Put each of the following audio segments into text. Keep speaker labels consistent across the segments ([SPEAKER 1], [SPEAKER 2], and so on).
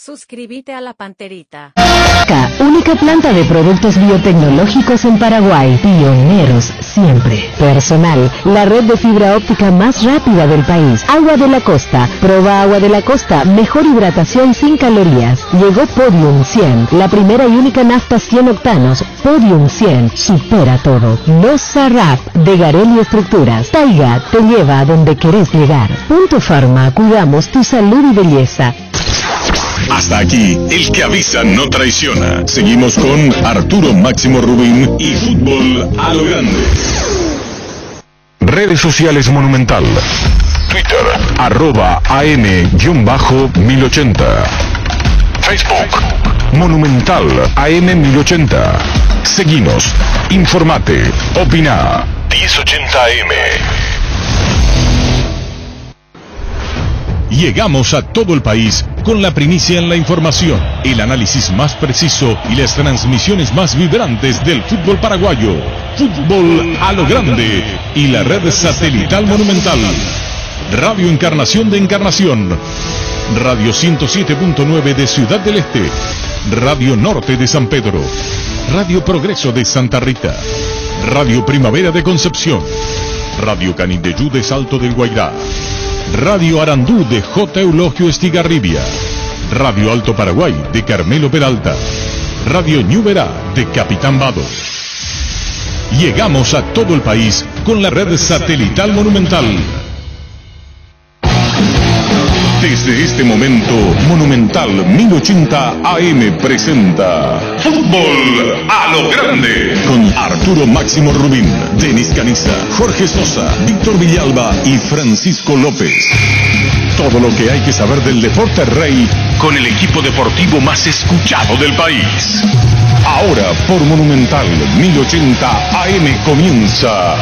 [SPEAKER 1] Suscríbete a La Panterita.
[SPEAKER 2] Única planta de productos biotecnológicos en Paraguay. Pioneros siempre. Personal, la red de fibra óptica más rápida del país. Agua de la Costa. Proba Agua de la Costa. Mejor hidratación sin calorías. Llegó Podium 100. La primera y única nafta 100 octanos. Podium 100. Supera todo. Los Sarraf de Garelli Estructuras. Taiga te lleva a donde querés llegar. Punto Pharma. Cuidamos tu salud y belleza.
[SPEAKER 3] Hasta aquí, el que avisa no traiciona. Seguimos con Arturo Máximo Rubín y Fútbol a lo Grande. Redes sociales Monumental. Twitter, @AM_1080. Facebook, Monumental AM1080. Seguinos, informate, opina. 1080 AM. Llegamos a todo el país con la primicia en la información, el análisis más preciso y las transmisiones más vibrantes del fútbol paraguayo. Fútbol a lo Grande y la red satelital Monumental. Radio Encarnación de Encarnación. Radio 107.9 de Ciudad del Este. Radio Norte de San Pedro. Radio Progreso de Santa Rita. Radio Primavera de Concepción. Radio Canindeyú de Salto del Guairá. Radio Arandú de J. Eulogio Estigarribia. Radio Alto Paraguay de Carmelo Peralta. Radio Ñuberá de Capitán Vado. Llegamos a todo el país con la red satelital Monumental. Desde este momento, Monumental 1080 AM presenta Fútbol a lo Grande con Arturo Máximo Rubín, Denis Caniza, Jorge Sosa, Víctor Villalba y Francisco López. Todo lo que hay que saber del deporte rey con el equipo deportivo más escuchado del país. Ahora por Monumental 1080 AM comienza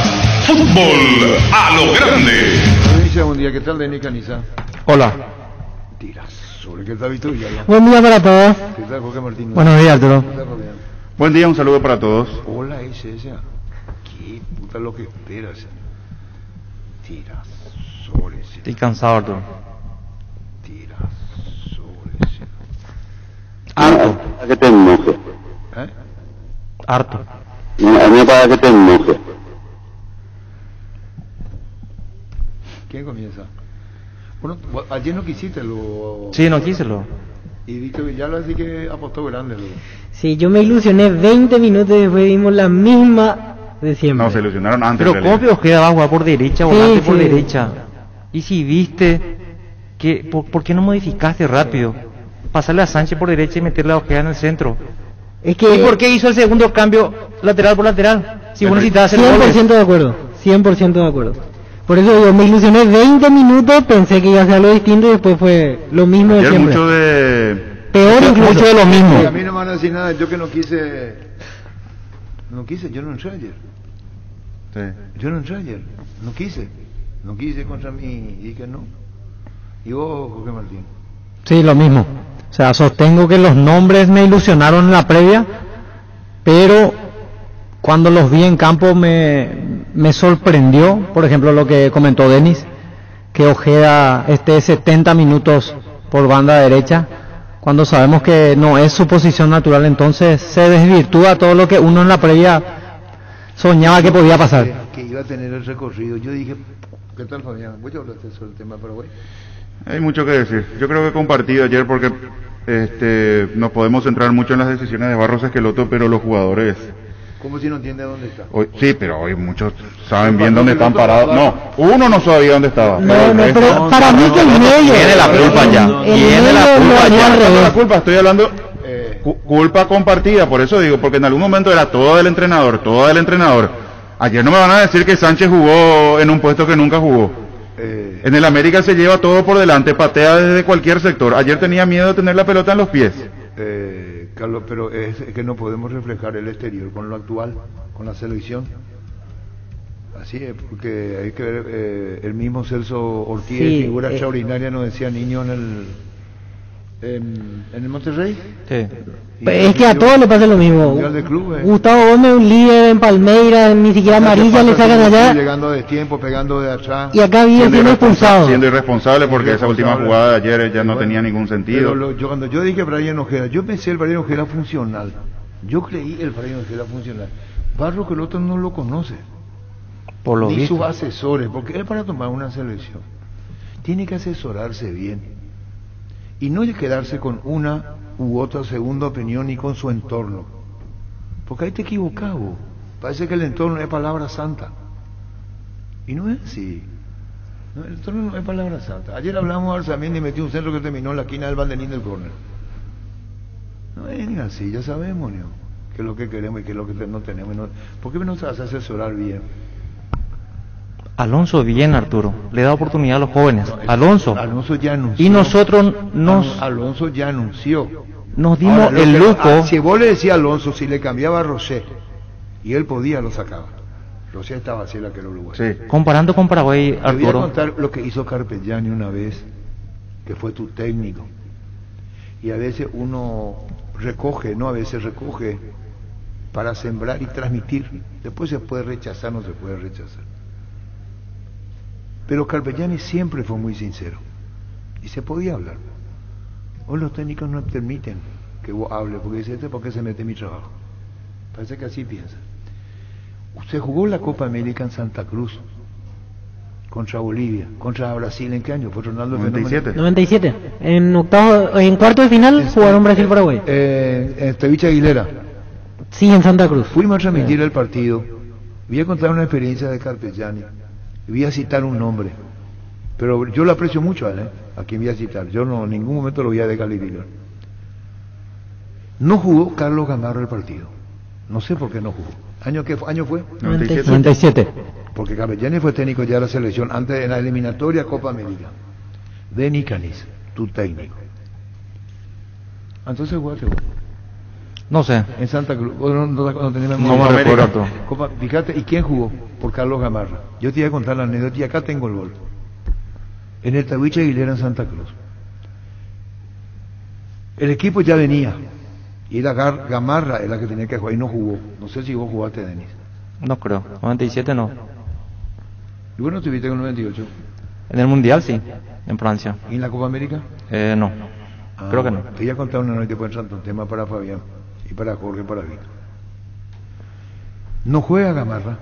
[SPEAKER 3] Fútbol a lo Grande.
[SPEAKER 4] Buen día, ¿qué tal, Denis Caniza?
[SPEAKER 5] Hola.
[SPEAKER 4] Tirazo, ¿qué tal, Víctor Villalba?
[SPEAKER 5] Buen día para todos.
[SPEAKER 4] ¿Qué tal, Jorge Martín?
[SPEAKER 5] Buenos días, Arturo.
[SPEAKER 4] ¿Qué tal, Fabián?
[SPEAKER 5] Buen día, un saludo para todos.
[SPEAKER 4] Hola, esa. ¿Qué puta lo que esperas? Tirazo, ese.
[SPEAKER 5] Estoy cansado, Arturo.
[SPEAKER 4] Tirazo, ese.
[SPEAKER 5] Harto.
[SPEAKER 6] Para que te enoje.
[SPEAKER 4] ¿Eh?
[SPEAKER 5] Harto.
[SPEAKER 6] No, a mí para que te enoje.
[SPEAKER 4] ¿Quién comienza? Bueno, ayer no quisiste lo...
[SPEAKER 5] Sí, no quise lo.
[SPEAKER 4] Y Víctor Villalba sí que apostó grande luego.
[SPEAKER 7] Sí, yo me ilusioné 20 minutos y después vimos la misma de siempre.
[SPEAKER 5] No, se ilusionaron antes.
[SPEAKER 6] Pero ¿cómo os queda abajo por derecha, volante por
[SPEAKER 7] sí.
[SPEAKER 6] derecha? Y si viste que ¿por qué no modificaste rápido? Pasarle a Sánchez por derecha y meterle a Ojeda en el centro.
[SPEAKER 7] Es que
[SPEAKER 6] ¿Y por qué hizo el segundo cambio lateral por lateral? Si vos necesitabas hacer
[SPEAKER 7] 100%
[SPEAKER 6] goles.
[SPEAKER 7] de acuerdo, 100% de acuerdo. Por eso yo me ilusioné 20 minutos, pensé que iba a ser algo distinto y después fue lo mismo de siempre.
[SPEAKER 5] Mucho de...
[SPEAKER 7] Peor incluso.
[SPEAKER 6] Mucho de lo mismo.
[SPEAKER 4] Y a mí no me van a decir nada, yo que no quise... yo no entré ayer.
[SPEAKER 5] Sí.
[SPEAKER 4] Yo no entré ayer, no quise contra mí, y que no. Y vos, Jorge Martín.
[SPEAKER 8] Sí, lo mismo. O sea, sostengo que los nombres me ilusionaron en la previa, pero cuando los vi en campo me sorprendió, por ejemplo, lo que comentó Denis, que Ojeda esté 70 minutos por banda derecha, cuando sabemos que no es su posición natural, entonces se desvirtúa todo lo que uno en la previa soñaba que podía pasar.
[SPEAKER 4] Que iba a tener el recorrido. Yo dije, ¿qué tal, Fabián? Voy a hablar sobre el tema de Paraguay.
[SPEAKER 5] Hay mucho que decir. Yo creo que compartí ayer porque nos podemos centrar mucho en las decisiones de Barros Esqueloto, pero los jugadores...
[SPEAKER 4] ¿Cómo si no entiende dónde está?
[SPEAKER 5] Hoy, sí, pero hoy muchos saben bien dónde están parados. No, uno no sabía dónde estaba.
[SPEAKER 7] Pero para mí que el medio...
[SPEAKER 6] Tiene la culpa ya. Tiene la culpa ya.
[SPEAKER 5] La culpa, estoy hablando culpa compartida, por eso digo, porque en algún momento era todo del entrenador. Ayer no me van a decir que Sánchez jugó en un puesto que nunca jugó. En el América se lleva todo por delante, patea desde cualquier sector. Ayer tenía miedo de tener la pelota en los pies.
[SPEAKER 4] Carlos, pero es que no podemos reflejar el exterior con lo actual, con la selección. Así es, porque hay que ver, el mismo Celso Ortiz,
[SPEAKER 7] Sí,
[SPEAKER 4] figura extraordinaria, nos decía Niño ¿En el Monterrey?
[SPEAKER 6] Sí.
[SPEAKER 7] Es que a todos le pasa lo mismo.
[SPEAKER 4] Mundial de Clubes.
[SPEAKER 7] Gustavo Gómez, un líder en Palmeiras, ni siquiera amarilla le sacan allá.
[SPEAKER 4] Llegando de tiempo, pegando de atrás.
[SPEAKER 7] Y acá viene siendo expulsado.
[SPEAKER 5] Siendo irresponsable porque esa última jugada de ayer ya no tenía ningún sentido.
[SPEAKER 4] Pero cuando yo dije Brian Ojeda, yo pensé el Brian Ojeda funcional. Yo creí el Brian Ojeda funcional. Barro que el otro no lo conoce.
[SPEAKER 6] Por lo
[SPEAKER 4] ni
[SPEAKER 6] visto.
[SPEAKER 4] sus asesores, porque él para tomar una selección tiene que asesorarse bien. Y no quedarse con una u otra segunda opinión ni con su entorno. Porque ahí te equivocas vos. Parece que el entorno es palabra santa. Y no es así. No, el entorno no es palabra santa. Ayer hablamos de Arzamendi y metió un centro que terminó en la esquina del banderín del córner. No es ni así, ya sabemos, ¿no? Qué es lo que queremos y qué es lo que no tenemos. No. ¿Por qué no se hace asesorar bien?
[SPEAKER 6] Alonso bien, Arturo. Le da oportunidad a los jóvenes. Alonso.
[SPEAKER 4] Alonso ya anunció.
[SPEAKER 6] Y nosotros
[SPEAKER 4] Alonso ya anunció.
[SPEAKER 6] Nos dimos
[SPEAKER 4] Ahora,
[SPEAKER 6] el lujo.
[SPEAKER 4] Si vos le decías a Alonso, si le cambiaba a Rocher y él podía, lo sacaba. Rocher estaba así la que era Uruguay.
[SPEAKER 5] Sí.
[SPEAKER 6] Comparando con Paraguay,
[SPEAKER 4] Te voy a
[SPEAKER 6] Arturo.
[SPEAKER 4] contar lo que hizo Carpegiani una vez, que fue tu técnico. Y a veces uno recoge, no a veces recoge para sembrar y transmitir. Después se puede rechazar, no se puede rechazar. Pero Carpegiani siempre fue muy sincero y se podía hablar. Hoy los técnicos no permiten que vos hables porque dice, ¿por qué se mete en mi trabajo? Parece que así piensa. Usted jugó la Copa América en Santa Cruz contra Bolivia, contra Brasil. ¿En qué año? Fue Ronaldo
[SPEAKER 5] 97.
[SPEAKER 7] 97. En cuarto de final jugaron Brasil-Paraguay.
[SPEAKER 4] En Esteviche Aguilera.
[SPEAKER 7] Sí, en Santa Cruz.
[SPEAKER 4] Fuimos a transmitir el partido. Voy a contar una experiencia de Carpegiani. Voy a citar un nombre, pero yo lo aprecio mucho a él, a quien voy a citar. Yo no en ningún momento lo voy a descalificar. No jugó Carlos Gamarra el partido. No sé por qué no jugó. ¿Qué año fue?
[SPEAKER 8] 97.
[SPEAKER 4] Porque Carpegiani fue técnico ya de la selección antes de la eliminatoria Copa América. Denis Canis, tu técnico. Entonces jugaste vos.
[SPEAKER 6] No sé.
[SPEAKER 4] En Santa Cruz. No tenés
[SPEAKER 6] No me recuerdo.
[SPEAKER 4] Fíjate, ¿y quién jugó? Por Carlos Gamarra. Yo te iba a contar la anécdota y acá tengo el gol. En el Tahuiche Aguilera en Santa Cruz. El equipo ya venía. Y la Gamarra es la que tenía que jugar y no jugó. No sé si vos jugaste, Denis.
[SPEAKER 6] No creo. 97 no.
[SPEAKER 4] ¿Y vos no estuviste con el 98?
[SPEAKER 6] En el Mundial sí. En Francia.
[SPEAKER 4] ¿Y en la Copa América?
[SPEAKER 6] No. Creo que no.
[SPEAKER 4] Te voy a contar una noche después un tema para Fabián y para Jorge y para Víctor. No juega Gamarra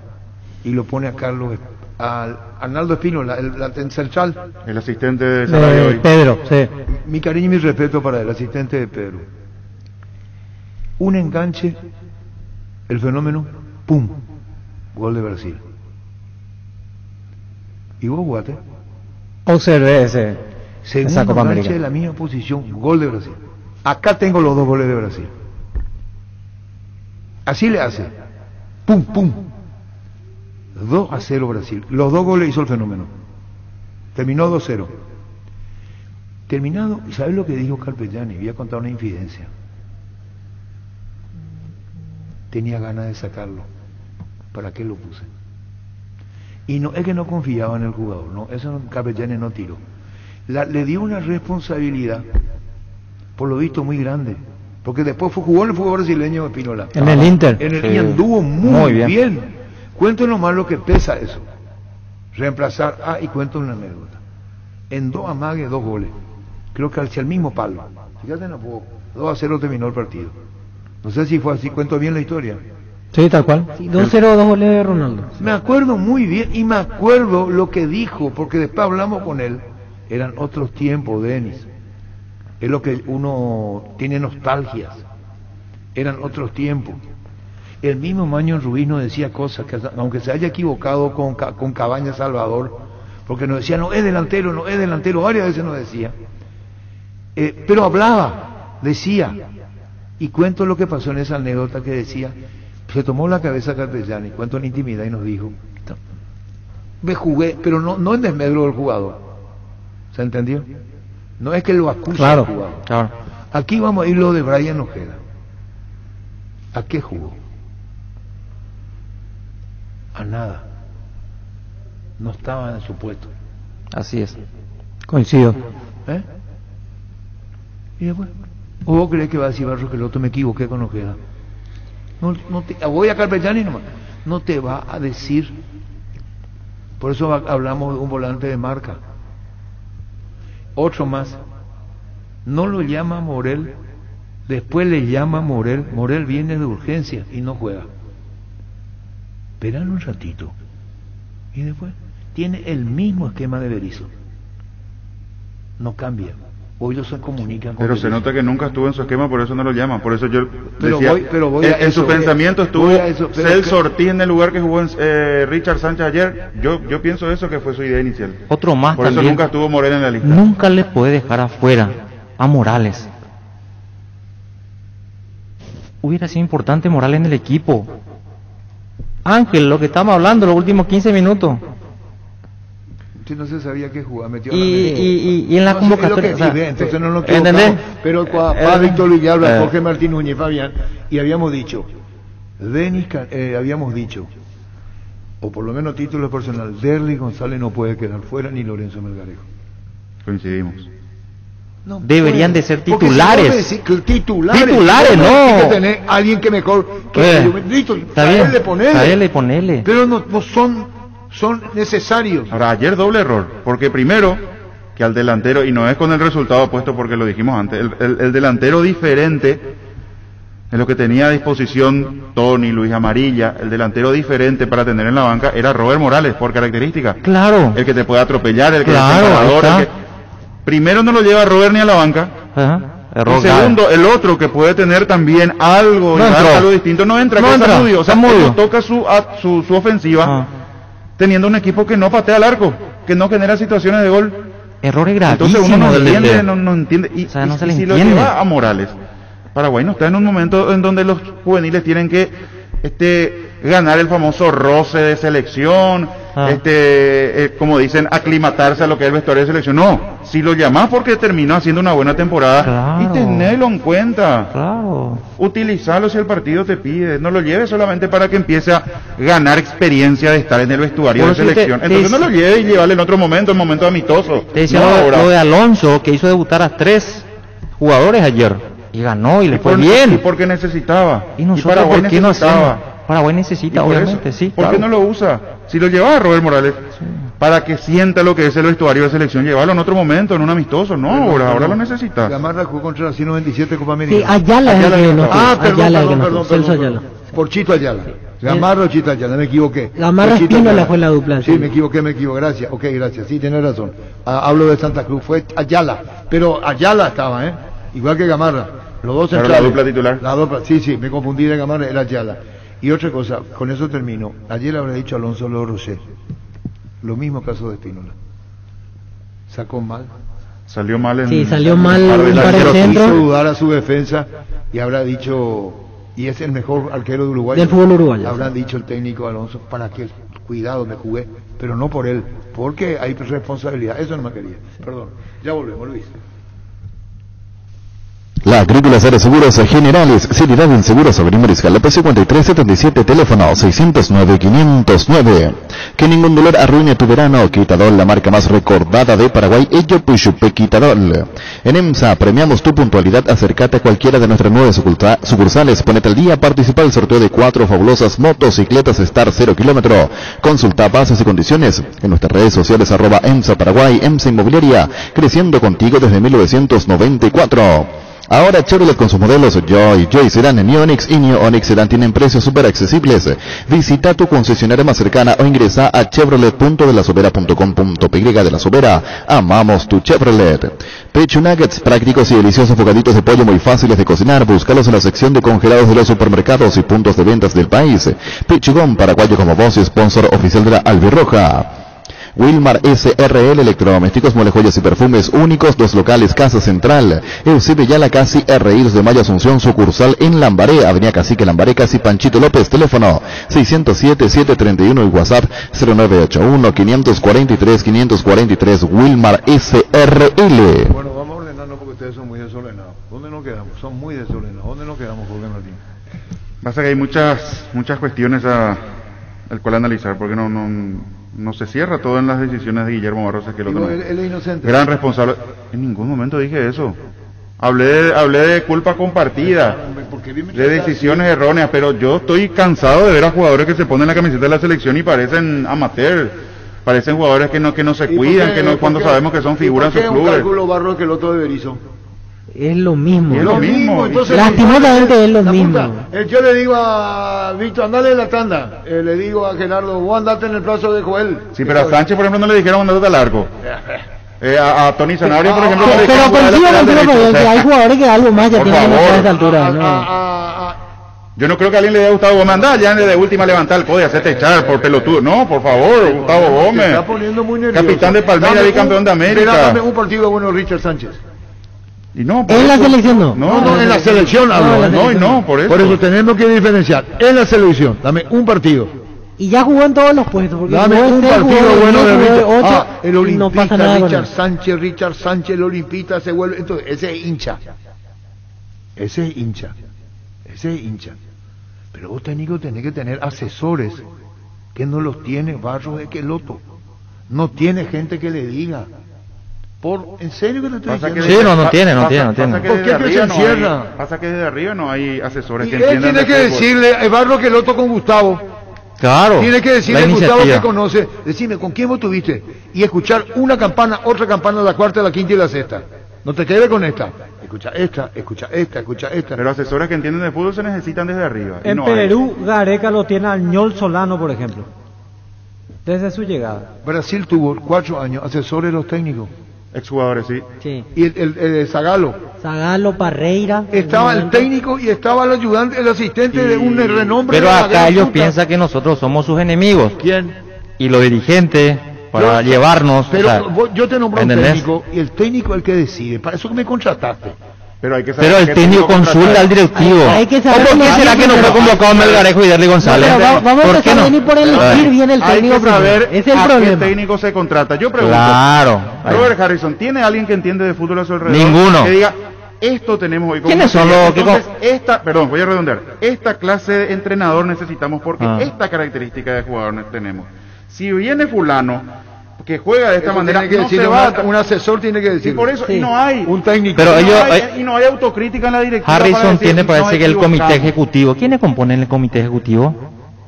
[SPEAKER 4] y lo pone a Carlos, a Arnaldo Espino, el central.
[SPEAKER 5] El asistente de Sarabia hoy.
[SPEAKER 8] Pedro, sí.
[SPEAKER 4] Mi cariño y mi respeto para el asistente de Pedro. Un enganche, el fenómeno, ¡pum! Gol de Brasil. ¿Y vos jugaste?
[SPEAKER 8] Observé esa
[SPEAKER 4] Segundo
[SPEAKER 8] Copa
[SPEAKER 4] enganche
[SPEAKER 8] América.
[SPEAKER 4] de la misma posición, gol de Brasil. Acá tengo los 2 goles de Brasil. Así le hace. ¡Pum, pum! 2-0 Brasil. Los 2 goles hizo el fenómeno. Terminó 2-0. Terminado, ¿y sabes lo que dijo Carpegiani? Voy a contar una infidencia. Tenía ganas de sacarlo. ¿Para qué lo puse? Y no es que no confiaba en el jugador, no, eso no, Carpegiani no tiró. Le dio una responsabilidad, por lo visto muy grande, porque después jugó en el fútbol brasileño Espinola.
[SPEAKER 8] En el Inter.
[SPEAKER 4] Y anduvo muy bien. Cuéntenos más lo que pesa eso. Reemplazar, y cuento una anécdota. En 2 amagues, 2 goles. Creo que hacia el mismo palo. Fíjate, no puedo. 2-0 terminó el partido. No sé si fue así, cuento bien la historia.
[SPEAKER 8] Sí, tal cual.
[SPEAKER 7] Sí, 2-0, 2 goles de Ronaldo.
[SPEAKER 4] Me acuerdo muy bien y me acuerdo lo que dijo, porque después hablamos con él. Eran otros tiempos, Denis. Es lo que uno tiene nostalgias. Eran otros tiempos. El mismo Maño Ruiz nos decía cosas, que aunque se haya equivocado con Cabañas Salvador, porque nos decía, no es delantero, varias veces nos decía. Pero hablaba, decía. Y cuento lo que pasó en esa anécdota que decía, se tomó la cabeza Carpegiani, cuento en intimidad y nos dijo, me jugué, pero no en desmedro del jugador. ¿Se entendió? No es que lo acuse al jugador.
[SPEAKER 6] Claro.
[SPEAKER 4] Aquí vamos a ir lo de Brian Ojeda. ¿A qué jugó? A nada. No estaba en su puesto.
[SPEAKER 6] Así es.
[SPEAKER 8] Coincido.
[SPEAKER 4] Y después, ¿o vos crees que va a decir Barros que el otro me equivoqué con Ojeda? No te, voy a Carpegiani nomás. No te va a decir. Por eso hablamos de un volante de marca. Otro más. No lo llama Morel. Después le llama Morel. Morel viene de urgencia y no juega. Esperan un ratito. Y después tiene el mismo esquema de Berizzo. No cambia. Hoy ellos se comunican con
[SPEAKER 5] pero
[SPEAKER 4] Berizzo.
[SPEAKER 5] se nota que nunca estuvo en su esquema, por eso no lo llaman. Por eso yo
[SPEAKER 4] Pero
[SPEAKER 5] decía,
[SPEAKER 4] voy a
[SPEAKER 5] en
[SPEAKER 4] eso,
[SPEAKER 5] su pensamiento estuvo
[SPEAKER 4] pero
[SPEAKER 5] Celso Ortiz en el lugar que jugó Richard Sánchez ayer. Yo pienso eso que fue su idea inicial.
[SPEAKER 6] Otro más
[SPEAKER 5] Por eso
[SPEAKER 6] también.
[SPEAKER 5] nunca estuvo Morel en la lista.
[SPEAKER 6] Nunca le puede dejar afuera a Morales. Hubiera sido importante Morales en el equipo. Ángel, lo que estamos hablando los últimos 15 minutos.
[SPEAKER 4] Si no se sabía que jugaba, metió
[SPEAKER 6] Y en la convocatoria.
[SPEAKER 4] Es lo que pide, entonces no lo
[SPEAKER 6] ¿entendés?
[SPEAKER 4] equivocamos. Pero para Víctor Villalba, Jorge Martín Núñez, Fabián, y habíamos dicho, habíamos dicho, o por lo menos título personal, Derly González no puede quedar fuera, ni Lorenzo Melgarejo.
[SPEAKER 5] Coincidimos.
[SPEAKER 4] No
[SPEAKER 6] deberían
[SPEAKER 4] puede.
[SPEAKER 6] de ser
[SPEAKER 4] Porque
[SPEAKER 6] titulares.
[SPEAKER 4] si no titulares.
[SPEAKER 6] Titulares, no.
[SPEAKER 4] Tiene que tener alguien que mejor. Listo,
[SPEAKER 6] Está bien. Ponele.
[SPEAKER 4] Pero no son necesarios.
[SPEAKER 5] Ahora, ayer doble error, porque primero, que al delantero, y no es con el resultado puesto porque lo dijimos antes, el delantero diferente, en lo que tenía a disposición Tony, Luis Amarilla, el delantero diferente para tener en la banca era Robert Morales, por característica.
[SPEAKER 6] Claro.
[SPEAKER 5] El que te puede atropellar, el que
[SPEAKER 6] Claro,
[SPEAKER 5] es emperador,
[SPEAKER 6] ahí está.
[SPEAKER 5] el que... Primero no lo lleva Robert ni a la banca.
[SPEAKER 6] Ajá.
[SPEAKER 5] Y
[SPEAKER 6] Error
[SPEAKER 5] segundo, el otro que puede tener también algo,
[SPEAKER 6] No
[SPEAKER 5] y dar
[SPEAKER 6] entró.
[SPEAKER 5] algo distinto, no entra,
[SPEAKER 6] No
[SPEAKER 5] que
[SPEAKER 6] entra,
[SPEAKER 5] es Zamudio. O sea,
[SPEAKER 6] Zamudio.
[SPEAKER 5] que no toca su ofensiva,
[SPEAKER 6] Ah.
[SPEAKER 5] teniendo un equipo que no patea al arco, que no genera situaciones de gol.
[SPEAKER 6] Errores gravísimos.
[SPEAKER 5] Entonces uno no
[SPEAKER 6] del
[SPEAKER 5] entiende,
[SPEAKER 6] DT.
[SPEAKER 5] no entiende. Y,
[SPEAKER 6] O sea, no
[SPEAKER 5] y-
[SPEAKER 6] se
[SPEAKER 5] y
[SPEAKER 6] le
[SPEAKER 5] si
[SPEAKER 6] entiende.
[SPEAKER 5] lo lleva a Morales, Paraguay no está en un momento en donde los juveniles tienen que ganar el famoso roce de selección, como dicen, aclimatarse a lo que es el vestuario de selección. No, si lo llamás porque terminó haciendo una buena temporada,
[SPEAKER 6] Claro.
[SPEAKER 5] y tenelo en cuenta.
[SPEAKER 6] Claro.
[SPEAKER 5] Utilizarlo si el partido te pide, no lo lleves solamente para que empiece a ganar experiencia de estar en el vestuario
[SPEAKER 6] Por
[SPEAKER 5] de
[SPEAKER 6] eso
[SPEAKER 5] selección.
[SPEAKER 6] te
[SPEAKER 5] Entonces no lo lleves y llevarle en otro momento, en momento amistoso.
[SPEAKER 6] Te decía
[SPEAKER 5] No ahora.
[SPEAKER 6] lo de Alonso, que hizo debutar a 3 jugadores ayer. Y ganó y le fue
[SPEAKER 5] Y
[SPEAKER 6] bien.
[SPEAKER 5] porque necesitaba.
[SPEAKER 6] Y nosotros,
[SPEAKER 5] Paraguay
[SPEAKER 6] ¿por qué no
[SPEAKER 5] necesitaba.
[SPEAKER 6] hacemos? Paraguay necesita,
[SPEAKER 5] Y por
[SPEAKER 6] obviamente,
[SPEAKER 5] eso,
[SPEAKER 6] sí.
[SPEAKER 5] ¿por qué no lo usa? Si lo llevaba a Robert Morales, para que sienta lo que es el vestuario de selección, llevarlo en otro momento, en un amistoso. No, ahora lo necesita.
[SPEAKER 4] Gamarra jugó contra la 197 Copa
[SPEAKER 7] Sí,
[SPEAKER 4] América.
[SPEAKER 7] Ayala es el que no
[SPEAKER 4] Ah,
[SPEAKER 7] estuvo. Ayala es el que no estuvo. Celso
[SPEAKER 4] perdón.
[SPEAKER 7] Ayala.
[SPEAKER 4] Por Chito Ayala. Gamarra o Chito Ayala, me equivoqué.
[SPEAKER 7] Gamarra
[SPEAKER 4] Fue Chito
[SPEAKER 7] Espínola
[SPEAKER 4] Ayala.
[SPEAKER 7] fue la dupla,
[SPEAKER 4] Sí,
[SPEAKER 7] sí.
[SPEAKER 4] me equivoqué, gracias. Ok, gracias. Sí, tienes razón. Hablo de Santa Cruz, fue Ayala. Pero Ayala estaba, igual que Gamarra. Los dos
[SPEAKER 5] Pero
[SPEAKER 4] centrales.
[SPEAKER 5] la dupla titular.
[SPEAKER 4] La dupla, sí, me confundí de Gamarra, era Ayala. Y otra cosa, con eso termino. Ayer habrá dicho Alonso Lo Rocher. Lo mismo caso de Espínola. Sacó mal.
[SPEAKER 5] Salió mal en...
[SPEAKER 7] Sí, salió mal
[SPEAKER 5] un par de
[SPEAKER 7] un par de
[SPEAKER 5] arqueros.
[SPEAKER 7] centros.
[SPEAKER 4] Hizo dudar a su defensa y habrá dicho, y es el mejor arquero de Uruguay.
[SPEAKER 7] Del fútbol uruguayo.
[SPEAKER 4] Habrá dicho el técnico Alonso, para que, cuidado, me jugué, pero no por él, porque hay responsabilidad. Eso no me quería. Perdón. Ya volvemos, Luis.
[SPEAKER 9] La Agrícola Sara Seguros Generales, seriedad en seguros Avenida Mariscal, P5377, teléfono 609-509. Que ningún dolor arruine tu verano. Quitadol, la marca más recordada de Paraguay, ello Puchupe Quitadol. En EMSA premiamos tu puntualidad, acércate a cualquiera de nuestras 9 sucursales, ponete al día, participa del sorteo de 4 fabulosas motocicletas Star 0 kilómetro. Consulta bases y condiciones en nuestras redes sociales, @EMSA Paraguay, EMSA Inmobiliaria, creciendo contigo desde 1994. Ahora Chevrolet con sus modelos Joy Sedan, New Onix y New Onix Sedan tienen precios súper accesibles. Visita tu concesionaria más cercana o ingresa a chevrolet.delasobera.com.py. De La Sobera, amamos tu Chevrolet. Pecho Nuggets, prácticos y deliciosos bocaditos de pollo muy fáciles de cocinar. Búscalos en la sección de congelados de los supermercados y puntos de ventas del país. Pichugón, paraguayo como voz y sponsor oficial de la Albirroja. Wilmar SRL, electrodomésticos, molejoyas y perfumes únicos, 2 locales, Casa Central, Eusebio Yala, Casi, RI 2 de Mayo, Asunción, sucursal en Lambaré, Avenida Cacique, Lambaré, Casi, Panchito López, teléfono 607-731 y WhatsApp 0981-543-543, Wilmar SRL.
[SPEAKER 4] Bueno, vamos a ordenarnos porque ustedes son muy desordenados. ¿Dónde nos quedamos? Son muy desordenados. ¿Dónde nos quedamos, Jorge Martín?
[SPEAKER 5] Pasa que hay muchas cuestiones al cual analizar, porque no se cierra todo en las decisiones de Guillermo Barroso, que es lo que
[SPEAKER 4] Digo,
[SPEAKER 5] no-
[SPEAKER 4] él es inocente.
[SPEAKER 5] gran responsable. En ningún momento dije eso. Hablé de culpa compartida, de decisiones erróneas, pero yo estoy cansado de ver a jugadores que se ponen la camiseta de la selección y parecen amateur, parecen jugadores que no se cuidan, que no cuando sabemos que son figuras en sus clubes.
[SPEAKER 4] ¿Por qué un cálculo barro que el otro de Berizzo?
[SPEAKER 7] Es lo mismo.
[SPEAKER 5] Es lo mismo.
[SPEAKER 4] Entonces,
[SPEAKER 7] lastimosamente es lo mismo.
[SPEAKER 4] Yo le digo a Víctor, andale en la tanda. Le digo a Gerardo, vos andate en el plazo de Joel.
[SPEAKER 5] Sí, pero a Sánchez, por ejemplo, no le dijeron andate al arco. A Tony Sanabria, por ejemplo,
[SPEAKER 7] pero coincido contigo, que hay jugadores que algo más ya tienen que mostrar a esta altura, ¿no?
[SPEAKER 5] Yo no creo que a alguien le dé a Gustavo Gómez, anda ya de última levantar el codo y hacerte echar por pelotudo. No, por favor, Gustavo Gómez.
[SPEAKER 4] Se está poniendo muy nervioso.
[SPEAKER 5] Capitán de Palmeiras y campeón de América.
[SPEAKER 4] Dame un partido bueno Richard Sánchez.
[SPEAKER 5] Y no,
[SPEAKER 7] en la selección no.
[SPEAKER 4] No, en la selección hablo.
[SPEAKER 5] No, por eso.
[SPEAKER 4] Por eso tenemos que diferenciar. En la selección, dame un partido.
[SPEAKER 7] Y ya jugó en todos los puestos. Porque
[SPEAKER 4] dame un partido bueno de Richard. El olimpista,
[SPEAKER 7] no pasa nada
[SPEAKER 4] Richard Sánchez, el olimpista se vuelve. Entonces, ese es hincha. Ese es hincha. Pero vos técnico tenés que tener asesores que no los tiene Barros de Queloto. No tiene gente que le diga. ¿En serio que te estoy diciendo?
[SPEAKER 6] Sí, no tiene.
[SPEAKER 4] ¿Por qué se encierra?
[SPEAKER 5] Pasa que desde arriba no hay asesores que
[SPEAKER 4] él
[SPEAKER 5] entiendan
[SPEAKER 4] tiene que decirle, Barros Queloto con Gustavo.
[SPEAKER 6] Claro.
[SPEAKER 4] Tiene que decirle a Gustavo que conoce, decime, ¿con quién vos tuviste? Y escuchar una campana, otra campana, la cuarta, la quinta y la sexta. No te quedes con esta. Escucha esta.
[SPEAKER 5] Pero asesores que entienden de fútbol se necesitan desde arriba.
[SPEAKER 8] En Perú, Gareca lo tiene al Ñol Solano, por ejemplo. Desde su llegada.
[SPEAKER 4] Brasil tuvo 4 años asesores los técnicos.
[SPEAKER 5] Exjugadores, sí.
[SPEAKER 4] Y el Zagalo.
[SPEAKER 7] Parreira.
[SPEAKER 4] Estaba el técnico y estaba el ayudante, el asistente de un renombre.
[SPEAKER 6] Pero acá ellos piensan que nosotros somos sus enemigos.
[SPEAKER 4] ¿Quién?
[SPEAKER 6] Y los dirigentes, para llevarnos.
[SPEAKER 4] Pero yo te nombro un técnico y el técnico es el que decide. Para eso que me contrataste.
[SPEAKER 5] Pero
[SPEAKER 6] el técnico consulta al directivo.
[SPEAKER 7] Hay que saber.
[SPEAKER 6] ¿Por qué será que no fue convocado Melgarejo y Derly González?
[SPEAKER 7] Vamos a empezar a venir por elegir bien el técnico.
[SPEAKER 5] Hay que saber
[SPEAKER 7] es el
[SPEAKER 5] a
[SPEAKER 7] problema.
[SPEAKER 5] qué técnico se contrata. Yo pregunto,
[SPEAKER 6] claro.
[SPEAKER 5] Robert Harrison, ¿tiene alguien que entiende de fútbol a su alrededor?
[SPEAKER 6] Ninguno.
[SPEAKER 5] Que diga, esto tenemos hoy.
[SPEAKER 6] ¿Quiénes son los que
[SPEAKER 5] voy a redondear. Esta clase de entrenador necesitamos porque esta característica de jugador tenemos. Si viene fulano que juega de esta manera,
[SPEAKER 4] tiene que
[SPEAKER 5] no se va.
[SPEAKER 4] Un asesor tiene que decir.
[SPEAKER 5] Y por eso, y no hay
[SPEAKER 4] un técnico.
[SPEAKER 5] Pero y no hay autocrítica en la directiva.
[SPEAKER 6] Harrison tiene, parece que el comité ejecutivo. ¿Quiénes componen el comité ejecutivo?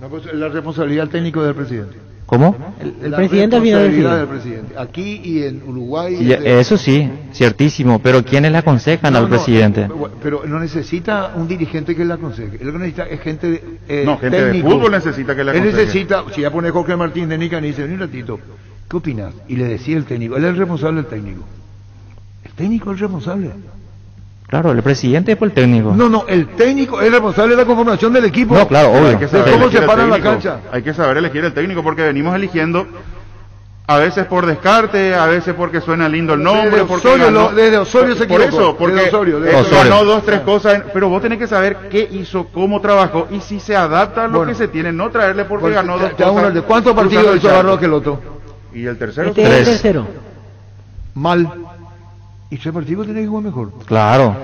[SPEAKER 4] No, pues, la responsabilidad técnica del presidente.
[SPEAKER 6] ¿Cómo?
[SPEAKER 7] El presidente al final
[SPEAKER 4] del presidente. Aquí y en Uruguay.
[SPEAKER 6] Eso sí, ciertísimo. Pero ¿quiénes le aconsejan al presidente?
[SPEAKER 4] Pero no necesita un dirigente que le aconseje. Lo que necesita es gente
[SPEAKER 5] gente
[SPEAKER 4] técnico.
[SPEAKER 5] de fútbol necesita que le aconseje.
[SPEAKER 4] Él necesita, si ya pone Jorge Martín de Nica y dice, vení un ratito, ¿qué opinas? Y le decía el técnico, él es el responsable del técnico. El técnico es el responsable.
[SPEAKER 6] Claro, el presidente es el técnico.
[SPEAKER 4] No, el técnico es el responsable de la conformación del equipo.
[SPEAKER 6] No, claro, obvio.
[SPEAKER 5] Hay que saber
[SPEAKER 4] cómo se para la cancha.
[SPEAKER 5] Hay que saber elegir el técnico porque venimos eligiendo a veces por descarte, a veces porque suena lindo el nombre.
[SPEAKER 4] Desde Osorio se
[SPEAKER 5] por
[SPEAKER 4] equivocó.
[SPEAKER 5] Eso, porque
[SPEAKER 4] Osorio.
[SPEAKER 5] ganó 2, 3 cosas, pero vos tenés que saber qué hizo, cómo trabajó y si se adapta a lo que se tiene, no traerle porque ganó 2 cosas.
[SPEAKER 4] ¿De cuántos partidos hizo Barro Queloto?
[SPEAKER 5] Y el tercero,
[SPEAKER 7] 3. El tercero.
[SPEAKER 4] Mal. Y 3 partidos tiene que jugar mejor.
[SPEAKER 6] Claro.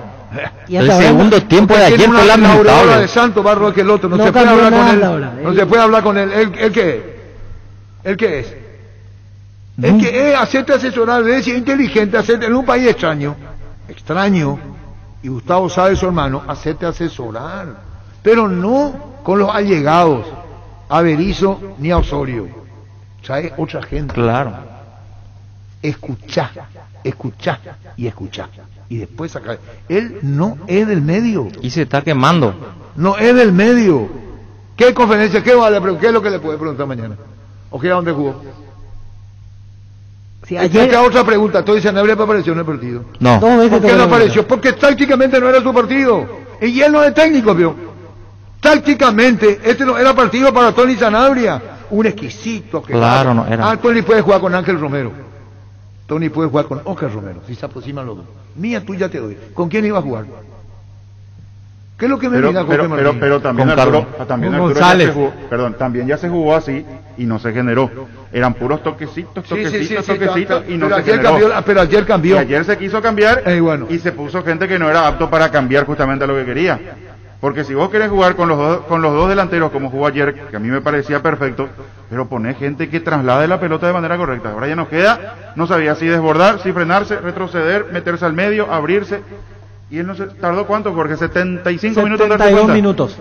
[SPEAKER 7] Y
[SPEAKER 6] el segundo tiempo de ayer fue lamentable.
[SPEAKER 4] De Santo Barro Queloto, no se puede hablar con él. No se puede hablar con él. ¿El qué es? ¿El qué es? El que es hacerte asesorar, es inteligente, hacerte en un país extraño, y Gustavo sabe su hermano, hacerte asesorar, pero no con los allegados, a Berizzo ni a Osorio, trae otra gente.
[SPEAKER 6] Claro.
[SPEAKER 4] Escuchá, y después sacar. Él no es del medio.
[SPEAKER 6] Y se está quemando.
[SPEAKER 4] No es del medio. ¿Qué conferencia? ¿Qué es lo que le puede preguntar mañana? ¿O qué a dónde jugó?
[SPEAKER 7] Si ayer...
[SPEAKER 4] Esta otra pregunta, Tony Sanabria apareció en el partido.
[SPEAKER 6] No.
[SPEAKER 4] ¿Por qué no apareció? Porque tácticamente no era su partido. Y él no es técnico, vio. Tácticamente, este no era partido para Tony Sanabria. Un exquisito.
[SPEAKER 6] Claro, no era.
[SPEAKER 4] Tony puede jugar con Ángel Romero. Tony puede jugar con Oscar Romero, si se aproximan los dos. Mía, tú ya te doy. ¿Con quién iba a jugar? ¿Qué es lo que me mira Jorge Martín?
[SPEAKER 5] Pero también Arturo
[SPEAKER 8] González.
[SPEAKER 5] También ya se jugó así y no se generó. Eran puros toquecitos y no se generó.
[SPEAKER 4] Pero ayer cambió.
[SPEAKER 5] Y ayer se quiso cambiar y se puso gente que no era apto para cambiar justamente a lo que quería. Porque si vos querés jugar con los dos delanteros como jugó ayer, que a mí me parecía perfecto, pero ponés gente que traslade la pelota de manera correcta. Ahora ya nos queda, no sabía si desbordar, si frenarse, retroceder, meterse al medio, abrirse. Y él no se tardó cuánto, Jorge, 75 minutos en darse
[SPEAKER 7] 72
[SPEAKER 5] cuenta.
[SPEAKER 7] minutos.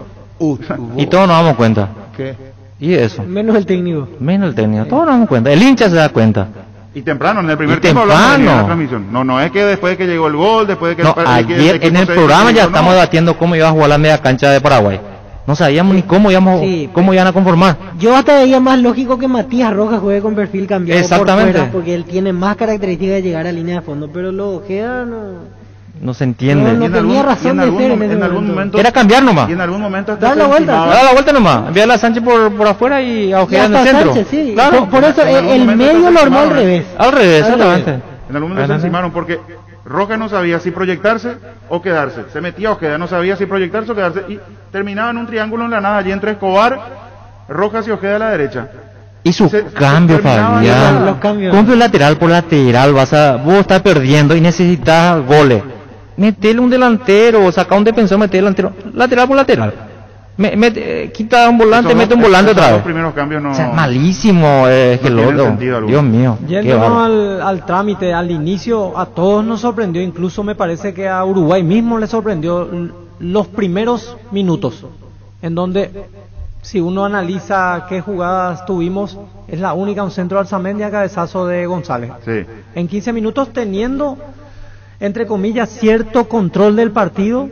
[SPEAKER 6] Y todos nos damos cuenta.
[SPEAKER 4] ¿Qué?
[SPEAKER 6] Y eso.
[SPEAKER 7] Menos el técnico.
[SPEAKER 6] Menos el técnico. Todos nos damos cuenta. El hincha se da cuenta.
[SPEAKER 5] Y temprano, en el primer
[SPEAKER 6] Y
[SPEAKER 5] tiempo hablamos de
[SPEAKER 6] temprano.
[SPEAKER 5] la transmisión. No es que después de que llegó el gol, después de que...
[SPEAKER 6] No, ayer en el programa ya estamos debatiendo cómo iba a jugar la media cancha de Paraguay. No sabíamos ni cómo íbamos,
[SPEAKER 7] Sí.
[SPEAKER 6] cómo iban a conformar.
[SPEAKER 7] Yo hasta veía más lógico que Matías Rojas juegue con perfil cambiado
[SPEAKER 6] Exactamente.
[SPEAKER 7] por fuera, porque él tiene más características de llegar a línea de fondo, pero lo Ojeda no...
[SPEAKER 6] No se entiende.
[SPEAKER 7] No, tenía razón de ser en ese
[SPEAKER 5] algún momento.
[SPEAKER 6] Era cambiar nomás.
[SPEAKER 5] Y en algún momento hasta
[SPEAKER 7] Dar la
[SPEAKER 5] se
[SPEAKER 7] vuelta.
[SPEAKER 5] insinuaba-
[SPEAKER 6] Dar la vuelta nomás. Enviarla a Sánchez por afuera y a
[SPEAKER 7] Y
[SPEAKER 6] Ojeda en el
[SPEAKER 7] hasta
[SPEAKER 6] centro.
[SPEAKER 7] Sánchez, sí.
[SPEAKER 6] Claro.
[SPEAKER 7] Por eso
[SPEAKER 5] En algún
[SPEAKER 7] el
[SPEAKER 5] momento
[SPEAKER 7] medio
[SPEAKER 5] se
[SPEAKER 7] lo armó al
[SPEAKER 5] estimaron,
[SPEAKER 7] revés.
[SPEAKER 6] Al revés,
[SPEAKER 7] Al
[SPEAKER 6] exactamente.
[SPEAKER 5] En algún momento se encimaron porque Rojas no sabía si proyectarse o quedarse. Se metía Ojeda, no sabía si proyectarse o quedarse. Y terminaba en un triángulo en la nada, allí entre Escobar, Rojas y Ojeda a la derecha.
[SPEAKER 6] Y su
[SPEAKER 5] Se
[SPEAKER 6] cambio,
[SPEAKER 5] terminaban
[SPEAKER 6] Fabián.
[SPEAKER 7] los cambios.
[SPEAKER 6] Cambio lateral por lateral. Vos estás perdiendo y necesitas goles. Metele un delantero, saca un defensor, metele delantero. Lateral por lateral. Quita un volante,
[SPEAKER 5] Esos
[SPEAKER 6] mete un
[SPEAKER 5] dos-
[SPEAKER 6] volante
[SPEAKER 5] esos
[SPEAKER 6] otra
[SPEAKER 5] dos
[SPEAKER 6] vez.
[SPEAKER 5] primeros cambios no...
[SPEAKER 6] O sea, malísimo que
[SPEAKER 5] tienen
[SPEAKER 6] el otro.
[SPEAKER 5] sentido alguno.
[SPEAKER 6] Dios mío. qué
[SPEAKER 7] Yéndonos
[SPEAKER 6] bárbaro.
[SPEAKER 7] al trámite, al inicio, a todos nos sorprendió, incluso me parece que a Uruguay mismo le sorprendió los primeros minutos, en donde, si uno analiza qué jugadas tuvimos, es la única, un centro de Alzamendi a cabezazo de González.
[SPEAKER 5] Sí.
[SPEAKER 7] En 15 minutos teniendo, entre comillas, cierto control del partido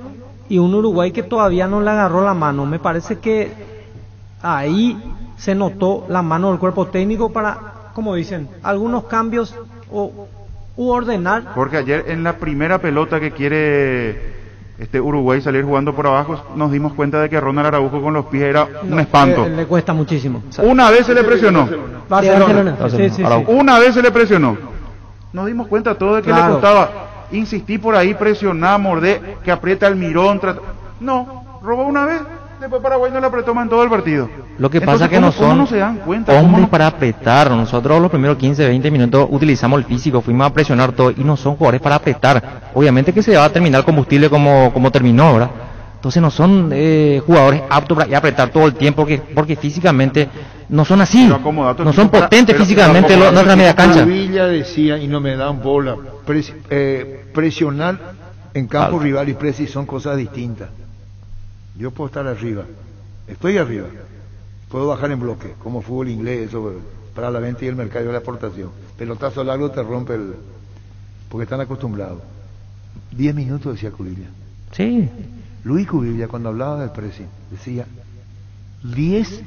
[SPEAKER 7] y un Uruguay que todavía no le agarró la mano. Me parece que ahí se notó la mano del cuerpo técnico para, como dicen, algunos cambios u ordenar.
[SPEAKER 5] Porque ayer en la primera pelota que quiere Uruguay salir jugando por abajo, nos dimos cuenta de que Ronald Araujo con los pies era un espanto.
[SPEAKER 7] Le cuesta muchísimo.
[SPEAKER 5] Una vez se le presionó.
[SPEAKER 7] Barcelona. Sí, sí, sí.
[SPEAKER 5] Una vez se le presionó. Nos dimos cuenta todo de que
[SPEAKER 7] Claro.
[SPEAKER 5] le costaba insistir por ahí, presionar, morder, que aprieta el mirón. No, robó una vez, después Paraguay no le apretó más en todo el partido.
[SPEAKER 6] Lo que
[SPEAKER 5] Entonces,
[SPEAKER 6] pasa es que no
[SPEAKER 5] ¿cómo
[SPEAKER 6] son
[SPEAKER 5] no se dan cuenta? ¿Cómo
[SPEAKER 6] hombres
[SPEAKER 5] no?
[SPEAKER 6] para apretar. Nosotros los primeros 15, 20 minutos utilizamos el físico, fuimos a presionar todo y no son jugadores para apretar. Obviamente que se va a terminar el combustible como terminó, ¿verdad? Entonces no son jugadores aptos para ir a apretar todo el tiempo porque físicamente no son así.
[SPEAKER 5] Pero acomoda tu
[SPEAKER 6] No
[SPEAKER 5] equipo
[SPEAKER 6] son
[SPEAKER 5] para-
[SPEAKER 6] potentes
[SPEAKER 5] pero
[SPEAKER 6] físicamente
[SPEAKER 5] acomoda tu
[SPEAKER 6] nuestra media cancha.
[SPEAKER 4] Villa decía, y no me dan bola, presionar en campo
[SPEAKER 6] Alfa.
[SPEAKER 4] rival y presi son cosas distintas. Yo puedo estar arriba, estoy arriba, puedo bajar en bloque, como fútbol inglés, eso, para la venta y el mercado de la exportación. Pelotazo largo te rompe porque están acostumbrados. 10 minutos decía Cubilla.
[SPEAKER 6] Sí.
[SPEAKER 4] Luis Cubilla, cuando hablaba del presi, decía 10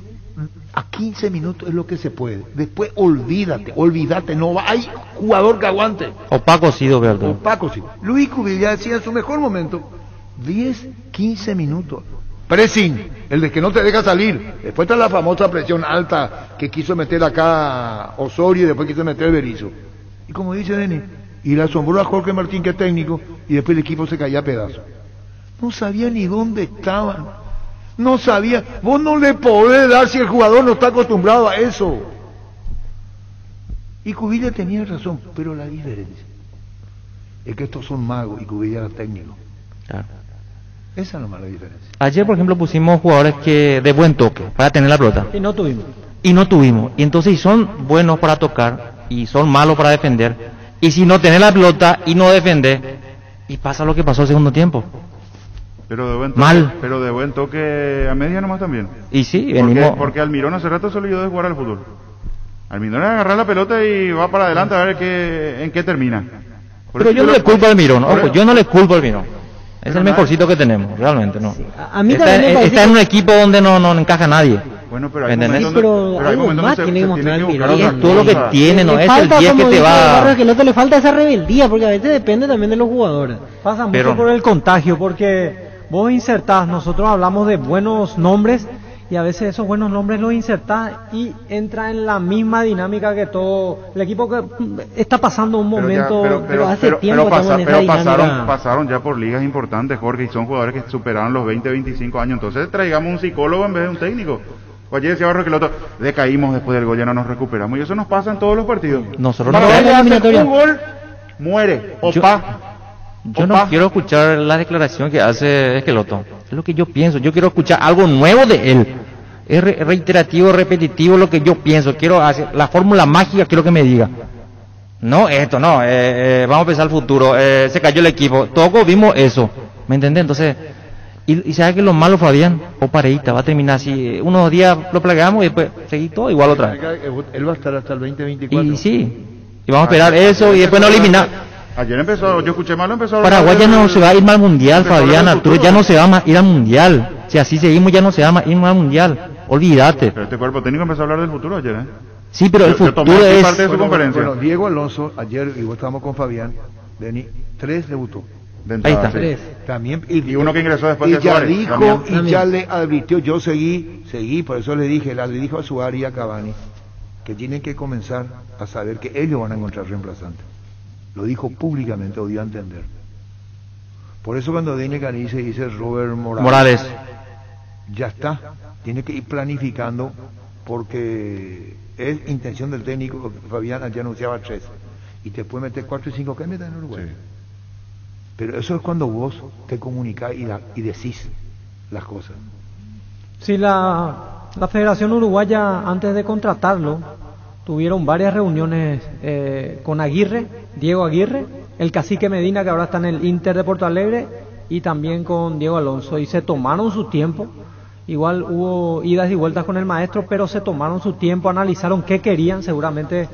[SPEAKER 4] a 15 minutos es lo que se puede. Después olvídate, no hay jugador que aguante.
[SPEAKER 6] Opaco Sido, ¿verdad?
[SPEAKER 4] Opaco, sí. Luis Cubilla decía en su mejor momento 10, 15 minutos. Pressing, el de que no te deja salir. Después está la famosa presión alta que quiso meter acá Osorio y después quiso meter Berizzo. Y como dice Denis, y le asombró a Jorge Martín, que es técnico, y después el equipo se caía a pedazos. No sabía ni dónde estaban. No sabía. Vos no le podés dar si el jugador no está acostumbrado a eso. Y Cubilla tenía razón, pero la diferencia es que estos son magos y Cubilla era técnico.
[SPEAKER 6] Claro.
[SPEAKER 4] Esa es la mala diferencia.
[SPEAKER 6] Ayer, por ejemplo, pusimos jugadores que de buen toque para tener la pelota.
[SPEAKER 7] Y no tuvimos.
[SPEAKER 6] Y no tuvimos. Y entonces si son buenos para tocar y son malos para defender, y si no tenés la pelota y no defender, y pasa lo que pasó el segundo tiempo.
[SPEAKER 5] Pero de buen toque,
[SPEAKER 6] Mal.
[SPEAKER 5] Pero de buen toque a media nomás también.
[SPEAKER 6] Y sí, venimos.
[SPEAKER 5] Porque Almirón hace rato se olvidó de jugar al fútbol. Almirón es agarrar la pelota y va para adelante a ver en qué termina. Por
[SPEAKER 6] Pero
[SPEAKER 5] eso
[SPEAKER 6] yo no le culpo al Mirón,
[SPEAKER 5] por
[SPEAKER 6] ojo,
[SPEAKER 5] eso-
[SPEAKER 6] yo no le culpo al Mirón. Es
[SPEAKER 5] Pero
[SPEAKER 6] el
[SPEAKER 5] nada.
[SPEAKER 6] mejorcito que tenemos, realmente, ¿no?
[SPEAKER 7] A mí
[SPEAKER 6] está
[SPEAKER 7] también me parece
[SPEAKER 6] está en un equipo donde no encaja nadie.
[SPEAKER 5] Bueno, pero hay
[SPEAKER 6] ¿Entendés?
[SPEAKER 5] momentos
[SPEAKER 7] Sí,
[SPEAKER 5] donde-
[SPEAKER 7] pero
[SPEAKER 5] hay
[SPEAKER 7] algo
[SPEAKER 5] momentos
[SPEAKER 7] más
[SPEAKER 5] donde
[SPEAKER 7] tiene que mostrar
[SPEAKER 5] tiene que
[SPEAKER 7] Almirón.
[SPEAKER 5] buscar
[SPEAKER 6] Y
[SPEAKER 5] otra
[SPEAKER 6] es todo lo que
[SPEAKER 5] cosa.
[SPEAKER 6] tiene, no
[SPEAKER 7] Le
[SPEAKER 6] es el
[SPEAKER 7] falta,
[SPEAKER 6] 10 que
[SPEAKER 7] como
[SPEAKER 6] te
[SPEAKER 7] dice Barrio
[SPEAKER 6] va.
[SPEAKER 7] Esqueloto, le falta esa rebeldía, porque a veces depende también de los jugadores.
[SPEAKER 10] Pasa mucho
[SPEAKER 6] Pero-
[SPEAKER 10] por el contagio, porque vos insertás, nosotros hablamos de buenos nombres y a veces esos buenos nombres los insertás y entra en la misma dinámica que todo el equipo que está pasando un
[SPEAKER 5] Pero ya-
[SPEAKER 10] momento.
[SPEAKER 7] pero hace tiempo estamos en esa
[SPEAKER 5] pero
[SPEAKER 7] dinámica.
[SPEAKER 5] pasaron ya por ligas importantes, Jorge, y son jugadores que superaron los 20, 25 años. Entonces traigamos un psicólogo en vez de un técnico. O ayer decía Barrio que el otro, decaímos después del gol, ya no nos recuperamos. Y eso nos pasa en todos los partidos.
[SPEAKER 6] Nosotros
[SPEAKER 5] Para
[SPEAKER 6] no-
[SPEAKER 5] que hace
[SPEAKER 7] eliminatoria.
[SPEAKER 5] un gol, muere. Opa.
[SPEAKER 6] Yo no quiero escuchar la declaración que hace Esqueloto. Es lo que yo pienso. Yo quiero escuchar algo nuevo de él. Es reiterativo, repetitivo lo que yo pienso. Quiero hacer la fórmula mágica, quiero que me diga. No, esto no, vamos a pensar el futuro, se cayó el equipo, todos vimos eso, ¿me entendés? Entonces, y ¿sabes qué es lo malo, Fabián? O Pareita, va a terminar así, unos días lo plagueamos y después seguir todo igual otra vez.
[SPEAKER 4] Él va a estar hasta el 2024.
[SPEAKER 6] Y sí, y vamos a esperar eso y después no eliminar.
[SPEAKER 5] Ayer empezó, yo escuché mal, empezó...
[SPEAKER 6] Paraguay ya no se va a ir más al Mundial, Fabián, Arturo, ya no se va a ir al Mundial. Si así seguimos ya no se va a ir más al Mundial, olvídate.
[SPEAKER 5] Pero este cuerpo técnico empezó a hablar del futuro ayer, ¿eh?
[SPEAKER 6] Sí, pero el futuro
[SPEAKER 5] es...
[SPEAKER 6] es...
[SPEAKER 5] parte de su conferencia.
[SPEAKER 4] Bueno, Diego Alonso, ayer, igual estábamos con Fabián, Denis, 3 debutó.
[SPEAKER 6] Ahí está.
[SPEAKER 4] Sí. También,
[SPEAKER 5] y uno que ingresó después de
[SPEAKER 4] ya
[SPEAKER 5] Suárez.
[SPEAKER 4] Dijo, y ya le advirtió, yo seguí, por eso le dije, le dijo a Suárez y a Cavani, que tienen que comenzar a saber que ellos van a encontrar reemplazantes. Lo dijo públicamente, o dio a entender. Por eso cuando Denis Canice dice Robert Morales, ya está, tiene que ir planificando, porque es intención del técnico, Fabián ya anunciaba 3, y te puede meter 4 y 5 que metan en Uruguay. Sí. Pero eso es cuando vos te comunicás y decís las cosas.
[SPEAKER 10] Sí, la Federación Uruguaya, antes de contratarlo, tuvieron varias reuniones con Aguirre, Diego Aguirre, el cacique Medina, que ahora está en el Inter de Porto Alegre, y también con Diego Alonso, y se tomaron su tiempo. Igual hubo idas y vueltas con el maestro, pero se tomaron su tiempo, analizaron qué querían, seguramente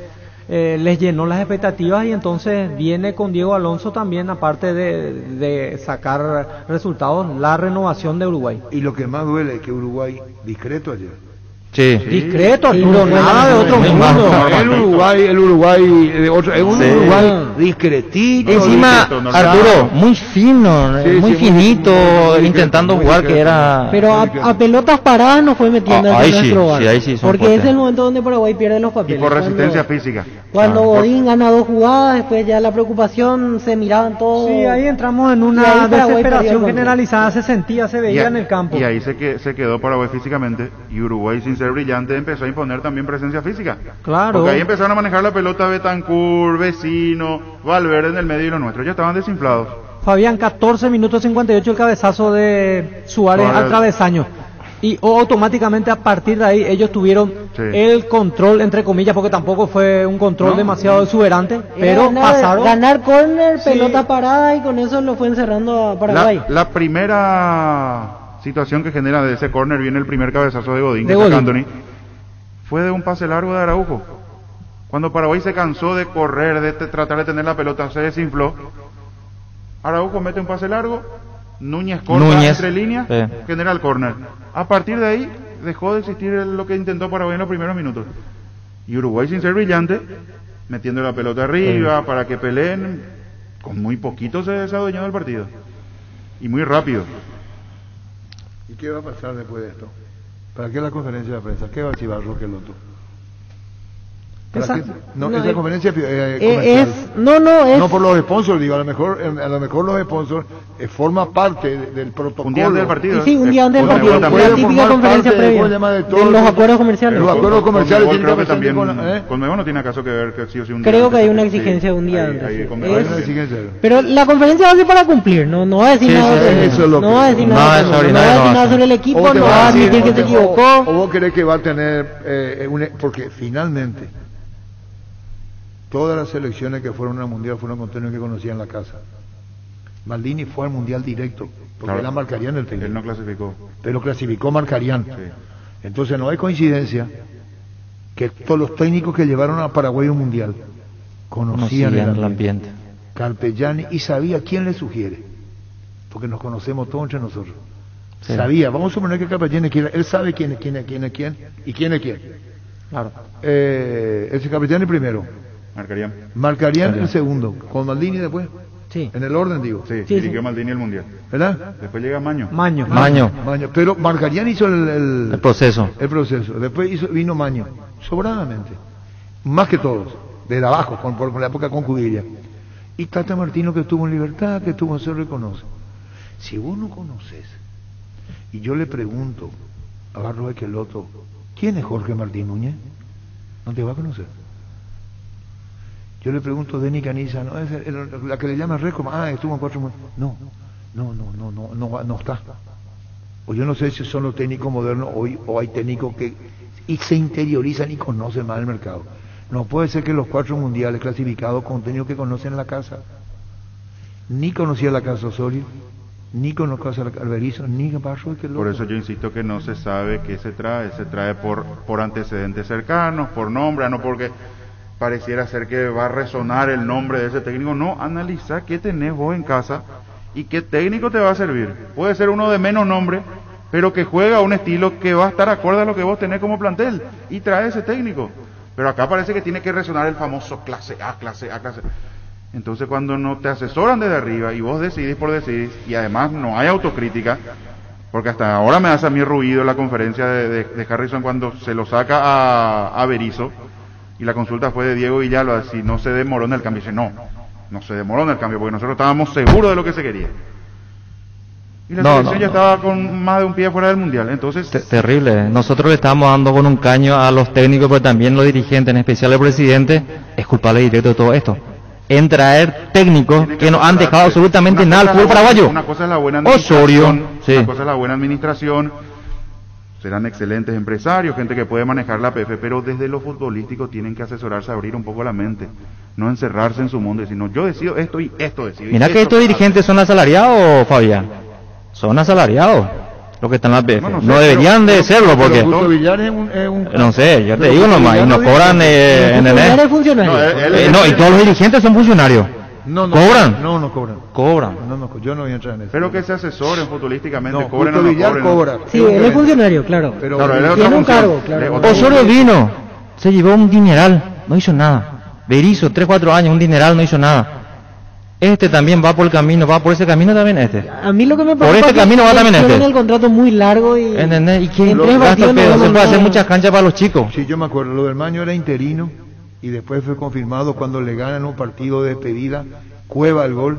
[SPEAKER 10] les llenó las expectativas, y entonces viene con Diego Alonso también, aparte de sacar resultados, la renovación de Uruguay.
[SPEAKER 4] Y lo que más duele es que Uruguay, discreto ayer.
[SPEAKER 6] Sí.
[SPEAKER 10] Discreto, Arturo, nada de otro mundo.
[SPEAKER 4] El Uruguay de otro, es un Uruguay discretito.
[SPEAKER 6] Encima, Arturo, muy fino, muy finito, intentando jugar, que era...
[SPEAKER 11] Pero a pelotas paradas no fue metiendo en nuestro bar.
[SPEAKER 6] Sí,
[SPEAKER 11] porque es el momento donde Paraguay pierde los papeles.
[SPEAKER 5] Y por resistencia física.
[SPEAKER 11] Cuando Godín gana 2 jugadas, después ya la preocupación, se miraban todos.
[SPEAKER 10] Sí, ahí entramos en una desesperación generalizada, se sentía, se veía en el campo.
[SPEAKER 5] Y ahí se quedó Paraguay físicamente, y Uruguay, sin ser brillante, empezó a imponer también presencia física.
[SPEAKER 10] Claro.
[SPEAKER 5] Porque ahí empezaron a manejar la pelota Betancur, Vecino, Valverde en el medio, y los nuestros ya estaban desinflados.
[SPEAKER 10] Fabián, 14 minutos 58 el cabezazo de Suárez al travesaño. Y automáticamente a partir de ahí ellos tuvieron el control, entre comillas, porque tampoco fue un control demasiado exuberante, pero pasaron.
[SPEAKER 11] Ganar córner, pelota parada, y con eso lo fue encerrando a Paraguay.
[SPEAKER 5] La primera situación que genera de ese córner viene el primer cabezazo de Godín, Anthony, fue de un pase largo de Araujo. Cuando Paraguay se cansó de correr, de tratar de tener la pelota, se desinfló, Araujo mete un pase largo, Núñez corta entre líneas, genera el córner. A partir de ahí dejó de existir lo que intentó Paraguay en los primeros minutos. Y Uruguay, sin ser brillante, metiendo la pelota arriba para que peleen, con muy poquito se adueñó del partido. Y muy rápido.
[SPEAKER 4] ¿Y qué va a pasar después de esto? ¿Para qué la conferencia de prensa? ¿Qué va a archivar Roque Loto? Esa conferencia comercial. No por los sponsors, digo, a lo mejor los sponsors forma parte del protocolo.
[SPEAKER 5] Un día antes del partido.
[SPEAKER 11] Sí, un día antes del partido. La típica conferencia previa de los acuerdos comerciales.
[SPEAKER 4] Los acuerdos comerciales tienen
[SPEAKER 5] que también Conmebol no tiene acaso que ver que sí o sí un
[SPEAKER 11] día. Creo que hay una exigencia de un día antes. Pero la conferencia va a ser para cumplir, no va a decir nada. No va a decir nada sobre el equipo, no va a admitir que se equivocó.
[SPEAKER 4] O vos querés que va a tener porque finalmente todas las selecciones que fueron al Mundial fueron con técnicos que conocían la casa. Maldini fue al Mundial directo, porque era Marcarián el técnico.
[SPEAKER 5] Él no clasificó.
[SPEAKER 4] Pero clasificó Marcarián. Sí. Entonces no hay coincidencia que todos los técnicos que llevaron a Paraguay un Mundial conocían el ambiente. Carpellani, y sabía quién le sugiere, porque nos conocemos todos entre nosotros. Sí. Sabía, vamos a suponer que Carpellani él sabe quién es quién y quién es quién. Claro. Ese Carpellani primero. Marcarián el segundo, con Maldini después.
[SPEAKER 11] Sí.
[SPEAKER 4] En el orden, digo.
[SPEAKER 5] Sí, dirigió Maldini el Mundial.
[SPEAKER 4] ¿Verdad?
[SPEAKER 5] Después llega Maño.
[SPEAKER 4] Pero Marcarián hizo el
[SPEAKER 6] proceso.
[SPEAKER 4] Después vino Maño, sobradamente. Más que todos, desde abajo, por la época con Cudilla. Y Tata Martino, que estuvo en Libertad, que estuvo en Cerro, reconoce. Si vos no conoces, y yo le pregunto a Barro Equeloto, ¿quién es Jorge Martín Núñez? No te va a conocer. Yo le pregunto a Denis Caniza, ¿no? Es la que le llama Reco, estuvo en 4 meses. No está. O yo no sé si son los técnicos modernos hoy, o hay técnicos que se interiorizan y conocen más el mercado. No puede ser que los 4 mundiales clasificados con técnicos que conocen la casa, ni conocía la casa Osorio, ni conozco a Berizzo, ni Barro.
[SPEAKER 5] Por eso yo insisto que no se sabe qué se trae por antecedentes cercanos, por nombre, no porque pareciera ser que va a resonar el nombre de ese técnico. No, analiza qué tenés vos en casa y qué técnico te va a servir. Puede ser uno de menos nombre, pero que juega un estilo que va a estar acorde a lo que vos tenés como plantel, y trae ese técnico. Pero acá parece que tiene que resonar el famoso clase A, clase A, clase A. Entonces cuando no te asesoran desde arriba y vos decidís por decidir, y además no hay autocrítica, porque hasta ahora me hace a mí ruido la conferencia de Harrison cuando se lo saca a Berizzo, y la consulta fue de Diego Villalba, si no se demoró en el cambio. Dice, no se demoró en el cambio, porque nosotros estábamos seguros de lo que se quería. Y la selección ya estaba con más de un pie fuera del Mundial, entonces...
[SPEAKER 6] Terrible. Nosotros le estamos dando con un caño a los técnicos, pero también los dirigentes, en especial el presidente, es culpable directo de todo esto. En traer técnicos que no han dejado absolutamente nada al fútbol paraguayo.
[SPEAKER 5] Una cosa es la buena administración,
[SPEAKER 6] Osorio, sí.
[SPEAKER 5] Una cosa es la buena administración, serán excelentes empresarios, gente que puede manejar la PF, pero desde lo futbolístico tienen que asesorarse, abrir un poco la mente, no encerrarse en su mundo y decir, no, yo decido esto y esto decido.
[SPEAKER 6] Mira que estos dirigentes son asalariados, Fabián. Son asalariados los que están en la PF. No deberían de serlo, porque no sé, yo te digo nomás, y nos cobran en el
[SPEAKER 11] ¿Es funcionario?
[SPEAKER 6] No, y todos los dirigentes son funcionarios. ¿Cobran?
[SPEAKER 4] No cobran.
[SPEAKER 6] Cobran.
[SPEAKER 4] Yo no voy a entrar en eso.
[SPEAKER 5] Pero que se asesoren futbolísticamente, cobren
[SPEAKER 4] o no cobren. Cobra.
[SPEAKER 11] Sí, él es funcionario, claro.
[SPEAKER 4] Pero
[SPEAKER 5] claro,
[SPEAKER 11] tiene un cargo, claro.
[SPEAKER 6] Osorio vino, se llevó un dineral, no hizo nada. Berizzo, 3-4 años, un dineral, no hizo nada. Este también va por el camino, va por ese camino también este.
[SPEAKER 11] A mí lo que me
[SPEAKER 6] preocupa por este camino va también este.
[SPEAKER 11] Tiene el contrato muy largo y...
[SPEAKER 6] ¿Entendés? ¿Y quién gasta pedo? Se puede hacer muchas canchas para los chicos.
[SPEAKER 4] Sí, yo me acuerdo, lo del Maño era interino y después fue confirmado cuando le ganan un partido de despedida, Cueva el gol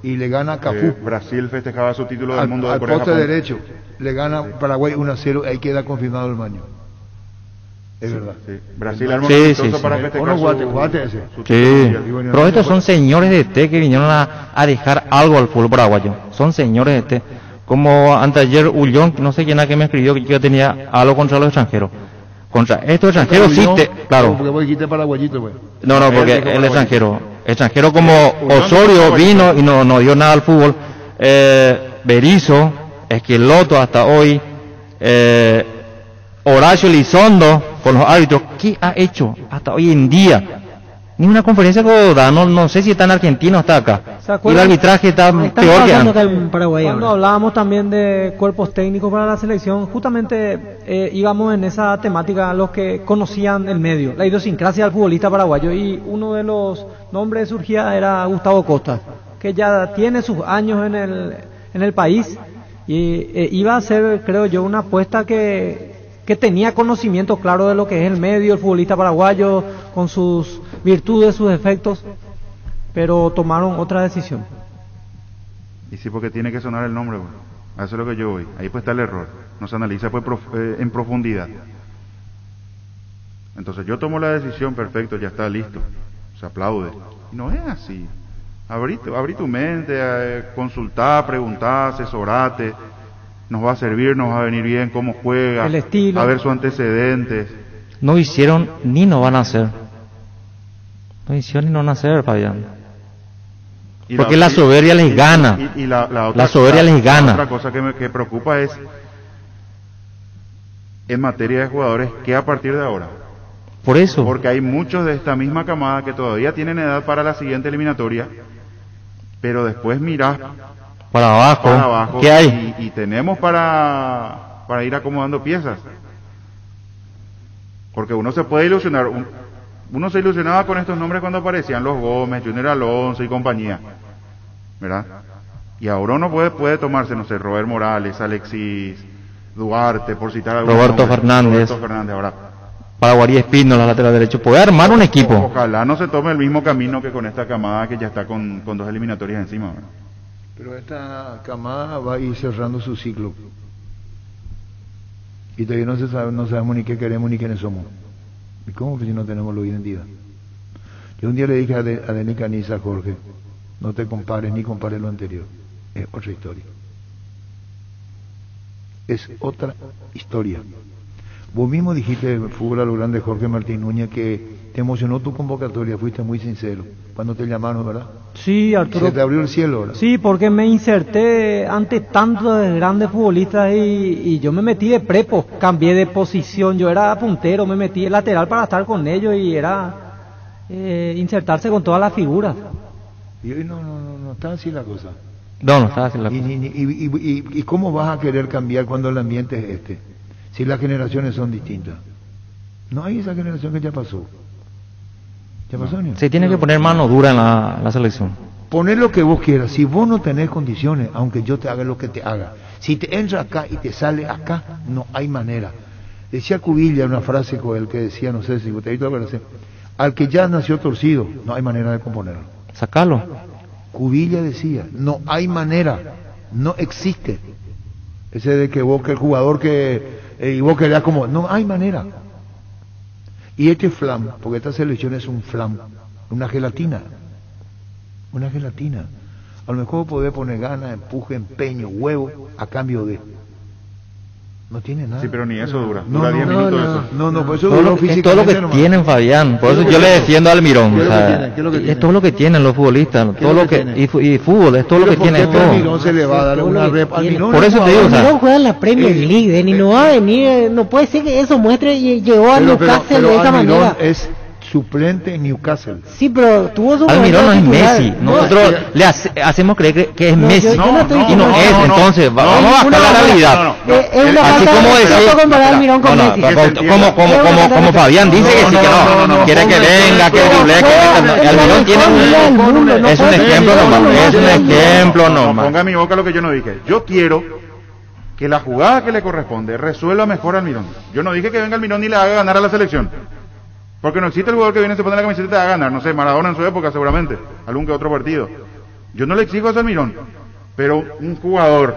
[SPEAKER 4] y le gana Cafú.
[SPEAKER 5] Brasil festejaba su título del mundo de
[SPEAKER 4] Corea. Al poste derecho, le gana Paraguay 1-0, ahí queda confirmado el Maño. Es verdad.
[SPEAKER 5] Sí. Brasil arma un para festejar
[SPEAKER 6] Sí, pero estos son señores de té que vinieron a dejar algo al fútbol paraguayo. Son señores de té. Como anteayer Ullón, no sé quién era que me escribió que yo tenía algo contra los extranjeros. Contra estos extranjeros sí te... Claro.
[SPEAKER 4] Porque vos dijiste paraguayito, güey.
[SPEAKER 6] No, porque el extranjero como Osorio vino y no dio nada al fútbol. Berizzo, Esqueloto hasta hoy, Horacio Elizondo con los árbitros, ¿qué ha hecho hasta hoy en día? Ni una conferencia que da, no sé si está en Argentina o está acá. Y el arbitraje está peor que antes.
[SPEAKER 7] Cuando hablábamos también de cuerpos técnicos para la selección, justamente íbamos en esa temática los que conocían el medio, la idiosincrasia del futbolista paraguayo, y uno de los nombres que surgía era Gustavo Costa, que ya tiene sus años en el país y iba a ser, creo yo, una apuesta que tenía conocimiento claro de lo que es el medio, el futbolista paraguayo, con sus virtudes, sus defectos, pero tomaron otra decisión.
[SPEAKER 5] Y sí, porque tiene que sonar el nombre, a eso es lo que yo voy. Ahí pues está el error, no se analiza pues en profundidad. Entonces yo tomo la decisión, perfecto, ya está listo, se aplaude. Y no es así. Abrí tu mente, consultá, preguntá, asesorate. Nos va a servir, nos va a venir bien cómo juega,
[SPEAKER 7] el estilo,
[SPEAKER 5] a ver sus antecedentes.
[SPEAKER 6] No hicieron ni no van a hacer. No hicieron ni no van a hacer, Fabián. Porque la soberbia les gana.
[SPEAKER 5] Y la
[SPEAKER 6] soberbia les gana.
[SPEAKER 5] Otra cosa que me preocupa es, en materia de jugadores, ¿qué a partir de ahora?
[SPEAKER 6] Por eso.
[SPEAKER 5] Porque hay muchos de esta misma camada que todavía tienen edad para la siguiente eliminatoria, pero después mirás
[SPEAKER 6] para abajo. ¿Qué hay?
[SPEAKER 5] Y tenemos para ir acomodando piezas. Porque uno se puede ilusionar. Uno se ilusionaba con estos nombres cuando aparecían los Gómez, Junior Alonso y compañía, ¿verdad? Y ahora uno puede tomarse, no sé, Robert Morales, Alexis Duarte, por citar algún
[SPEAKER 6] Roberto Fernández. Ahora Paraguarí Espino, la lateral derecho. Puede armar un equipo.
[SPEAKER 5] Ojalá no se tome el mismo camino que con esta camada que ya está con 2 eliminatorias encima, ¿verdad?
[SPEAKER 4] Pero esta camada va a ir cerrando su ciclo. Y todavía no sabemos ni qué queremos ni quiénes somos. ¿Y cómo que si no tenemos la identidad? Yo un día le dije a Denis Caniza, Jorge, no te compares ni compares lo anterior. Es otra historia. Es otra historia. Vos mismo dijiste en fútbol a lo grande, Jorge Martín Núñez, que te emocionó tu convocatoria, fuiste muy sincero cuando te llamaron, ¿verdad?
[SPEAKER 10] Sí, Arturo.
[SPEAKER 4] Se te abrió el cielo, ¿verdad?
[SPEAKER 10] Sí, porque me inserté ante tantos grandes futbolistas y yo me metí de prepo, cambié de posición, yo era puntero, me metí de lateral para estar con ellos y era insertarse con todas las figuras.
[SPEAKER 4] Y hoy no está así la cosa.
[SPEAKER 6] No está así la cosa.
[SPEAKER 4] ¿Y cómo vas a querer cambiar cuando el ambiente es este? Si las generaciones son distintas. No hay esa generación que ya pasó. ¿Ya pasó, Niño?
[SPEAKER 6] Se tiene que poner mano dura en la selección.
[SPEAKER 4] Poner lo que vos quieras. Si vos no tenés condiciones, aunque yo te haga lo que te haga, si te entra acá y te sale acá, no hay manera. Decía Cubilla una frase con el que decía, no sé si te he visto, al que ya nació torcido, no hay manera de componerlo.
[SPEAKER 6] Sacalo.
[SPEAKER 4] Cubilla decía, no hay manera, no existe. Ese de que vos, que el jugador que y vos querés como, no hay manera. Y este flam, porque esta selección es un flam, una gelatina. A lo mejor podés poner ganas, empuje, empeño, huevo, a cambio de... No tiene nada.
[SPEAKER 5] Sí, pero ni eso dura. Dura 10 minutos eso.
[SPEAKER 4] No, pues eso
[SPEAKER 6] todo
[SPEAKER 4] duró
[SPEAKER 6] físicamente. Es todo lo que nomás tienen, Fabián. Por eso yo le defiendo a Almirón.
[SPEAKER 4] Es
[SPEAKER 6] todo lo que tienen los futbolistas. Todo lo que y fútbol, es todo lo que tiene.
[SPEAKER 4] Almirón se le va a dar una rep.
[SPEAKER 6] Por eso te digo,
[SPEAKER 11] Almirón juega en la Premier League, y no va a venir, no puede ser que eso muestre y llegó a Newcastle de esa manera.
[SPEAKER 4] Es suplente en Newcastle.
[SPEAKER 11] Sí, pero tuvo su
[SPEAKER 6] Almirón no es Messi. Nosotros le hacemos creer que es Messi y no es. Entonces vamos a bajar la realidad. Así como decir, como Fabián dice que sí, que no quiere que venga, que Almirón tiene es un ejemplo nomás. Es un ejemplo nomás.
[SPEAKER 5] Ponga en mi boca lo que yo no dije. Yo quiero que la jugada que le corresponde resuelva mejor a Almirón. Yo no dije que venga Almirón y le haga ganar a la selección. Porque no existe el jugador que viene, se pone la camiseta y te va a ganar. No sé, Maradona en su época seguramente, algún que otro partido. Yo no le exijo a Almirón, pero un jugador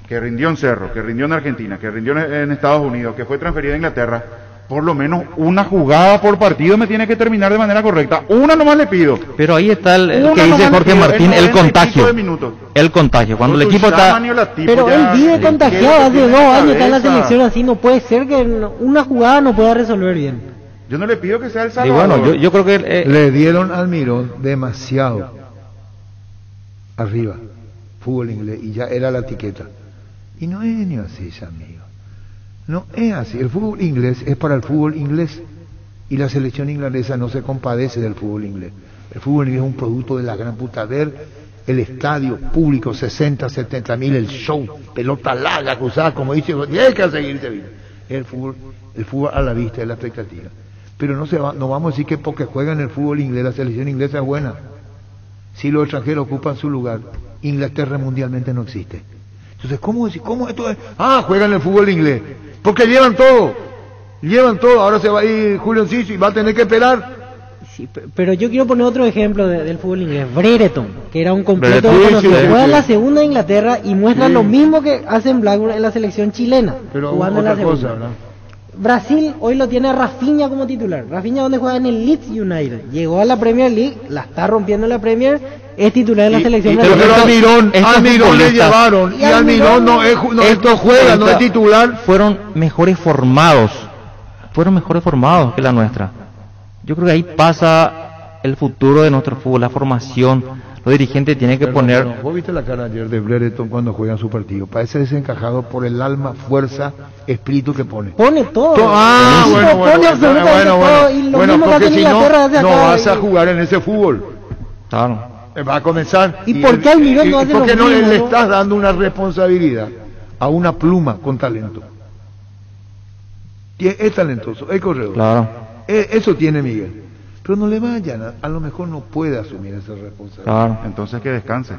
[SPEAKER 5] que rindió en Cerro, que rindió en Argentina, que rindió en Estados Unidos, que fue transferido a Inglaterra, por lo menos una jugada por partido me tiene que terminar de manera correcta. Una nomás le pido.
[SPEAKER 6] Pero ahí está el que dice Jorge Martín, el contagio. El contagio, cuando el equipo está...
[SPEAKER 11] Pero él vive contagiado, hace 2 años está en la selección así, no puede ser que una jugada no pueda resolver bien.
[SPEAKER 5] Yo no le pido que sea el Salvador.
[SPEAKER 6] Y bueno, yo creo que...
[SPEAKER 4] le dieron al Almirón demasiado arriba, fútbol inglés, y ya era la etiqueta. Y no es ni así, amigo. No es así. El fútbol inglés es para el fútbol inglés, y la selección inglesa no se compadece del fútbol inglés. El fútbol inglés es un producto de la gran puta. Ver el estadio público, 60, 70 mil, el show, pelota larga, cruzada, como dice, hay que seguirse bien. El fútbol a la vista, es la expectativa. Pero no vamos a decir que porque juegan el fútbol inglés, la selección inglesa es buena. Si los extranjeros ocupan su lugar, Inglaterra mundialmente no existe. Entonces, ¿cómo esto es? Juegan el fútbol inglés. Porque llevan todo. Ahora se va a ir Julio Enciso y va a tener que esperar.
[SPEAKER 11] Sí, pero yo quiero poner otro ejemplo del fútbol inglés. Brereton, que era un completo desconocido. Juega en la segunda de Inglaterra y muestra lo mismo que hacen Blackburn en la selección chilena.
[SPEAKER 4] Pero
[SPEAKER 11] jugando
[SPEAKER 4] otra
[SPEAKER 11] en la segunda.
[SPEAKER 4] cosa, ¿verdad?
[SPEAKER 11] Brasil hoy lo tiene a Rafinha como titular. Rafinha, donde juega en el Leeds United, llegó a la Premier League, la está rompiendo en la Premier, es titular de la selección.
[SPEAKER 4] Pero Almirón le llevaron, y Almirón no juega, no es titular.
[SPEAKER 6] Fueron mejores formados que la nuestra. Yo creo que ahí pasa el futuro de nuestro fútbol, la formación. Los dirigentes tienen que poner...
[SPEAKER 4] ¿Vos viste la cara ayer de Brereton cuando juegan su partido? Parece desencajado por el alma, fuerza, espíritu que pone.
[SPEAKER 11] Pone todo.
[SPEAKER 4] Pone absolutamente todo. Y lo mismo que hace Inglaterra no vas a jugar en ese fútbol.
[SPEAKER 6] Claro.
[SPEAKER 4] Va a comenzar.
[SPEAKER 11] ¿Y por qué Almirón no hace lo mismo?
[SPEAKER 4] Porque no le estás dando una responsabilidad a una pluma con talento. Es talentoso, es corredor.
[SPEAKER 6] Claro.
[SPEAKER 4] Eso tiene Miguel. Pero no le vayan, a lo mejor no puede asumir esa responsabilidad.
[SPEAKER 6] Claro.
[SPEAKER 5] Entonces que descanse.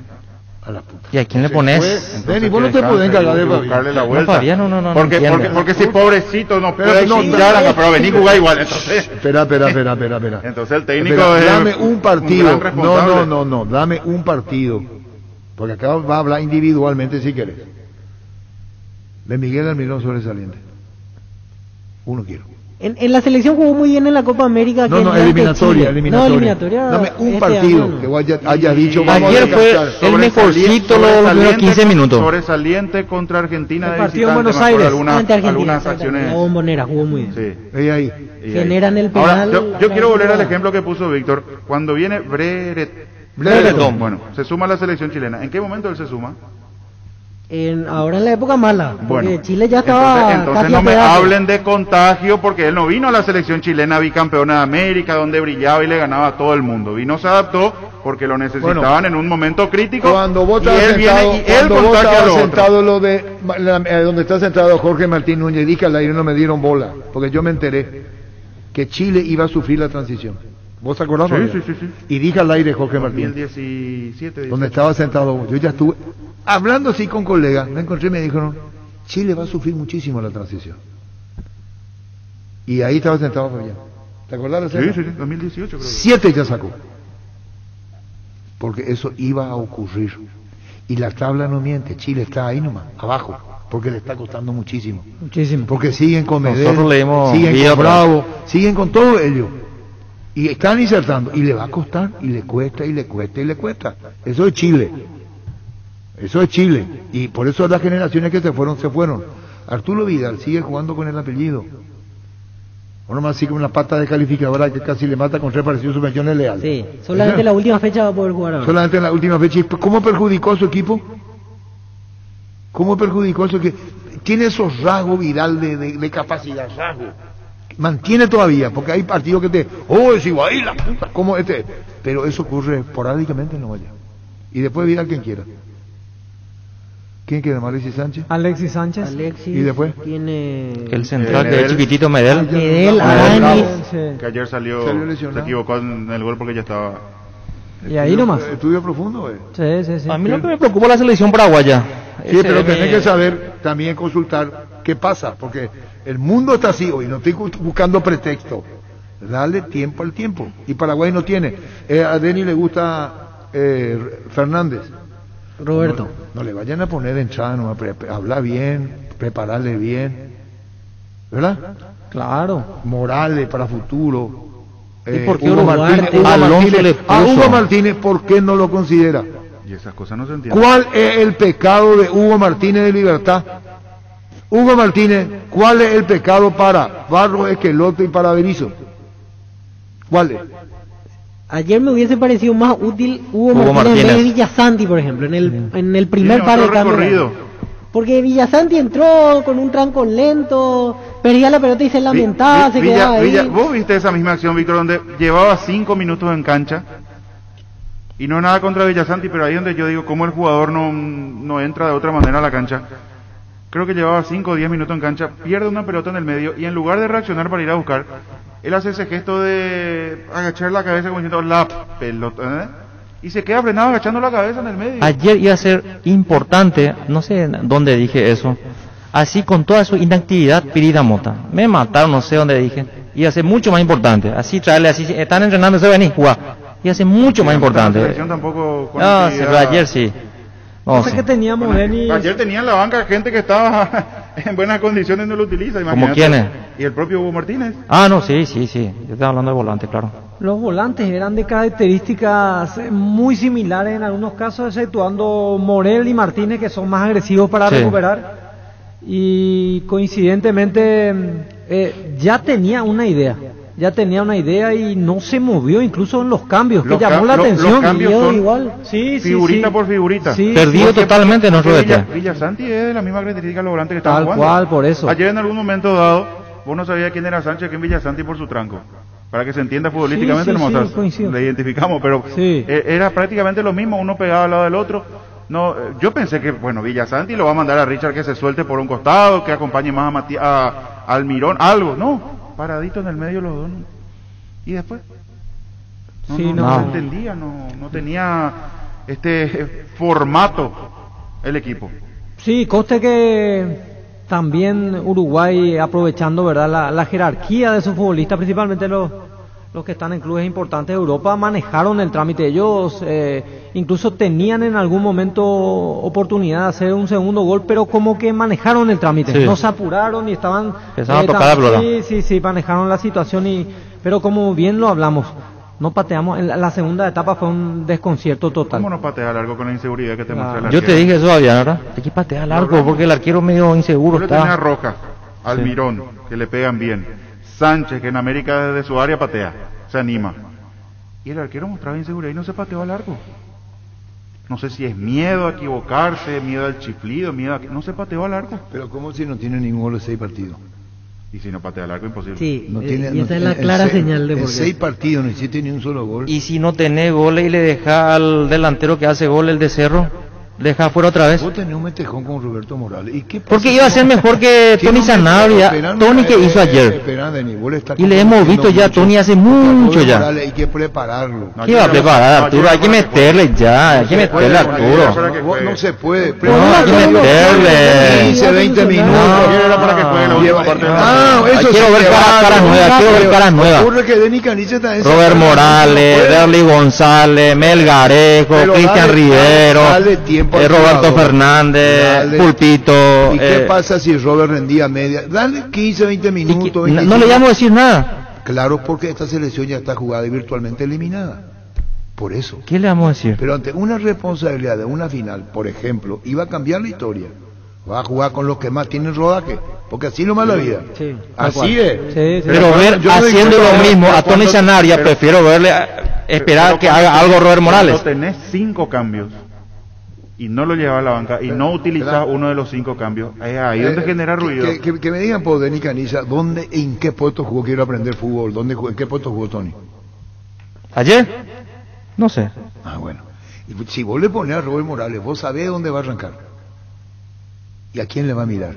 [SPEAKER 6] A la puta. ¿Y a quién le pones?
[SPEAKER 4] Ven, vos no te podés encargar de
[SPEAKER 5] buscarle la vuelta.
[SPEAKER 6] No, Fabián, no.
[SPEAKER 5] Porque si pobrecito no puede chingar, pero vení jugar igual. Entonces.
[SPEAKER 4] Espera.
[SPEAKER 5] Entonces el técnico
[SPEAKER 4] dame un partido. No, dame un partido. Porque acá va a hablar individualmente si querés. De Miguel Almirón sobresaliente. Uno quiero.
[SPEAKER 11] En la selección jugó muy bien en la Copa América.
[SPEAKER 4] No, eliminatoria. Dame un partido que haya dicho.
[SPEAKER 6] Ayer fue el mejorcito los 15 minutos.
[SPEAKER 5] Sobresaliente contra Argentina.
[SPEAKER 10] El partido en Buenos Aires.
[SPEAKER 5] Algunas acciones.
[SPEAKER 11] La Bombonera jugó muy bien.
[SPEAKER 5] Sí.
[SPEAKER 4] Ahí.
[SPEAKER 11] Generan el penal.
[SPEAKER 5] Ahora, yo quiero volver al ejemplo que puso Víctor. Cuando viene Brereton, bueno, se suma a la selección chilena. ¿En qué momento él se suma?
[SPEAKER 11] Ahora en la época mala, porque
[SPEAKER 5] bueno,
[SPEAKER 11] Chile ya estaba
[SPEAKER 5] entonces no me hablen de contagio, porque él no vino a la selección chilena bicampeona de América, donde brillaba y le ganaba a todo el mundo. Vino, se adaptó, porque lo necesitaban en un momento crítico.
[SPEAKER 4] Cuando vos estabas sentado donde está sentado Jorge Martín Núñez, dije al aire, no me dieron bola, porque yo me enteré que Chile iba a sufrir la transición. ¿Vos te acordás?
[SPEAKER 5] Sí.
[SPEAKER 4] Y dije al aire Jorge Martín,
[SPEAKER 5] 2017,
[SPEAKER 4] donde estaba sentado vos. Yo ya estuve hablando así con colegas, me encontré y me dijeron, Chile va a sufrir muchísimo la transición. Y ahí estaba sentado Fabián. ¿Te acordás de eso?
[SPEAKER 5] Sí, 2018 creo.
[SPEAKER 4] 7 ya sacó. Porque eso iba a ocurrir. Y la tabla no miente, Chile está ahí nomás, abajo, porque le está costando muchísimo. Porque siguen con Medellín, siguen con Bravo, siguen con todo ello. Y están insertando, y le va a costar, y le cuesta, y le cuesta, y le cuesta. Eso es Chile. Y por eso las generaciones que se fueron. Arturo Vidal sigue jugando con el apellido. O nomás sigue una pata descalificadora que casi le mata con 3 parecidos subvenciones leales.
[SPEAKER 11] Sí, solamente en la última fecha va a poder jugar ahora.
[SPEAKER 4] Solamente en la última fecha. ¿Cómo perjudicó a su equipo? Tiene esos rasgos Vidal de capacidad, rasgos. Mantiene todavía, porque hay partidos que es igual, la puta, como pero eso ocurre esporádicamente, no vaya. Y después Vidal quien quiera. ¿Quién queda? ¿Alexis Sánchez?
[SPEAKER 10] Alexis Sánchez.
[SPEAKER 4] ¿Y después?
[SPEAKER 11] Tiene
[SPEAKER 6] el central que es chiquitito, Medel.
[SPEAKER 5] Que ayer salió se equivocó en el gol porque ya estaba.
[SPEAKER 10] Y ahí nomás.
[SPEAKER 4] Estudio profundo,
[SPEAKER 10] Sí.
[SPEAKER 6] A mí lo que me preocupa es la selección paraguaya.
[SPEAKER 4] Sí, pero tenés que saber también consultar qué pasa, porque el mundo está así hoy, no estoy buscando pretexto. Dale tiempo al tiempo. Y Paraguay no tiene. A Denny le gusta Fernández.
[SPEAKER 11] Roberto.
[SPEAKER 4] No le vayan a poner en chano, hablar bien, prepararle bien. ¿Verdad?
[SPEAKER 10] Claro.
[SPEAKER 4] Morales para futuro.
[SPEAKER 6] ¿Y por qué Hugo
[SPEAKER 4] Martínez, ¿por qué no lo considera?
[SPEAKER 5] Y esas cosas no se entienden.
[SPEAKER 4] ¿Cuál es el pecado de Hugo Martínez de Libertad? Hugo Martínez, ¿cuál es el pecado para Barros, Esqueloto y para Berizzo? ¿Cuál es?
[SPEAKER 11] Ayer me hubiese parecido más útil Hugo Martínez en vez de Villasanti, por ejemplo, en el primer par de cambios. Porque Villasanti entró con un trancón lento, perdía la pelota y se lamentaba, se quedaba ahí.
[SPEAKER 5] ¿Vos viste esa misma acción, Víctor, donde llevaba 5 minutos en cancha? Y no nada contra Villasanti, pero ahí donde yo digo, cómo el jugador no entra de otra manera a la cancha. Creo que llevaba 5 o 10 minutos en cancha, pierde una pelota en el medio y en lugar de reaccionar para ir a buscar, él hace ese gesto de agachar la cabeza como diciendo la pelota, y se queda frenado agachando la cabeza en el medio.
[SPEAKER 6] Ayer iba a ser importante, no sé dónde dije eso, así con toda su inactividad, Pirita Mota. Me mataron, no sé dónde dije. Iba a ser mucho más importante, así traerle, así, están entrenando, se venís, jugar. Iba a ser mucho más importante.
[SPEAKER 5] Tampoco
[SPEAKER 6] no, pero ayer sí.
[SPEAKER 10] No sé qué teníamos, Denis.
[SPEAKER 5] Ayer tenía en la banca gente que estaba en buenas condiciones, no lo utiliza.
[SPEAKER 6] ¿Cómo quiénes?
[SPEAKER 5] Y el propio Hugo Martínez.
[SPEAKER 6] No, sí. Yo estaba hablando de volante, claro.
[SPEAKER 10] Los volantes eran de características muy similares en algunos casos, exceptuando Morel y Martínez, que son más agresivos para recuperar. Y coincidentemente ya tenía una idea y no se movió incluso en los cambios, que llamó la atención.
[SPEAKER 5] Los cambios son
[SPEAKER 10] igual.
[SPEAKER 5] figurita por figurita.
[SPEAKER 6] Perdido totalmente nuestro DT.
[SPEAKER 5] Villasanti es de la misma característica de los volantes que estaban
[SPEAKER 10] jugando.
[SPEAKER 5] Tal
[SPEAKER 10] cual, por eso.
[SPEAKER 5] Ayer en algún momento dado, vos no sabías quién era Sánchez, quién Villasanti por su tranco. Para que se entienda futbolísticamente, le identificamos, pero era prácticamente lo mismo, uno pegado al lado del otro. No, yo pensé que, Villasanti lo va a mandar a Richard que se suelte por un costado, que acompañe más a Almirón, algo, no. Paradito en el medio los dos. ¿Y después? No entendía, no tenía formato el equipo.
[SPEAKER 10] Sí, coste que también Uruguay, aprovechando, ¿verdad?, la jerarquía de sus futbolistas, principalmente los
[SPEAKER 7] los que están en clubes importantes de Europa manejaron el trámite. Ellos incluso tenían en algún momento oportunidad de hacer un segundo gol, pero como que manejaron el trámite. Sí. No se apuraron y estaban...
[SPEAKER 6] Empezaron a tocar la pelota.
[SPEAKER 7] Sí, manejaron la situación, pero como bien lo hablamos, no pateamos. En la segunda etapa fue un desconcierto total.
[SPEAKER 5] ¿Cómo no patear largo con la inseguridad que te muestra el
[SPEAKER 6] arquero? Yo te dije eso, Fabián, ¿verdad? Hay que patear largo porque el arquero medio inseguro
[SPEAKER 5] está. Tenía Roja, Almirón, que le pegan bien. Sánchez, que en América desde su área patea, se anima. Y el arquero mostraba inseguridad y no se pateó a largo. No sé si es miedo a equivocarse, miedo al chiflido, no se pateó a largo.
[SPEAKER 4] Pero ¿cómo si no tiene ninguno de los 6 partidos?
[SPEAKER 5] Y si no patea a largo, imposible.
[SPEAKER 11] Sí, y esa es la clara señal de por qué.
[SPEAKER 4] En 6 partidos no hiciste ni un solo gol.
[SPEAKER 6] Y si no tenés goles y le deja al delantero que hace gol, el de Cerro, deja fuera otra vez.
[SPEAKER 4] Vos tenés un metejón con Roberto Morales. ¿Y qué pasa?
[SPEAKER 6] Porque iba a ser mejor que Tony Sanabria, Tony que hizo ayer. Y le hemos visto ya a Tony hace mucho ya.
[SPEAKER 4] Hay que prepararlo.
[SPEAKER 6] ¿Qué va a preparar, Arturo? Hay que meterle ya, hay que meterle, Arturo.
[SPEAKER 4] No se puede.
[SPEAKER 6] No, hay que meterle.
[SPEAKER 4] 15, 20 minutos.
[SPEAKER 5] Era para que juegue la última parte.
[SPEAKER 6] Quiero ver caras nuevas, quiero ver caras nuevas. Robert Morales, Derly González, Melgarejo, Cristian Rivero, Roberto Fernández, Pulpito.
[SPEAKER 4] ¿Y qué pasa si Robert rendía media? Dale 15, 20 minutos.
[SPEAKER 6] No le llamo a decir nada.
[SPEAKER 4] Claro, porque esta selección ya está jugada y virtualmente eliminada. Por eso.
[SPEAKER 6] ¿Qué le vamos a decir?
[SPEAKER 4] Pero ante una responsabilidad de una final, por ejemplo, iba a cambiar la historia. Va a jugar con los que más tienen rodaje, porque así nomás la vida.
[SPEAKER 7] Sí,
[SPEAKER 4] así es.
[SPEAKER 7] Sí.
[SPEAKER 6] Pero ver haciendo lo mismo a Tony Sanabria, prefiero verle esperar que haga algo Robert Morales.
[SPEAKER 5] No tenés 5 cambios y no lo lleva a la banca y no utilizas uno de los 5 cambios, es ahí donde genera ruido.
[SPEAKER 4] Que me digan por Denis Canilla, ¿dónde, en qué puesto jugó? Quiero aprender fútbol. ¿En qué puesto jugó Tony?
[SPEAKER 6] ¿Ayer? No sé.
[SPEAKER 4] Bueno. Y si vos le ponés a Robert Morales, vos sabés dónde va a arrancar. ¿Y a quién le va a mirar?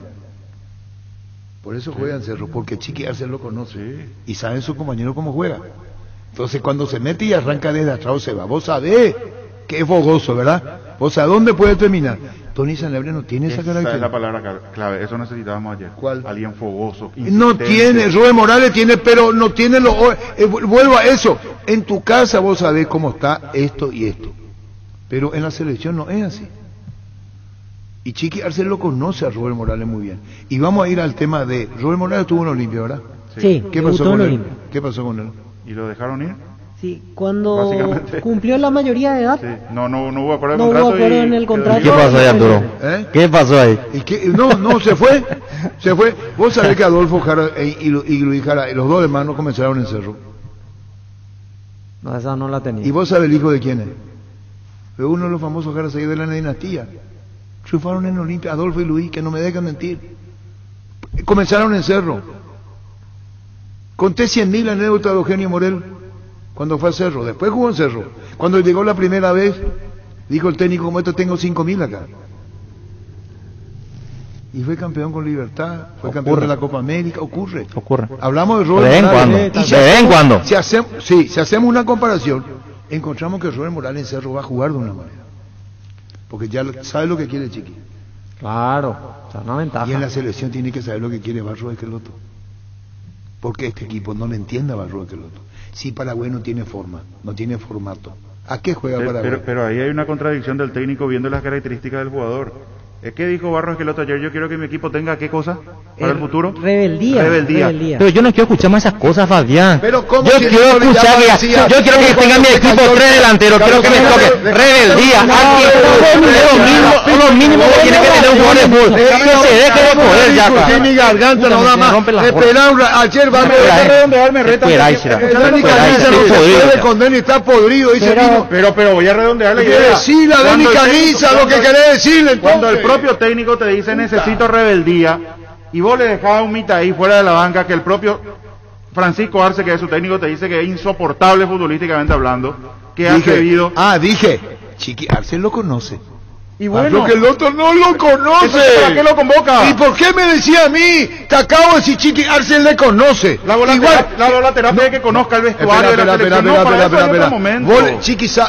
[SPEAKER 4] Por eso juega en Cerro, porque Chiqui Arce lo conoce. Y saben su compañero cómo juega. Entonces cuando se mete y arranca desde atrás se va. Vos sabés que es fogoso, ¿verdad? O sea, ¿dónde puede terminar? Tony Sanabria no tiene esa característica.
[SPEAKER 5] Esa es la palabra clave, eso necesitábamos ayer.
[SPEAKER 4] ¿Cuál?
[SPEAKER 5] Alguien fogoso.
[SPEAKER 4] No tiene, Robert Morales tiene, pero no tiene lo... vuelvo a eso, en tu casa vos sabés cómo está esto y esto. Pero en la selección no es así. Y Chiqui Arce lo conoce a Robert Morales muy bien. Y vamos a ir al tema de... Robert Morales tuvo en Olimpia, ¿verdad?
[SPEAKER 11] Sí.
[SPEAKER 4] ¿Qué pasó con él? ¿Qué pasó con él?
[SPEAKER 5] ¿Y lo dejaron ir?
[SPEAKER 11] Sí, cuando cumplió la mayoría de edad.
[SPEAKER 5] Sí. No hubo acuerdo
[SPEAKER 11] en el contrato. No hubo acuerdo en el contrato.
[SPEAKER 6] ¿Qué pasó ahí, Arturo? ¿Qué pasó ahí?
[SPEAKER 4] No, se fue. Se fue. Vos sabés que Adolfo Jara y Luis Jara, los dos hermanos comenzaron en Cerro.
[SPEAKER 7] No, esa no la tenía.
[SPEAKER 4] ¿Y vos sabés el hijo de quién es? Fue uno de los famosos Jara de la dinastía. Triunfaron en Olimpia, Adolfo y Luis, que no me dejan mentir. Comenzaron en Cerro. Conté 100.000 anécdotas de Eugenio Morel cuando fue a Cerro. Después jugó en Cerro. Cuando llegó la primera vez, dijo el técnico, como esto tengo 5.000 acá. Y fue campeón con Libertad, fue campeón de la Copa América. Ocurre. Hablamos de Robert Morales.
[SPEAKER 6] De vez en cuando.
[SPEAKER 4] Si hacemos una comparación, encontramos que Robert Morales en Cerro va a jugar de una manera. Porque ya sabe lo que quiere Chiqui.
[SPEAKER 7] Claro, o sea, una ventaja.
[SPEAKER 4] Y en la selección tiene que saber lo que quiere Barro Esqueloto. Porque este equipo no le entiende a Barro Esqueloto. Si Paraguay no tiene forma, no tiene formato, ¿a qué juega Paraguay?
[SPEAKER 5] Pero ahí hay una contradicción del técnico viendo las características del jugador. ¿Qué dijo Barros Esqueloto ayer? Yo quiero que mi equipo tenga ¿qué cosa para el futuro?
[SPEAKER 11] Rebeldía.
[SPEAKER 6] Pero yo no quiero escuchar más esas cosas, Fabián.
[SPEAKER 4] Pero ¿cómo
[SPEAKER 6] yo quiero escuchar yo quiero que tenga mi equipo 3 delanteros, quiero que me toque rebeldía. Es lo mínimo que tiene que tener un jugador de fútbol. Que se deje de poder ya.
[SPEAKER 4] Que mi garganta no da más. Espera, ayer va a redondearme reta. Está podrido, dice.
[SPEAKER 5] Pero voy a redondearle.
[SPEAKER 4] Sí, la Dani Caniza, lo que querés decirle.
[SPEAKER 5] Cuando el propio técnico te dice necesito rebeldía y vos le dejás un mitad ahí fuera de la banca, que el propio Francisco Arce, que es su técnico, te dice que es insoportable futbolísticamente hablando, que ha debido...
[SPEAKER 4] dije, Chiqui Arce lo conoce.
[SPEAKER 5] Y bueno,
[SPEAKER 4] que el otro no lo conoce.
[SPEAKER 5] ¿Para qué lo convoca?
[SPEAKER 4] ¿Y por qué me decía a mí? Te acabo de decir Chiqui Arce le conoce.
[SPEAKER 5] La terapia de que conozca el vestuario de la selección.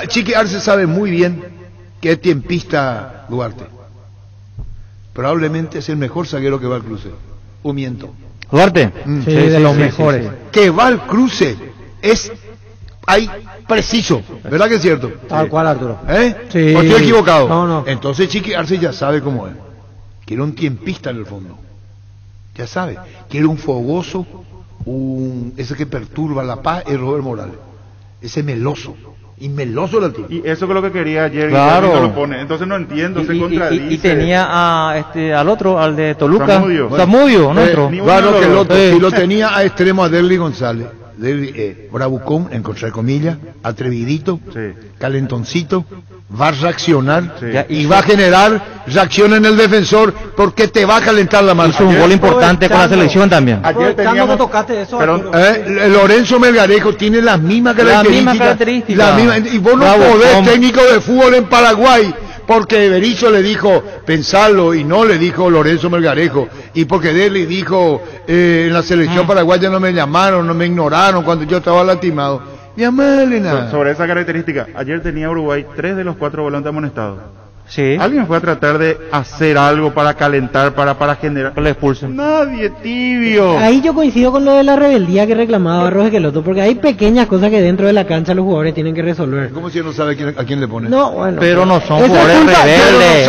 [SPEAKER 4] Chiqui Arce sabe muy bien que es tiempista Duarte. Probablemente es el mejor zaguero que va al cruce. ¿O miento?
[SPEAKER 6] ¿Duarte?
[SPEAKER 7] Sí, de los mejores.
[SPEAKER 4] Que va al cruce. hay preciso, ¿verdad que es cierto?
[SPEAKER 10] Tal cual, Arturo.
[SPEAKER 4] Sí. ¿O estoy equivocado?
[SPEAKER 10] No.
[SPEAKER 4] Entonces Chiqui Arce ya sabe cómo es. Quiere un tiempista en el fondo. Ya sabe. Quiere un fogoso, ese que perturba la paz, es Robert Morales. Ese meloso. Y meloso la tiene.
[SPEAKER 5] Y eso es lo que quería ayer.
[SPEAKER 6] Claro.
[SPEAKER 5] Y no lo pone. Entonces no entiendo, se contradice.
[SPEAKER 6] Y tenía al otro, al de Toluca.
[SPEAKER 5] Samudio,
[SPEAKER 6] nuestro.
[SPEAKER 4] Claro que el otro. Y lo tenía a extremo a Derly González. Bravucón, entre comillas, atrevidito, calentoncito, va a reaccionar y va a generar reacción en el defensor porque te va a calentar la mano.
[SPEAKER 6] Hizo un gol importante con la selección también.
[SPEAKER 10] Ayer teníamos, tocaste eso,
[SPEAKER 4] Lorenzo Melgarejo tiene las mismas características. Y vos no podés, técnico de fútbol en Paraguay, porque Berizzo le dijo pensarlo y no le dijo Lorenzo Melgarejo, y porque Derly dijo en la selección paraguaya no me llamaron, no me ignoraron cuando yo estaba lastimado. Llamale nada.
[SPEAKER 5] Sobre esa característica, ayer tenía Uruguay 3 de los 4 volantes amonestados.
[SPEAKER 6] Sí.
[SPEAKER 5] ¿Alguien fue a tratar de hacer algo para calentar, para generar?
[SPEAKER 6] Que le expulsen.
[SPEAKER 5] Nadie, tibio.
[SPEAKER 11] Ahí yo coincido con lo de la rebeldía que reclamaba Roger Queloto, porque hay pequeñas cosas que dentro de la cancha los jugadores tienen que resolver.
[SPEAKER 4] ¿Cómo si no sabe a quién le pone?
[SPEAKER 11] No, bueno.
[SPEAKER 6] Pero no son jugadores rebeldes.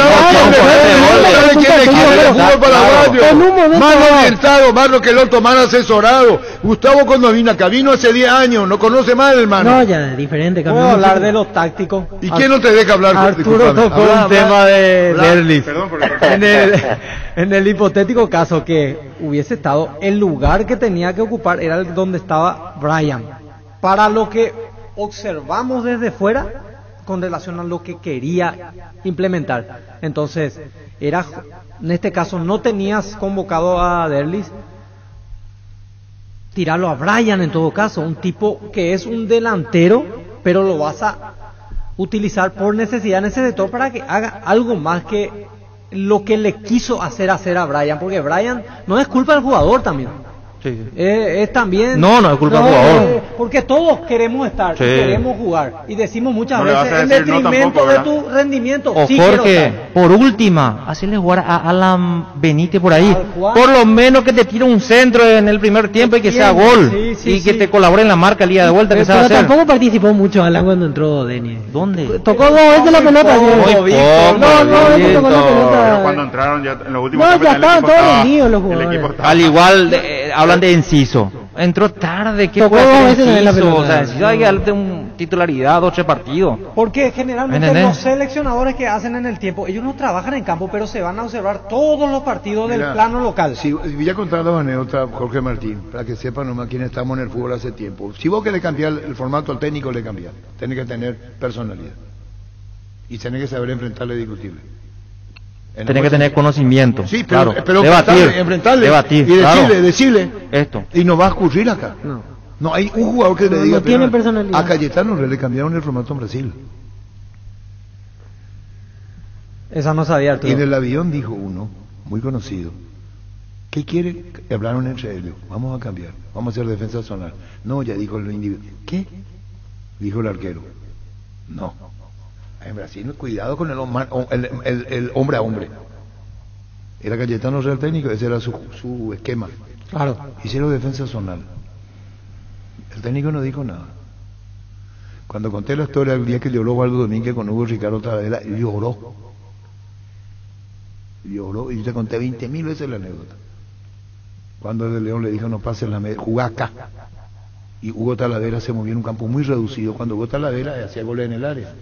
[SPEAKER 4] Más orientado, más Queloto, más asesorado. Gustavo cuando vino acá, vino hace 10 años, no conoce más el hermano.
[SPEAKER 11] No, ya, diferente.
[SPEAKER 10] Puedo hablar de los tácticos.
[SPEAKER 4] ¿Y quién no te deja hablar?
[SPEAKER 10] Arturo tocó un tema de Derlis. En el hipotético caso que hubiese estado, el lugar que tenía que ocupar era el donde estaba Brian. Para lo que observamos desde fuera, con relación a lo que quería implementar. Entonces, en este caso no tenías convocado a Derlis, tirarlo a Brian en todo caso, un tipo que es un delantero, pero lo vas a utilizar por necesidad para que haga algo más que lo que le quiso hacer a Brian, porque Brian no es culpa del jugador también.
[SPEAKER 6] Sí.
[SPEAKER 10] Es también...
[SPEAKER 6] No es culpa del jugador.
[SPEAKER 10] Porque todos queremos estar, queremos jugar, y decimos muchas veces en detrimento de tu rendimiento.
[SPEAKER 6] O Jorge, por última, hacerle jugar a Alan Benítez por ahí. Por lo menos que te tire un centro en el primer tiempo y que sea gol. Que te colabore en la marca el día de vuelta. Que
[SPEAKER 11] pero tampoco participó mucho Alan cuando entró Denis.
[SPEAKER 6] ¿Dónde?
[SPEAKER 11] Tocó 2 veces la pelota.
[SPEAKER 5] Tocó la pelota. Cuando entraron ya en los últimos
[SPEAKER 11] tiempos. No, ya estaban todos vendidos los jugadores.
[SPEAKER 6] Al igual, hablan de Enciso. Entró tarde, ¿qué puede hacer Enciso? O sea, Enciso hay que darle un titularidad, 8 partidos.
[SPEAKER 10] Porque generalmente los seleccionadores que hacen en el tiempo, ellos no trabajan en campo, pero se van a observar todos los partidos del plano local.
[SPEAKER 4] Si voy a contar dos anécdotas, Jorge Martín, para que sepan nomás quiénes estamos en el fútbol hace tiempo. Si vos querés cambiar el formato al técnico, le cambiás. Tenés que tener personalidad. Y tenés que saber enfrentarle discutible.
[SPEAKER 6] Tenés que tener conocimiento.
[SPEAKER 4] Sí, pero,
[SPEAKER 6] claro.
[SPEAKER 4] pero enfrentarle
[SPEAKER 6] debatir,
[SPEAKER 4] y decirle
[SPEAKER 6] esto.
[SPEAKER 4] Y no va a ocurrir acá. No hay un jugador que le diga.
[SPEAKER 11] No tiene personalidad.
[SPEAKER 4] A Cayetano le cambiaron el formato en Brasil.
[SPEAKER 10] Esa no sabía, Arturo.
[SPEAKER 4] Y en el avión dijo uno, muy conocido, ¿qué quiere? Hablaron entre ellos, vamos a cambiar, vamos a hacer defensa zonal. No, ya dijo el individuo. ¿Qué? Dijo el arquero. No. En Brasil, cuidado con el hombre a hombre. Era Cayetano Real técnico, ese era su esquema.
[SPEAKER 10] Claro.
[SPEAKER 4] Hicieron defensa zonal. El técnico no dijo nada. Cuando conté la historia el día que lloró Waldo Domínguez con Hugo Ricardo Talavera, lloró. Lloró, y yo te conté 20.000 veces la anécdota. Cuando el de León le dijo, no pases la media, jugá acá. Y Hugo Talavera se movió en un campo muy reducido. Cuando Hugo Talavera hacía goles en el área.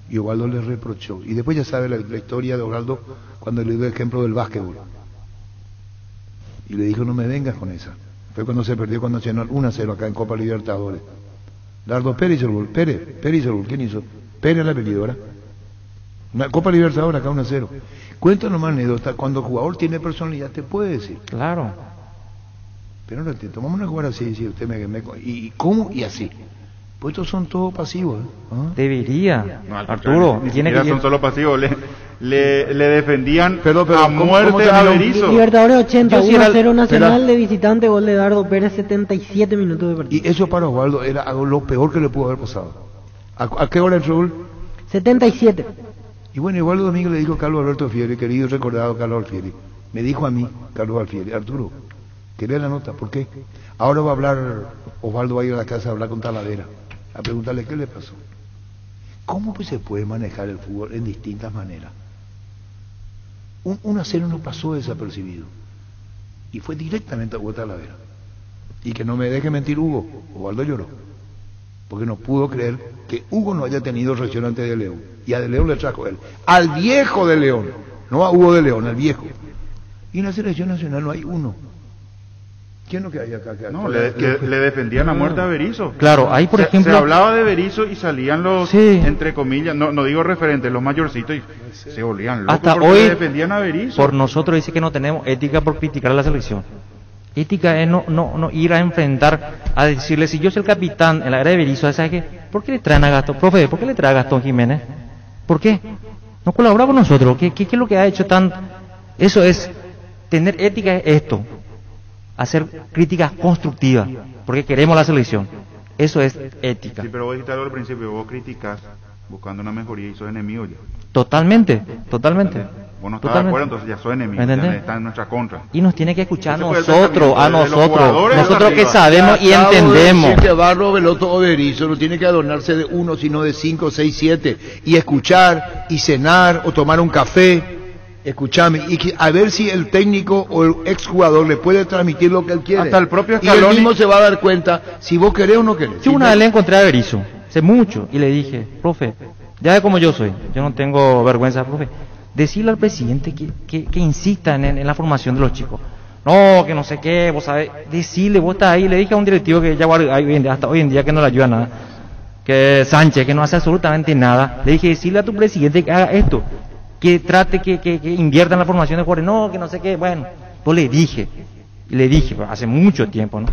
[SPEAKER 4] Y Osvaldo le reprochó. Y después ya sabe la historia de Osvaldo cuando le dio el ejemplo del básquetbol. Y le dijo, no me vengas con esa. Fue cuando se perdió con Nacional 1-0 acá en Copa Libertadores. Dardo Pérez, ¿quién hizo? Pérez la apellidora. Copa Libertadores acá 1-0. Cuéntanos más anécdota. Cuando el jugador tiene personalidad te puede decir.
[SPEAKER 6] Claro.
[SPEAKER 4] Pero no, tomamos una jugar así, si usted ¿y cómo? Y así. Pues estos son todos pasivos, ¿eh? ¿Ah?
[SPEAKER 6] Debería, no, Arturo.
[SPEAKER 5] Son solo pasivos, le defendían a muerte a Berizzo.
[SPEAKER 11] Libertadores 80, 1-0 Nacional de visitante, gol de Dardo Pérez, 77 minutos de partido.
[SPEAKER 4] Y eso para Osvaldo era lo peor que le pudo haber pasado. ¿A qué hora entró él?
[SPEAKER 11] 77.
[SPEAKER 4] Y bueno, Osvaldo Domínguez le dijo a Carlos Alberto Alfieri, querido y recordado Carlos Alfieri, me dijo a mí, Carlos Alfieri, Arturo, Que lea la nota, ¿por qué? Ahora va a hablar, Osvaldo va a ir a la casa a hablar con Talavera, a preguntarle qué le pasó. ¿Cómo pues se puede manejar el fútbol en distintas maneras? Un 1-0 no pasó desapercibido. Y fue directamente a Hugo Talavera. Y que no me deje mentir Hugo, Osvaldo lloró. Porque no pudo creer que Hugo no haya tenido reacción ante De León. Y a De León le trajo él. Al viejo De León, no a Hugo De León, al viejo. Y en la selección nacional no hay uno. ¿Quién es lo que hay acá?
[SPEAKER 5] No, le defendían la muerte a Berizzo.
[SPEAKER 6] Claro, ahí por ejemplo...
[SPEAKER 5] Se hablaba de Berizzo y salían los, entre comillas, no digo referentes, los mayorcitos, y se volvían locos
[SPEAKER 6] hasta
[SPEAKER 5] porque
[SPEAKER 6] hoy,
[SPEAKER 5] le defendían a Berizzo.
[SPEAKER 6] Por nosotros dice que no tenemos ética por criticar a la selección. Ética es no ir a enfrentar, a decirle, si yo soy el capitán en la era de Berizzo, ¿sabes qué? ¿Por qué le traen a Gastón? Profe, ¿por qué le trae a Gastón Jiménez? ¿Por qué? No colabora con nosotros. ¿Qué es lo que ha hecho tan...? Eso es, tener ética es esto. Hacer críticas constructivas, porque queremos la selección. Eso es ética.
[SPEAKER 5] Sí, pero vos dijiste algo al principio, vos criticás buscando una mejoría y sos enemigo ya.
[SPEAKER 6] Totalmente.
[SPEAKER 5] Vos no estás de acuerdo, entonces ya sos enemigo, ya está en nuestra contra.
[SPEAKER 6] Y nos tiene que escuchar nosotros que sabemos y entendemos.
[SPEAKER 4] Que Barro Veloto o Berizzo no tiene que adornarse de uno, sino de 5, 6, 7, y escuchar, y cenar, o tomar un café. Escúchame, y a ver si el técnico o el exjugador le puede transmitir lo que él quiere.
[SPEAKER 5] Hasta el propio
[SPEAKER 4] Scaloni, y él mismo se va a dar cuenta si vos querés o no querés.
[SPEAKER 6] Yo una vez le encontré a Berizzo, hace mucho, y le dije, profe, ya ve como yo soy, yo no tengo vergüenza, profe, decirle al presidente que insista en la formación de los chicos. No, que no sé qué, vos sabés, decirle, vos estás ahí, le dije a un directivo que ya hasta hoy en día que no le ayuda nada, que Sánchez, que no hace absolutamente nada, le dije, decirle a tu presidente que haga esto, que trate, que invierta en la formación de jugadores, no, que no sé qué, bueno, pues le dije hace mucho tiempo, ¿no?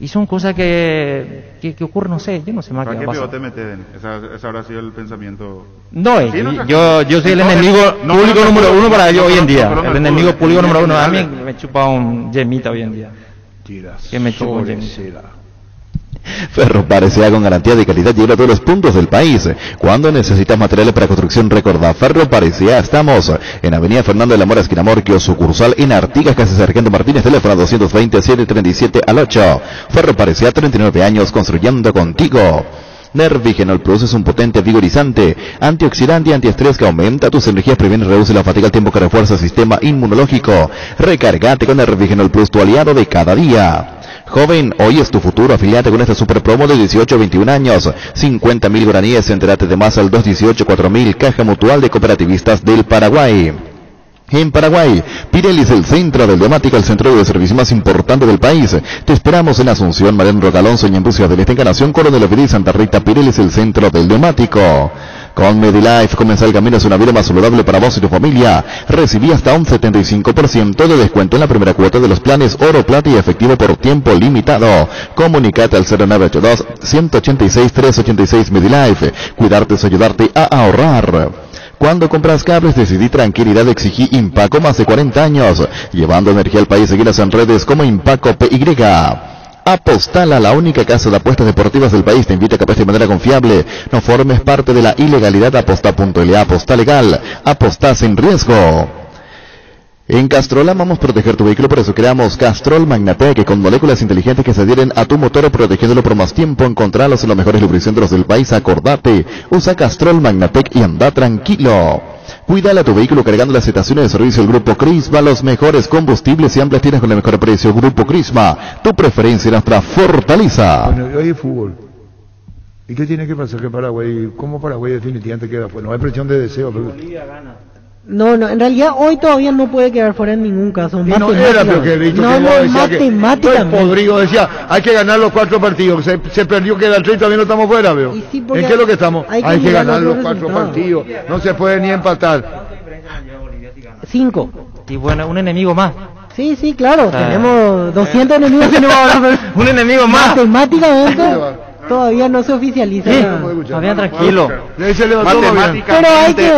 [SPEAKER 6] Y son cosas que ocurren, no sé, yo no sé más qué va a pasar.
[SPEAKER 5] ¿Para qué te meten? Ese habrá sido el pensamiento.
[SPEAKER 6] No, yo soy el enemigo público número uno para ellos hoy en día, el enemigo público número uno, a mí me chupa un yemita hoy en día. Que me chupa un yemita.
[SPEAKER 9] Ferropar S.A. con garantía de calidad llega a todos los puntos del país. Cuando necesitas materiales para construcción, recordá Ferropar S.A. Estamos en Avenida Fernando de la Mora, esquina Morquio, sucursal en Artigas, casi Sargento Martínez, teléfono 227 al 8. Ferropar S.A. 39 años construyendo contigo. Nervigenol Plus es un potente vigorizante, antioxidante y antiestrés que aumenta tus energías, previene y reduce la fatiga al tiempo que refuerza el sistema inmunológico. Recárgate con Nervigenol Plus, tu aliado de cada día. Joven, hoy es tu futuro, afiliate con esta super promo de 18 a 21 años, 50.000 guaraníes, entérate de más al 218-4000, Caja Mutual de Cooperativistas del Paraguay. En Paraguay, Pirelli es el centro del Neumática, el centro de servicio más importante del país. Te esperamos en Asunción, Mariano Roca Alonso y en Bucios del Este, Encarnación, Coronel Ovidí, Santa Rita. Pirelli es el centro del neumático. Con Medilife comienza el camino hacia una vida más saludable para vos y tu familia. Recibí hasta un 75% de descuento en la primera cuota de los planes Oro, Plata y Efectivo por tiempo limitado. Comunicate al 0982-186-386 Medilife. Cuidarte es ayudarte a ahorrar. Cuando compras cables, decidí tranquilidad, exigí Impaco, más de 40 años, llevando energía al país. Seguidas en redes como Impaco PY. Apostala, la única casa de apuestas deportivas del país, te invita a que apuestes de manera confiable. No formes parte de la ilegalidad. Aposta.la, aposta legal, aposta sin riesgo. En Castrol amamos proteger tu vehículo, por eso creamos Castrol Magnatec, con moléculas inteligentes que se adhieren a tu motor, protegiéndolo por más tiempo. Encontralos en los mejores lubricantes del país. Acordate, usa Castrol Magnatec y anda tranquilo. Cuídale a tu vehículo cargando las estaciones de servicio del Grupo Crisma, los mejores combustibles y amplias tiendas con el mejor precio. Grupo Crisma, tu preferencia, nuestra fortaleza.
[SPEAKER 4] Bueno, hoy hay fútbol. ¿Y qué tiene que pasar que Paraguay, cómo Paraguay definitivamente queda fuera? No hay presión de deseo. Pero...
[SPEAKER 11] Bolivia gana. No, en realidad hoy todavía no puede quedar fuera en ningún caso.
[SPEAKER 4] No era lo que he dicho.
[SPEAKER 11] Matemáticamente.
[SPEAKER 4] Rodrigo decía, hay que ganar los 4 partidos. Se perdió, queda el 3 y todavía no estamos fuera, veo. ¿En qué es lo que estamos? Hay que ganar los 4 partidos. No se puede ni empatar.
[SPEAKER 11] 5.
[SPEAKER 6] Y bueno, un enemigo más.
[SPEAKER 11] Sí, claro. Tenemos 200 enemigos.
[SPEAKER 6] Un enemigo más.
[SPEAKER 11] Matemáticamente. Todavía no se oficializa.
[SPEAKER 6] Todavía tranquilo.
[SPEAKER 5] Matemáticamente.
[SPEAKER 11] Pero hay que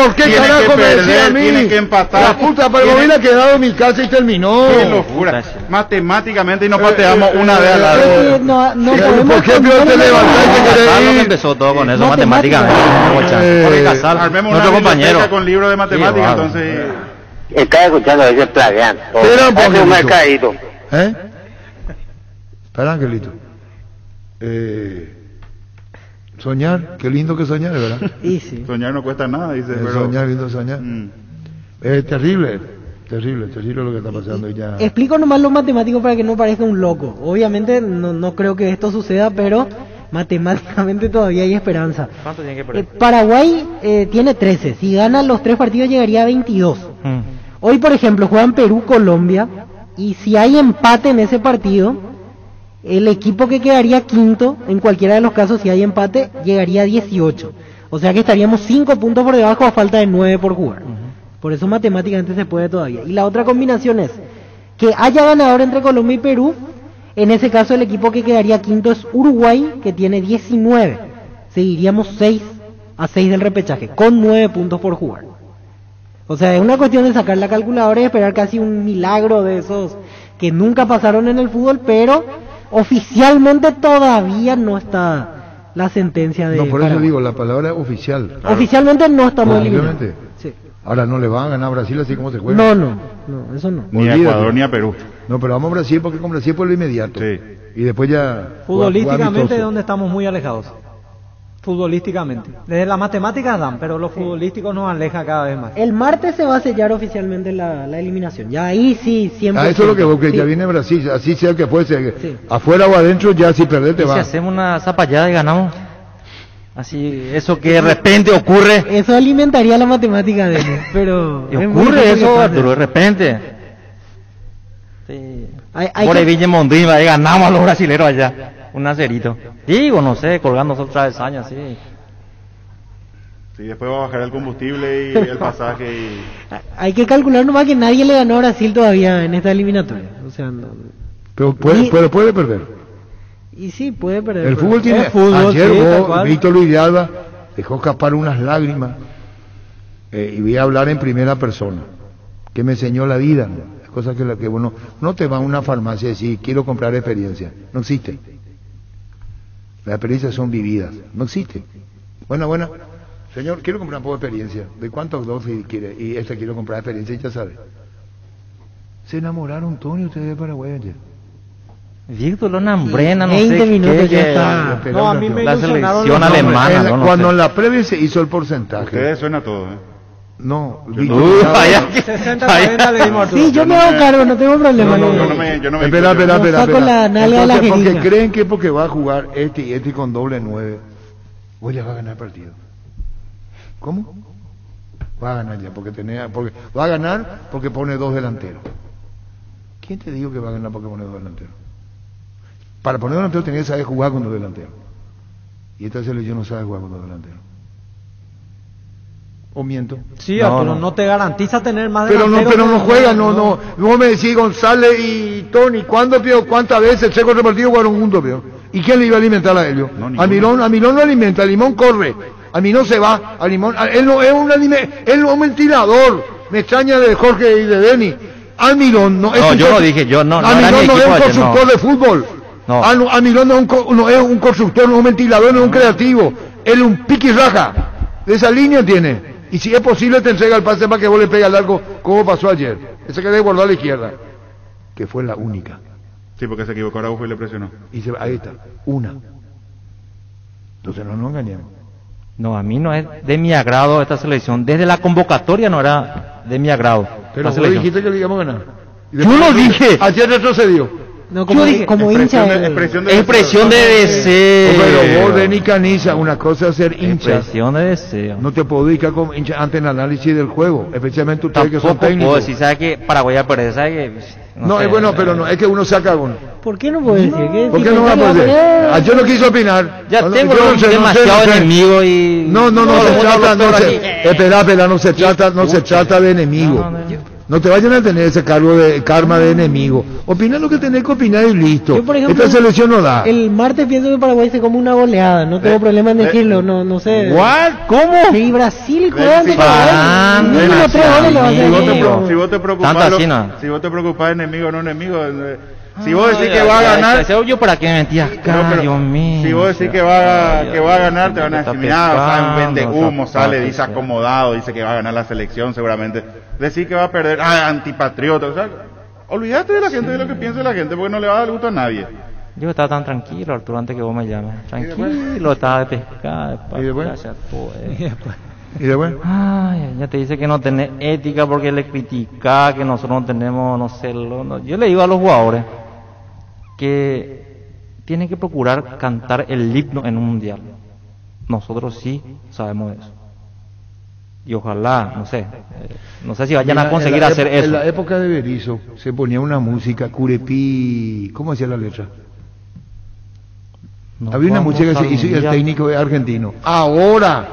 [SPEAKER 4] ¿por qué carajo me decía a mí?
[SPEAKER 5] Tiene que empatar.
[SPEAKER 4] La puta, pero hubiera quedado mi casa y terminó.
[SPEAKER 5] Qué locura. Matemáticamente y nos pateamos una vez a la vez.
[SPEAKER 11] No podemos.
[SPEAKER 4] ¿Por qué te levantaste?
[SPEAKER 6] Que empezó todo con eso, matemáticamente.
[SPEAKER 5] Armemos una biblioteca con libros de matemáticas, entonces...
[SPEAKER 12] Estaba escuchando a veces planean.
[SPEAKER 4] Espera un poquito.
[SPEAKER 12] Un mercadito.
[SPEAKER 4] Espera, Angelito. Soñar, qué lindo que soñar, ¿verdad?
[SPEAKER 11] Y sí.
[SPEAKER 5] Soñar no cuesta nada, dice. Pero...
[SPEAKER 4] Soñar, lindo soñar. Es terrible lo que está pasando. Y ya...
[SPEAKER 11] Explico nomás lo matemático para que no parezca un loco. Obviamente no creo que esto suceda, pero matemáticamente todavía hay esperanza.
[SPEAKER 6] ¿Cuánto tiene que perder?
[SPEAKER 11] Paraguay tiene 13. Si gana los 3 partidos llegaría a 22. Hoy, por ejemplo, juegan Perú-Colombia, y si hay empate en ese partido, el equipo que quedaría quinto, en cualquiera de los casos, si hay empate, llegaría a 18. O sea que estaríamos 5 puntos por debajo a falta de 9 por jugar. Por eso matemáticamente se puede todavía. Y la otra combinación es que haya ganador entre Colombia y Perú. En ese caso el equipo que quedaría quinto es Uruguay, que tiene 19. Seguiríamos 6-6 del repechaje, con 9 puntos por jugar. O sea, es una cuestión de sacar la calculadora y esperar casi un milagro de esos que nunca pasaron en el fútbol, pero oficialmente todavía no está la sentencia de...
[SPEAKER 4] No, por eso digo, la palabra oficial.
[SPEAKER 11] Claro. Oficialmente no estamos eliminados.
[SPEAKER 4] Sí. Ahora no le van a ganar a Brasil así como se juega.
[SPEAKER 11] No, eso no.
[SPEAKER 5] Ni a Ecuador ni a Perú.
[SPEAKER 4] No, pero vamos a Brasil porque con Brasil fue lo inmediato.
[SPEAKER 5] Sí.
[SPEAKER 4] Y después ya...
[SPEAKER 10] Futbolísticamente es donde estamos muy alejados. Futbolísticamente. Desde las matemáticas dan, pero los futbolísticos nos alejan cada vez más.
[SPEAKER 11] El martes se va a sellar oficialmente la eliminación. Ya ahí sí, 100%.
[SPEAKER 4] Eso es lo que vos, que sí. Ya viene Brasil, así sea que fuese. Sí. Afuera o adentro, ya si perdés te va.
[SPEAKER 6] Si hacemos una zapallada y ganamos. Así, eso que de repente ocurre.
[SPEAKER 11] Eso alimentaría la matemática de él, pero...
[SPEAKER 6] Y ocurre eso, Arturo, de repente. Sí. Por ahí Villa Mondín, ahí ganamos a los brasileros allá. Un acerito. Digo, no sé, colgando otra vez años, sí.
[SPEAKER 5] Sí, después va a bajar el combustible y el pasaje y...
[SPEAKER 11] Hay que calcular nomás que nadie le ganó a Brasil todavía en esta eliminatoria. O sea, no...
[SPEAKER 4] Pero puede perder.
[SPEAKER 11] Y sí, puede perder.
[SPEAKER 4] El fútbol tiene... Ayer Víctor Luis de Alba dejó escapar unas lágrimas y voy a hablar en primera persona, que me enseñó la vida, ¿no? Cosas que bueno, no te va a una farmacia y decir, quiero comprar experiencia. No existe. Las experiencias son vividas. No existe. Buena. Señor, quiero comprar un poco de experiencia. ¿De cuántos dosis quiere? Y quiero comprar experiencia y ya sabe. Se enamoraron, Tony, ustedes de Paraguay ayer.
[SPEAKER 6] Víctor lo nambrena, no
[SPEAKER 11] 20
[SPEAKER 6] sé
[SPEAKER 11] minutos
[SPEAKER 6] qué.
[SPEAKER 11] Ya está.
[SPEAKER 10] No, a mí me
[SPEAKER 6] la selección alemana.
[SPEAKER 4] Cuando en la previa se hizo el porcentaje.
[SPEAKER 5] Ustedes suena todo, ¿eh?
[SPEAKER 4] No,
[SPEAKER 10] 60-40 le dimos a Arturo.
[SPEAKER 11] Sí, yo me hago cargo, no tengo problema.
[SPEAKER 5] Yo no me
[SPEAKER 4] espera.
[SPEAKER 11] Saco la nalga de la
[SPEAKER 4] porque
[SPEAKER 11] jeringa.
[SPEAKER 4] creen que porque va a jugar este con doble 9, hoy le va a ganar el partido. ¿Cómo? Va a ganar ya, porque va a ganar porque pone 2 delanteros. ¿Quién te dijo que va a ganar porque pone 2 delanteros? Para poner 2 delanteros tenés que saber jugar con 2 delanteros. Y esta selección no sabe jugar con 2 delanteros. ¿O miento?
[SPEAKER 10] Sí, Arturo, no te garantiza tener más delanteros.
[SPEAKER 4] Pero no juega, no. Vos me decís González y Tony, ¿cuántas veces el segundo partido jugaron juntos, peor? ¿Y quién le iba a alimentar a ellos?
[SPEAKER 5] No,
[SPEAKER 4] a Milón no alimenta, a Limón corre, a mí no se va, a Limón, él no es él no es un ventilador, me extraña de Jorge y de Denis. A Milón no es
[SPEAKER 6] a Milón
[SPEAKER 4] no es un constructor de fútbol.
[SPEAKER 6] No.
[SPEAKER 4] A Milón no es un constructor, no es un ventilador, no es un creativo, él es un pique y raja, de esa línea tiene. Y si es posible te entrega el pase para que vos le pegue al arco, como pasó ayer. Ese que debe guardar a la izquierda, que fue la única.
[SPEAKER 5] Sí, porque se equivocó Araujo y le presionó.
[SPEAKER 4] Ahí está, una. Entonces no nos engañemos.
[SPEAKER 6] No, a mí no es de mi agrado esta selección. Desde la convocatoria no era de mi agrado.
[SPEAKER 4] Pero vos dijiste que le íbamos a ganar.
[SPEAKER 6] Yo lo dije.
[SPEAKER 4] Ayer retrocedió.
[SPEAKER 11] No, como hincha.
[SPEAKER 6] Expresión de deseo.
[SPEAKER 4] Pero vos, Denis Caniza, una cosa es ser hincha.
[SPEAKER 6] Expresión de deseo.
[SPEAKER 4] No te puedo dedicar como hincha ante el análisis del juego, especialmente ustedes que son técnicos.
[SPEAKER 6] Puedo decir, ¿sabes qué? Paraguay perder, ¿sabes qué?
[SPEAKER 4] No, es bueno, pero no, es que uno saca uno.
[SPEAKER 11] ¿Por qué no puedo decir?
[SPEAKER 4] ¿Por qué no va a poder? Yo no quise opinar.
[SPEAKER 6] Ya tengo demasiado enemigo y...
[SPEAKER 4] No se trata de enemigo. No te vayan a tener ese cargo de karma de enemigo. Opina lo que tenés que opinar y listo.
[SPEAKER 11] Yo, por ejemplo,
[SPEAKER 4] esta selección no da.
[SPEAKER 11] El martes pienso que Paraguay se come una goleada. No tengo problema en decirlo. No sé.
[SPEAKER 6] ¿What? ¿Cómo?
[SPEAKER 11] Sí, Brasil juega ante Paraguay.
[SPEAKER 5] Si vos te preocupás enemigo o no enemigo, Si vos decís que va a ganar,
[SPEAKER 6] yo para qué me metías acá, Dios mío.
[SPEAKER 5] Si vos decís que va a ganar, te van a decir, mira, un vende humo, sale, dice acomodado, dice que va a ganar la selección seguramente. Decir que va a perder, antipatriota, o sea, olvídate de la gente, de lo que piensa la gente, porque no le va a dar gusto a nadie.
[SPEAKER 6] Yo estaba tan tranquilo, Arturo, antes que vos me llames. Tranquilo, estaba de pescar,
[SPEAKER 4] ¿Y después?
[SPEAKER 6] ¿Y después? Ay, ya te dice que no tenés ética porque le critica, que nosotros no tenemos, no sé, yo le digo a los jugadores que tienen que procurar cantar el himno en un mundial. Nosotros sí sabemos eso. Y ojalá, no sé si vayan a conseguir hacer eso.
[SPEAKER 4] En la época de Berizzo se ponía una música, Curepí, ¿cómo decía la letra? Había una música que se hizo el técnico argentino. Ahora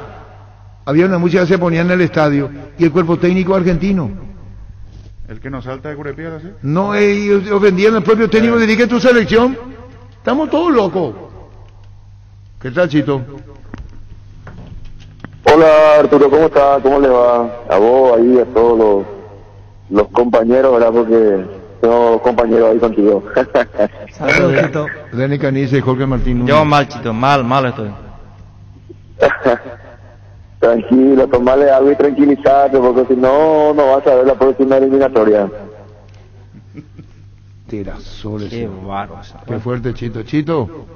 [SPEAKER 4] había una música que se ponía en el estadio y el cuerpo técnico argentino.
[SPEAKER 5] ¿El que nos salta de Curepí ahora sí?
[SPEAKER 4] No, ellos ofendían al propio técnico, dirige tu selección. Estamos todos locos. ¿Qué tal, Chito?
[SPEAKER 13] Hola, Arturo, ¿cómo está? ¿Cómo le va? A vos, ahí, a todos los compañeros, ¿verdad? Porque tengo compañeros ahí contigo.
[SPEAKER 4] Saludos, Chito. Dani Canice y Jorge Martín.
[SPEAKER 6] Yo mal, Chito, mal estoy.
[SPEAKER 13] Tranquilo, tomarle algo y tranquilizarte, porque si no, no vas a ver la próxima eliminatoria.
[SPEAKER 4] Tirasoles.
[SPEAKER 6] Qué bárbaro.
[SPEAKER 4] Qué fuerte, Chito. Chito.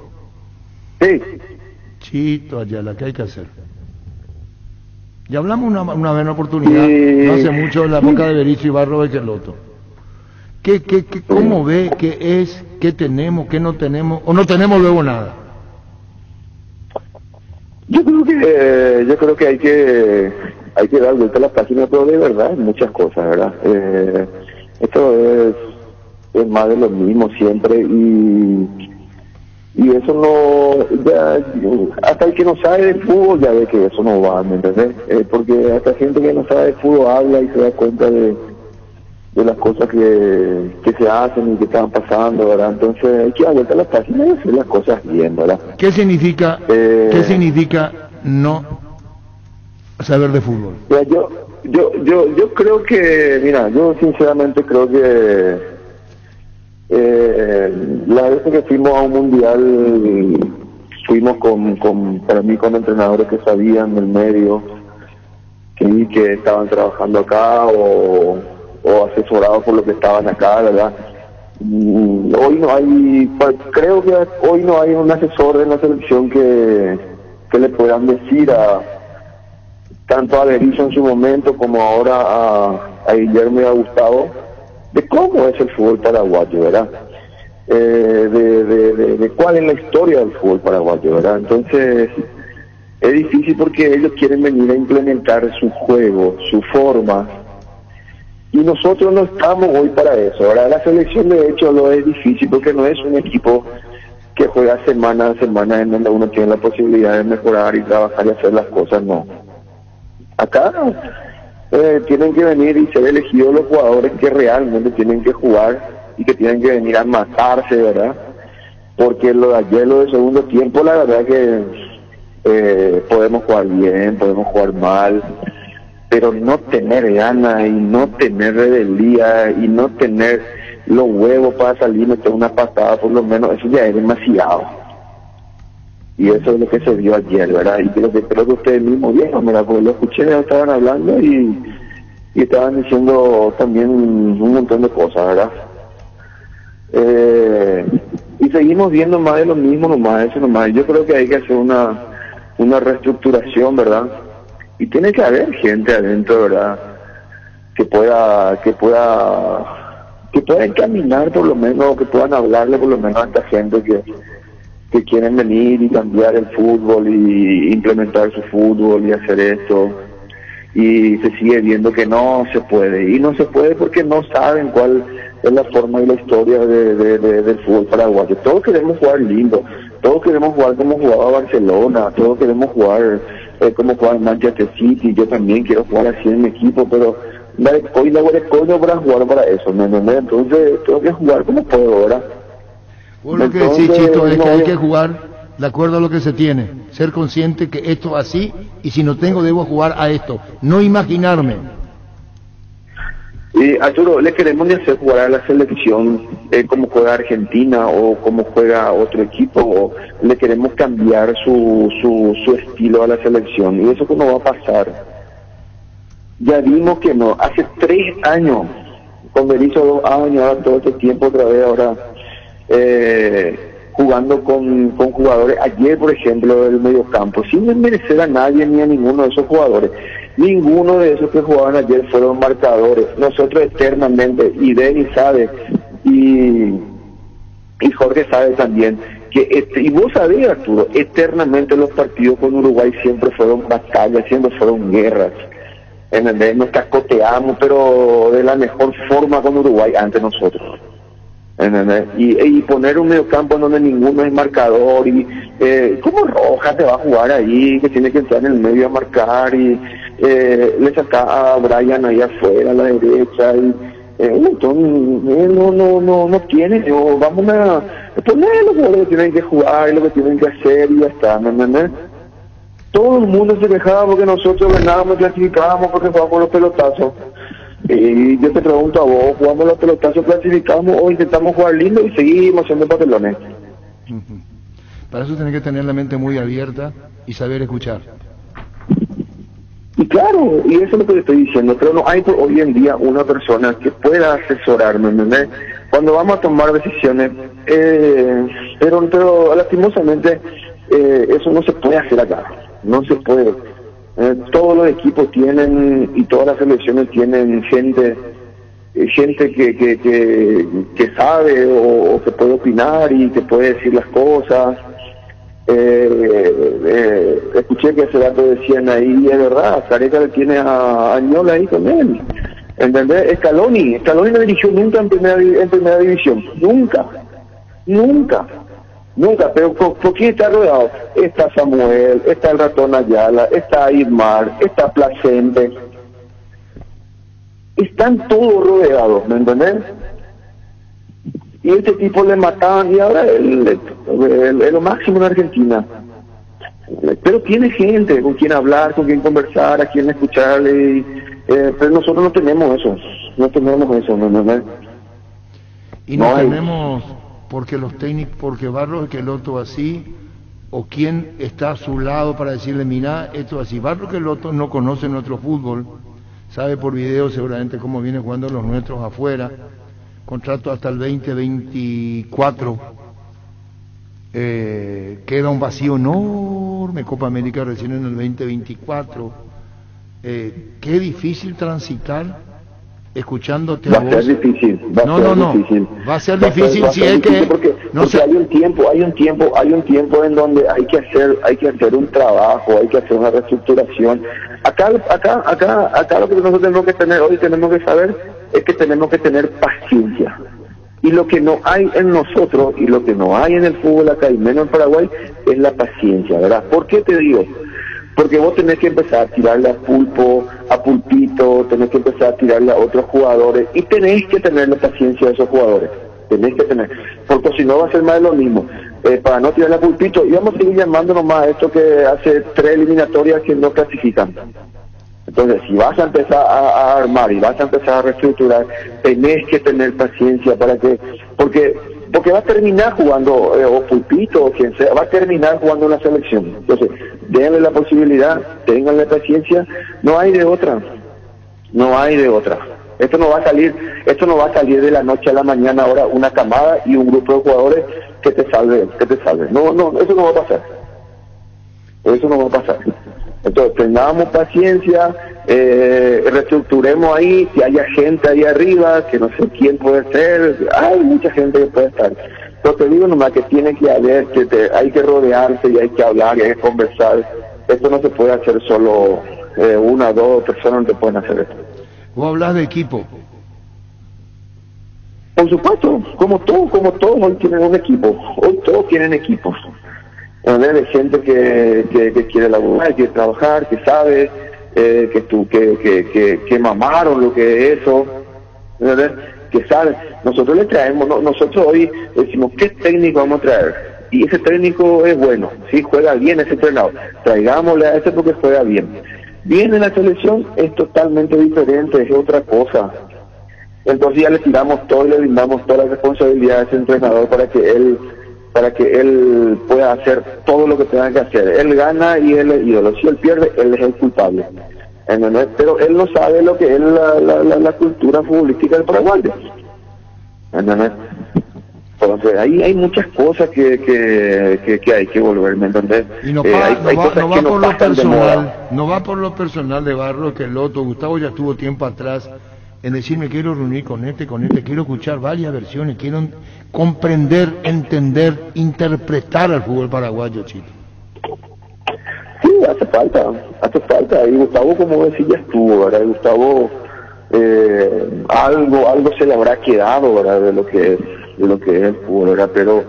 [SPEAKER 13] Sí.
[SPEAKER 4] Chito, Ayala, ¿qué hay que hacer? Ya hablamos una vez en oportunidad, no hace mucho, en la época de Berizzo y Barro Bechelotto. ¿Cómo ve? ¿Qué es? ¿Qué tenemos? ¿Qué no tenemos? ¿O no tenemos luego nada?
[SPEAKER 13] Yo creo que hay que dar vuelta a la página, pero de verdad en muchas cosas, ¿verdad? Esto es más de lo mismo siempre y eso no, ya, hasta el que no sabe de fútbol ya ve que eso no va, ¿me entendés? Porque hasta gente que no sabe de fútbol habla y se da cuenta de las cosas que se hacen y que están pasando, ¿verdad? Entonces hay que dar vuelta a la página y hacer las cosas bien, ¿verdad?
[SPEAKER 4] ¿Qué significa no saber de fútbol?
[SPEAKER 13] Mira, yo creo que, mira, yo sinceramente creo que la vez que fuimos a un mundial fuimos para mí con entrenadores que sabían del medio, que estaban trabajando acá o asesorados por lo que estaban acá, ¿verdad? Hoy no hay, creo que hoy no hay un asesor en la selección que le puedan decir tanto a Berizzo en su momento como ahora a Guillermo y a Gustavo de cómo es el fútbol paraguayo, ¿verdad? De cuál es la historia del fútbol paraguayo, ¿verdad? Entonces es difícil porque ellos quieren venir a implementar su juego, su forma, y nosotros no estamos hoy para eso, ¿verdad? La selección de hecho lo es difícil porque no es un equipo que juega semana a semana en donde uno tiene la posibilidad de mejorar y trabajar y hacer las cosas, no. Acá tienen que venir y ser elegidos los jugadores que realmente tienen que jugar y que tienen que venir a matarse, ¿verdad? Porque lo de ayer, lo de segundo tiempo, la verdad que podemos jugar bien, podemos jugar mal, pero no tener ganas y no tener rebeldía y no tener los huevos para salir y meter una patada, por lo menos, eso ya es demasiado. Y eso es lo que se vio ayer, ¿verdad? Y creo que ustedes mismos vieron, ¿verdad? Porque lo escuché, estaban hablando y estaban diciendo también un montón de cosas, ¿verdad? Y seguimos viendo más de lo mismo nomás, eso nomás. Yo creo que hay que hacer una reestructuración, ¿verdad? Y tiene que haber gente adentro, ¿verdad? Que pueda encaminar por lo menos, que puedan hablarle por lo menos a esta gente que quieren venir y cambiar el fútbol y implementar su fútbol y hacer esto, y se sigue viendo que no se puede, y no se puede porque no saben cuál es la forma y la historia del fútbol paraguayo. Todos queremos jugar lindo, todos queremos jugar como jugaba Barcelona, todos queremos jugar como jugaba Manchester City. Yo también quiero jugar así en mi equipo, pero hoy la no para jugar para eso, ¿me entiendes? Entonces tengo que jugar como puedo, ¿verdad?
[SPEAKER 4] Vos lo que decís, Chito, es que hay que jugar de acuerdo a lo que se tiene, ser consciente que esto así, y si no tengo debo jugar a esto, no imaginarme.
[SPEAKER 13] Arturo, le queremos ni hacer jugar a la selección como juega Argentina o como juega otro equipo, o le queremos cambiar su estilo a la selección, y eso que no va a pasar. Ya vimos que no, hace 3 años, con Berizzo 2 años, ahora todo este tiempo otra vez, ahora jugando con jugadores, ayer por ejemplo del mediocampo, sin desmerecer a nadie ni a ninguno de esos jugadores. Ninguno de esos que jugaban ayer fueron marcadores. Nosotros eternamente, y Denis sabe, y Jorge sabe también, que y vos sabés, Arturo, eternamente los partidos con Uruguay siempre fueron batallas, siempre fueron guerras. ¿Entendés? Nos cascoteamos, pero de la mejor forma con Uruguay ante nosotros. ¿Entendés? Y poner un mediocampo en donde ninguno es marcador, y ¿cómo Rojas te va a jugar ahí, que tiene que entrar en el medio a marcar, y le saca a Brian ahí afuera a la derecha, y un montón, no tiene, vamos a poner los jugadores que tienen que jugar y lo que tienen que hacer, y ya está, ¿me entiendes? Todo el mundo se quejaba porque nosotros ganábamos y clasificábamos porque jugábamos los pelotazos. Y yo te pregunto a vos, ¿jugamos los pelotazos, clasificamos, o intentamos jugar lindo y seguimos haciendo papelones?
[SPEAKER 4] Para eso tenés que tener la mente muy abierta y saber escuchar.
[SPEAKER 13] Y claro, y eso es lo que le estoy diciendo, pero no hay por hoy en día una persona que pueda asesorarme, ¿entendés? Cuando vamos a tomar decisiones, pero lastimosamente eso no se puede hacer acá, no se puede. Todos los equipos tienen, y todas las selecciones tienen gente que sabe o que puede opinar y que puede decir las cosas. Escuché que hace rato decían ahí, y es verdad, Careca le tiene a Añola ahí con él, ¿entendés? Scaloni no dirigió nunca en primera división, nunca, pero ¿por quién está rodeado? Está Samuel, está el ratón Ayala, está Aymar, está Placente, están todos rodeados, ¿me entendés? Y este tipo le mataban, y ahora es lo máximo en Argentina. Pero tiene gente con quien hablar, con quien conversar, a quien escucharle, pero nosotros no tenemos eso, ¿no?
[SPEAKER 4] Y no tenemos, porque los técnicos, porque Barros Esqueloto así, o quién está a su lado para decirle, mira, esto así. Barros Esqueloto no conoce nuestro fútbol, sabe por video seguramente cómo vienen jugando los nuestros afuera, contrato hasta el 2024, queda un vacío enorme, Copa América recién en el 2024, qué difícil transitar escuchándote a vos. Va a ser difícil, va a ser difícil si es que
[SPEAKER 13] porque hay un tiempo en donde hay que hacer un trabajo, hay que hacer una reestructuración. Acá lo que nosotros tenemos que tener hoy, tenemos que saber, es que tenemos que tener paciencia. Y lo que no hay en nosotros, y lo que no hay en el fútbol acá, y menos en Paraguay, es la paciencia, ¿verdad? ¿Por qué te digo? Porque vos tenés que empezar a tirarle a Pulpo, a Pulpito, tenés que empezar a tirarle a otros jugadores, y tenés que tener la paciencia de esos jugadores, tenés que tener, porque si no va a ser más de lo mismo. Para no tirarle a Pulpito, y vamos a seguir llamando nomás a esto que hace 3 eliminatorias que no clasifican. Entonces, si vas a empezar a armar y vas a empezar a reestructurar, tenés que tener paciencia porque va a terminar jugando, o Pulpito, o quien sea, va a terminar jugando en la selección. Entonces, denle la posibilidad, ténganle paciencia, no hay de otra. Esto no va a salir de la noche a la mañana ahora una camada y un grupo de jugadores que te salve. No, eso no va a pasar. Entonces, tengamos paciencia, reestructuremos ahí, si haya gente ahí arriba, que no sé quién puede ser, hay mucha gente que puede estar. Pero te digo nomás que tiene que haber, hay que rodearse y hay que hablar y hay que conversar. Esto no se puede hacer solo 1 o 2 personas, no te pueden hacer esto.
[SPEAKER 4] ¿Vos hablas de equipo?
[SPEAKER 13] Por supuesto, como todos hoy tienen un equipo, hoy todos tienen equipos. De gente que quiere laburar, que quiere trabajar, que sabe, que mamaron lo que es eso, ¿verdad? Que sabe. Nosotros le traemos, nosotros hoy decimos, ¿qué técnico vamos a traer? Y ese técnico es bueno, sí, juega bien ese entrenador, traigámosle a ese porque juega bien. Bien en la selección es totalmente diferente, es otra cosa. Entonces ya le tiramos todo y le brindamos toda la responsabilidad a ese entrenador para que él pueda hacer todo lo que tenga que hacer. Él gana y él es el ídolo. Si él pierde, él es el culpable. ¿Entendés? Pero él no sabe lo que es la cultura futbolística del Paraguay. ¿Entendés? Entonces ahí hay muchas cosas que hay que volver, ¿me entendés?
[SPEAKER 4] Y no va por lo personal de Barro, que el otro, Gustavo ya estuvo tiempo atrás en decir, me quiero reunir con este, quiero escuchar varias versiones, quiero comprender, entender, interpretar al fútbol paraguayo, Chito.
[SPEAKER 13] Sí, hace falta, y Gustavo, como decía, ya estuvo, ¿verdad? Gustavo, algo se le habrá quedado, ¿verdad? De lo que es el fútbol, ¿verdad? Pero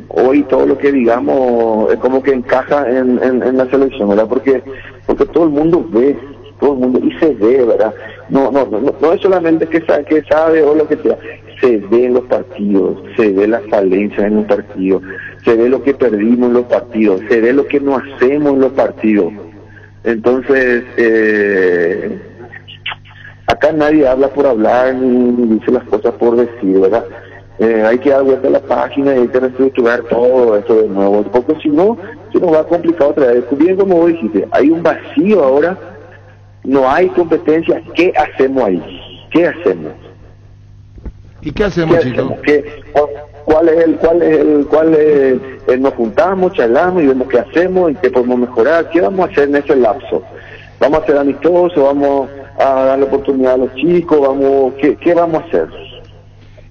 [SPEAKER 13] hoy todo lo que digamos es como que encaja en la selección, ¿verdad? Porque todo el mundo ve, y se ve, ¿verdad? No es solamente que sabe o lo que sea, se ve en los partidos, se ve las falencias en los partidos, se ve lo que perdimos en los partidos, se ve lo que no hacemos en los partidos. Entonces, acá nadie habla por hablar ni dice las cosas por decir, ¿verdad? Hay que dar vuelta a la página y hay que reestructurar todo esto de nuevo, porque si no, se nos va a complicar otra vez. Bien, como vos dijiste, hay un vacío ahora, no hay competencia. ¿Qué hacemos ahí? ¿Qué hacemos?
[SPEAKER 4] ¿Y qué hacemos, Chito?
[SPEAKER 13] ¿Cuál es nos juntamos, charlamos y vemos qué hacemos y qué podemos mejorar? ¿Qué vamos a hacer en ese lapso? ¿Vamos a ser amistosos? ¿Vamos a darle oportunidad a los chicos? ¿Qué vamos a hacer?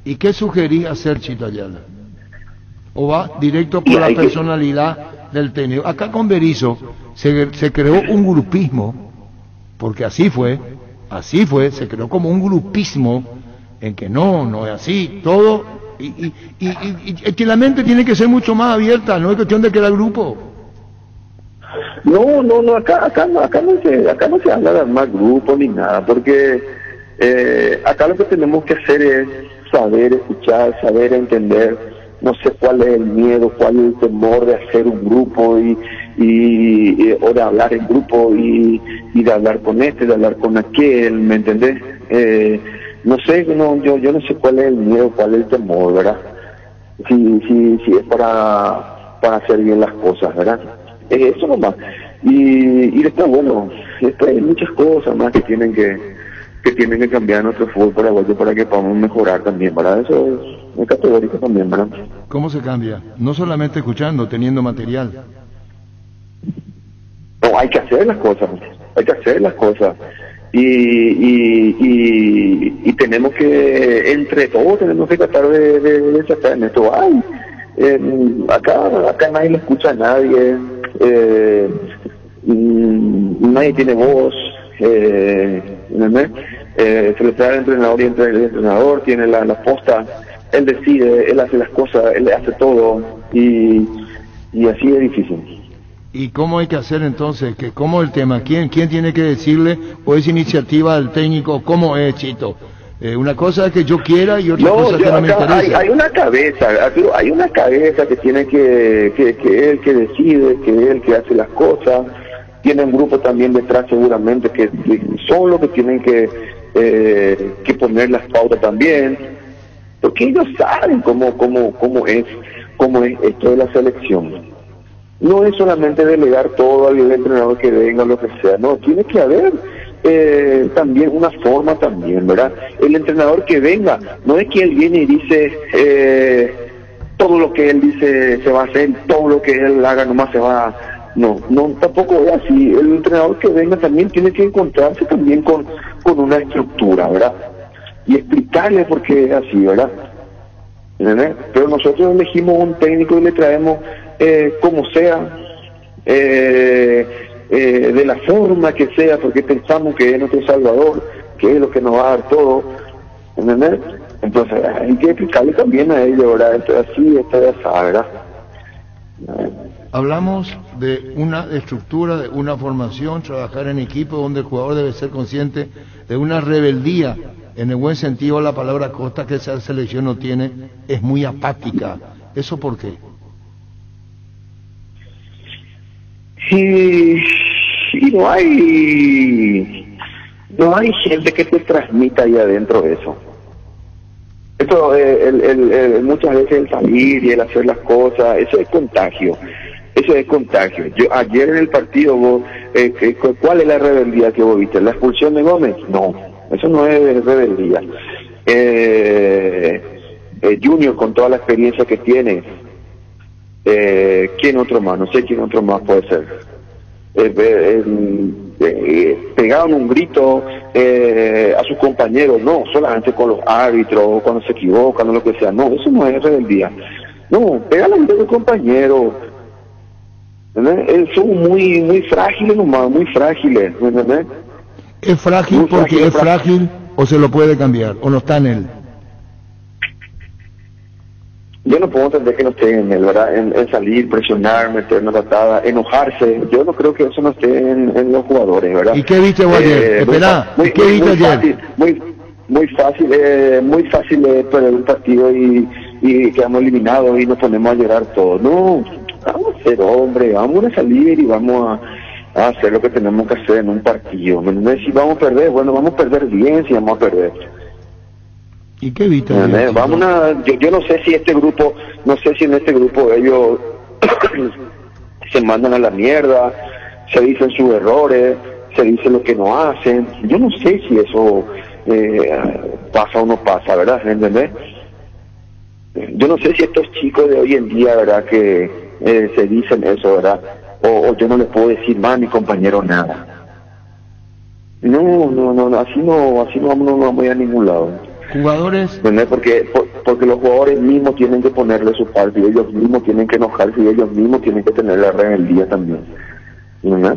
[SPEAKER 4] ¿Y qué sugería hacer, Chito Ayala? ¿O va directo por la personalidad del técnico? Acá con Berizzo se creó un grupismo, porque así fue, se creó como un grupismo en que no es así, todo, y que la mente tiene que ser mucho más abierta, no es cuestión de crear grupo.
[SPEAKER 13] No, acá no se habla de armar grupo ni nada, porque acá lo que tenemos que hacer es saber escuchar, saber entender. No sé cuál es el miedo, cuál es el temor de hacer un grupo o de hablar en grupo y de hablar con este, de hablar con aquel, ¿me entendés? No sé, yo no sé cuál es el miedo, cuál es el temor, ¿verdad? Si es para hacer bien las cosas, ¿verdad? Eso nomás. Y después, bueno, después hay muchas cosas más que tienen que cambiar en nuestro fútbol paraguayo para que podamos mejorar también, ¿verdad? Eso es categórico también, ¿verdad?
[SPEAKER 4] ¿Cómo se cambia? No solamente escuchando, teniendo material.
[SPEAKER 13] No, hay que hacer las cosas. Y tenemos que, entre todos, tratar de sacar en esto. Acá nadie le escucha a nadie, nadie tiene voz, ¿entendés? Se le trae al entrenador y el entrenador tiene la posta, él decide, él hace las cosas, él hace todo y así es difícil.
[SPEAKER 4] ¿Y cómo hay que hacer entonces? ¿Cómo el tema? ¿Quién tiene que decirle? ¿O es iniciativa del técnico? ¿Cómo es, Chito? Una cosa es que yo quiera y otra cosa que no me interesa.
[SPEAKER 13] Hay una cabeza que tiene que él que decide, que él que hace las cosas. Tiene un grupo también detrás seguramente que son los que tienen que poner las pautas también, porque ellos saben cómo es esto de la selección. No es solamente delegar todo al entrenador que venga, lo que sea, no, tiene que haber también una forma también, ¿verdad? El entrenador que venga, no es que él viene y dice todo lo que él dice se va a hacer, todo lo que él haga nomás se va. No, tampoco es así. El entrenador que venga también tiene que encontrarse también con una estructura, ¿verdad? Y explicarle por qué es así, ¿verdad? ¿Entendés? Pero nosotros elegimos un técnico y le traemos como sea, de la forma que sea, porque pensamos que es nuestro Salvador, que es lo que nos va a dar todo, ¿entendés? Entonces hay que explicarle también a ellos, ¿verdad? Esto es así, esto es así, ¿verdad?
[SPEAKER 4] Hablamos de una estructura, de una formación, trabajar en equipo donde el jugador debe ser consciente de una rebeldía, en el buen sentido de la palabra costa, que esa selección no tiene, es muy apática. ¿Eso por qué?
[SPEAKER 13] Y no hay No hay gente que te transmita ahí adentro eso. Esto, muchas veces el salir y el hacer las cosas, eso es contagio. Eso es contagio. Ayer en el partido, vos, ¿cuál es la rebeldía que vos viste? ¿La expulsión de Gómez? No, eso no es rebeldía. Junior, con toda la experiencia que tiene, ¿quién otro más? No sé quién otro más puede ser. Pegaron un grito a sus compañeros, no solamente con los árbitros, cuando se equivocan o lo que sea, no, eso no es rebeldía. No, pégale a sus compañeros. Son muy frágiles nomás, muy frágiles, ¿entendés?
[SPEAKER 4] Es frágil muy porque frágil, es frágil o se lo puede cambiar, o no está en él.
[SPEAKER 13] Yo no puedo entender que no esté en él, ¿verdad? En salir, presionar, meter una patada, enojarse. Yo no creo que eso no esté en los jugadores, ¿verdad?
[SPEAKER 4] ¿Y qué viste vos ayer? Espera, ¿qué viste ayer?
[SPEAKER 13] Muy fácil perder un partido y quedamos eliminados y nos ponemos a llorar todos. No, vamos a ser hombre, vamos a salir y vamos a hacer lo que tenemos que hacer en un partido. Si vamos a perder, bueno, vamos a perder bien si vamos a perder.
[SPEAKER 4] ¿Y qué viste?
[SPEAKER 13] Yo no sé si en este grupo ellos se mandan a la mierda, se dicen sus errores, se dicen lo que no hacen. Yo no sé si eso pasa o no pasa, ¿verdad? ¿Entendés? Yo no sé si estos chicos de hoy en día, ¿verdad? Que se dicen eso, ¿verdad? O yo no les puedo decir más a mi compañero nada. No, así no vamos a ir a ningún lado.
[SPEAKER 4] Jugadores,
[SPEAKER 13] porque los jugadores mismos tienen que ponerle su parte, y ellos mismos tienen que enojarse, y ellos mismos tienen que tener la rebeldía también, ¿no?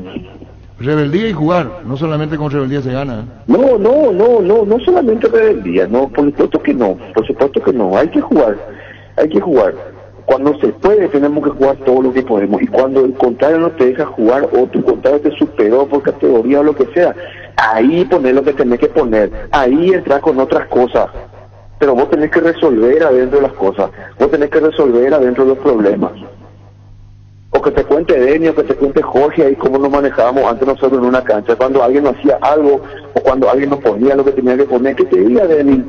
[SPEAKER 4] Rebeldía y jugar, no solamente con rebeldía se gana.
[SPEAKER 13] No solamente rebeldía, no, por supuesto que no, hay que jugar, cuando se puede tenemos que jugar todo lo que podemos, y cuando el contrario no te deja jugar, o tu contrario te superó por categoría o lo que sea, ahí poner lo que tenés que poner, ahí entrar con otras cosas, pero vos tenés que resolver adentro de las cosas, vos tenés que resolver adentro de los problemas. O que te cuente Deni, o que te cuente Jorge ahí cómo nos manejábamos antes nosotros en una cancha, cuando alguien nos hacía algo, o cuando alguien nos ponía lo que tenía que poner, que te diga Deni.